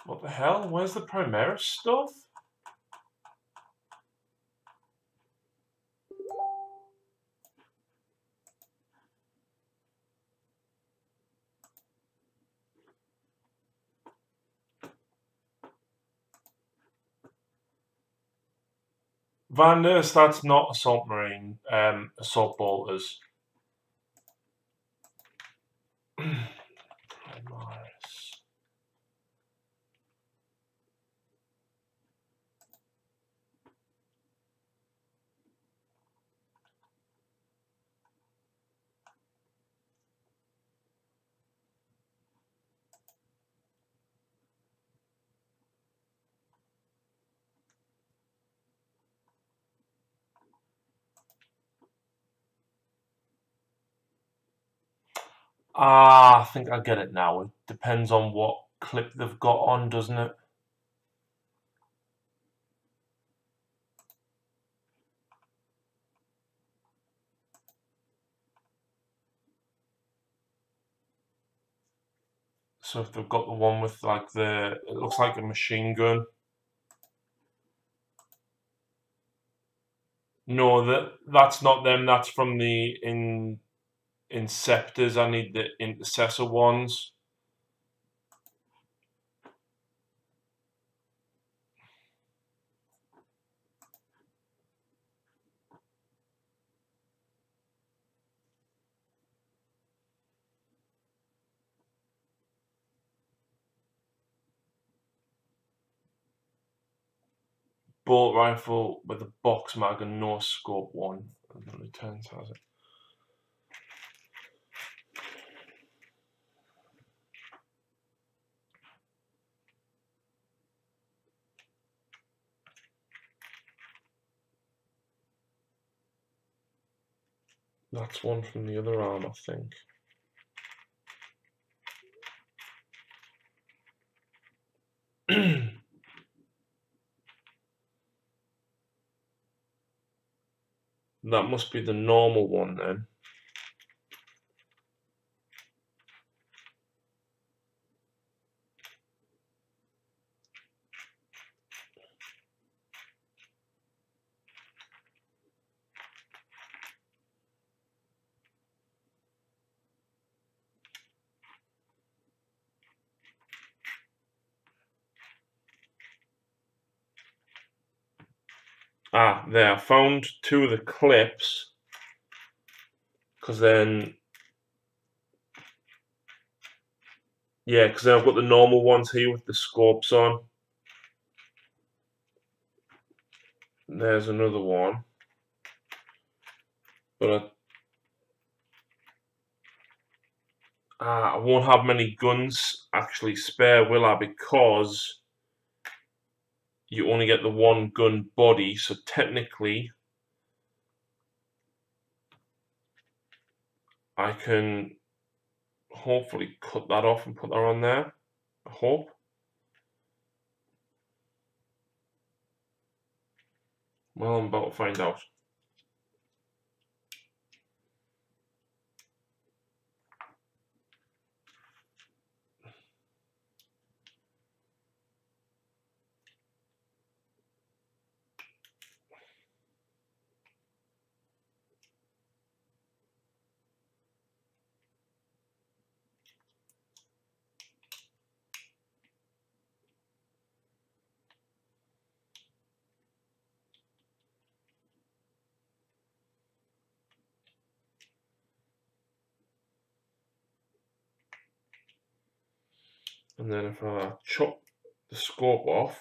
What the hell? Where's the Primaris stuff? Van Nurse, that's not Assault Marine, Assault Bolters. Primaris. Ah, I think I get it now. It depends on what clip they've got on, doesn't it? So if they've got the one with like it looks like a machine gun. No, that's not them. That's from the Inceptors. I need the Intercessor ones. Bolt rifle with a box mag and no scope one. And the returns has it. That's one from the other arm, I think. That must be the normal one then. Ah, there, I found two of the clips. Because then, yeah, because then I've got the normal ones here with the scopes on. And there's another one. But I won't have many guns actually spare, will I? Because you only get the one gun body, so technically I can hopefully cut that off and put that on there. I hope. Well, I'm about to find out. And then if I chop the scope off,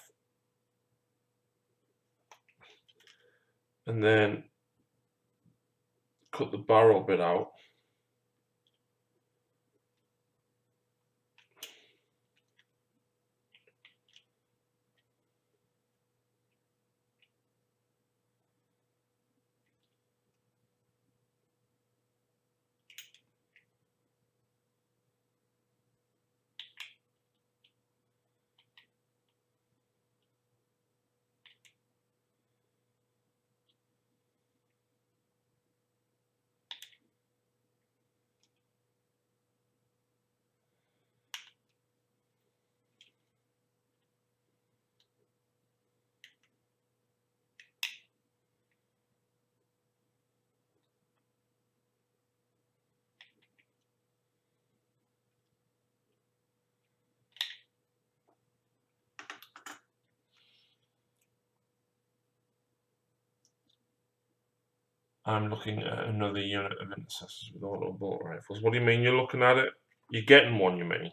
and then cut the barrel bit out, I'm looking at another unit of intercessors with auto bolt rifles. What do you mean you're looking at it? You're getting one, you mean?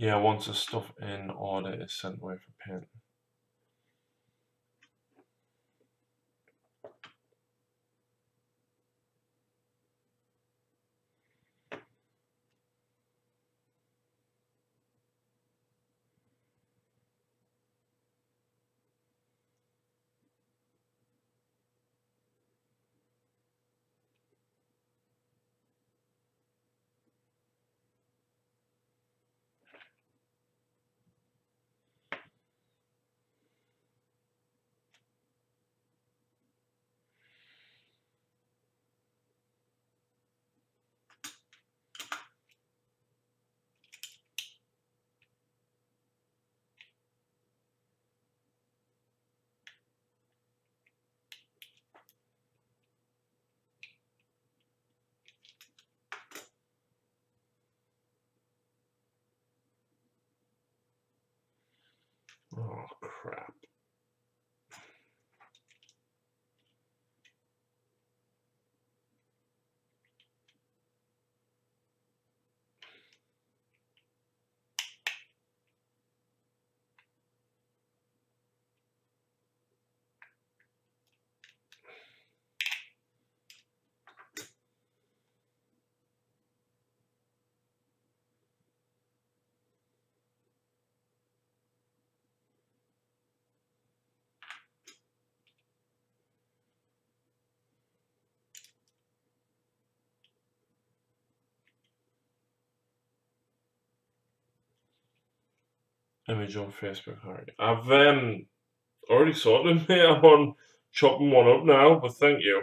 Yeah, once the stuff in order is sent away for paint. Oh, crap. Image on Facebook. Alright. I've already sorted me. I'm on chopping one up now, but thank you.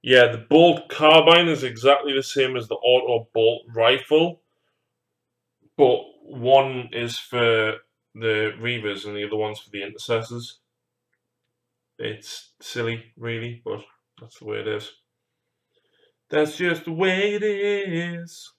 Yeah, the bolt carbine is exactly the same as the auto bolt rifle, but one is for the Reavers and the other one's for the Intercessors. It's silly, really, but that's the way it is. That's just the way it is.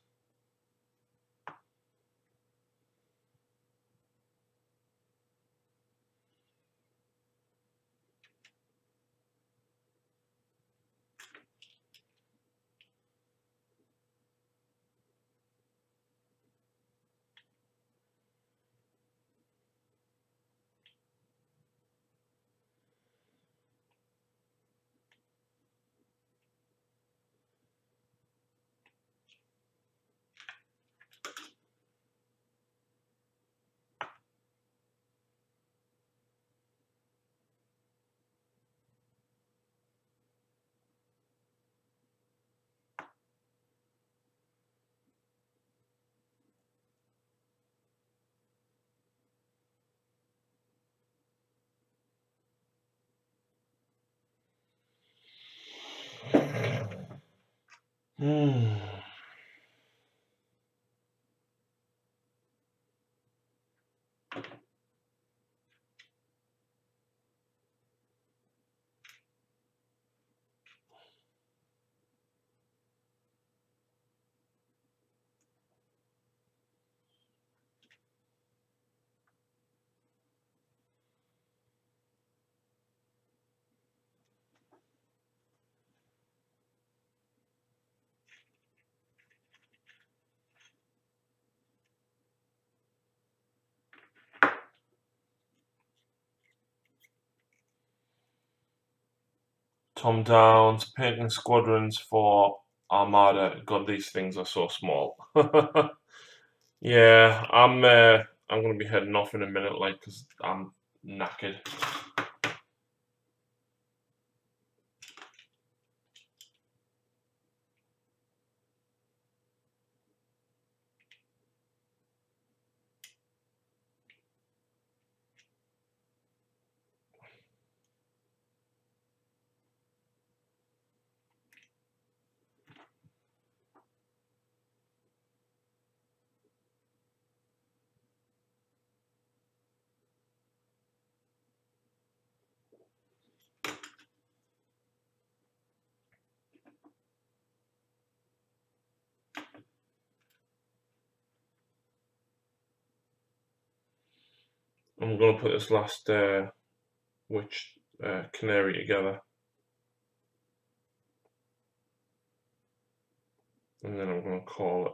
Hmm. Tom Downs, painting squadrons for Armada. God, these things are so small. Yeah, I'm gonna be heading off in a minute, like, 'cause I'm knackered. I'm gonna put this last witch canary together, and then I'm gonna call it.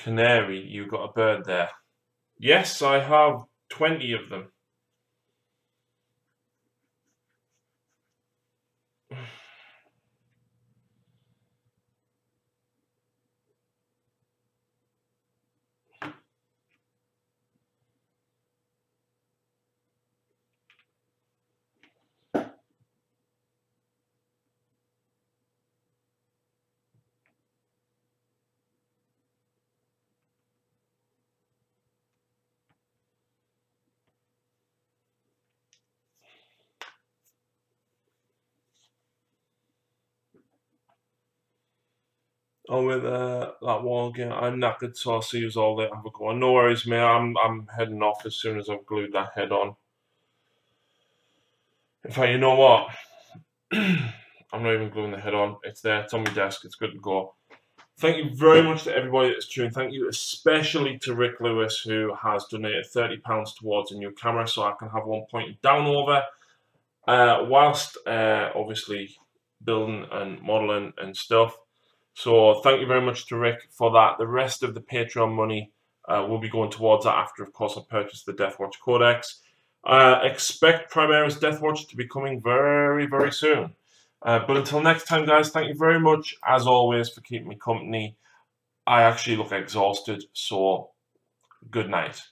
Canary, you got a bird there. Yes, I have 20 of them. Oh, with that wall again. I'm knackered, so I'll see you all later. Have a go on. No worries, mate. I'm heading off as soon as I've glued that head on. In fact, you know what? I'm not even gluing the head on. It's there. It's on my desk. It's good to go. Thank you very much to everybody that's tuned. Thank you especially to Rick Lewis, who has donated £30 towards a new camera, so I can have one pointed down over, whilst obviously building and modelling and stuff. So thank you very much to Rick for that. The rest of the Patreon money will be going towards that after, of course, I purchased the Deathwatch Codex. Expect Primaris Deathwatch to be coming very, very soon. But until next time, guys, thank you very much, as always, for keeping me company. I actually look exhausted, so good night.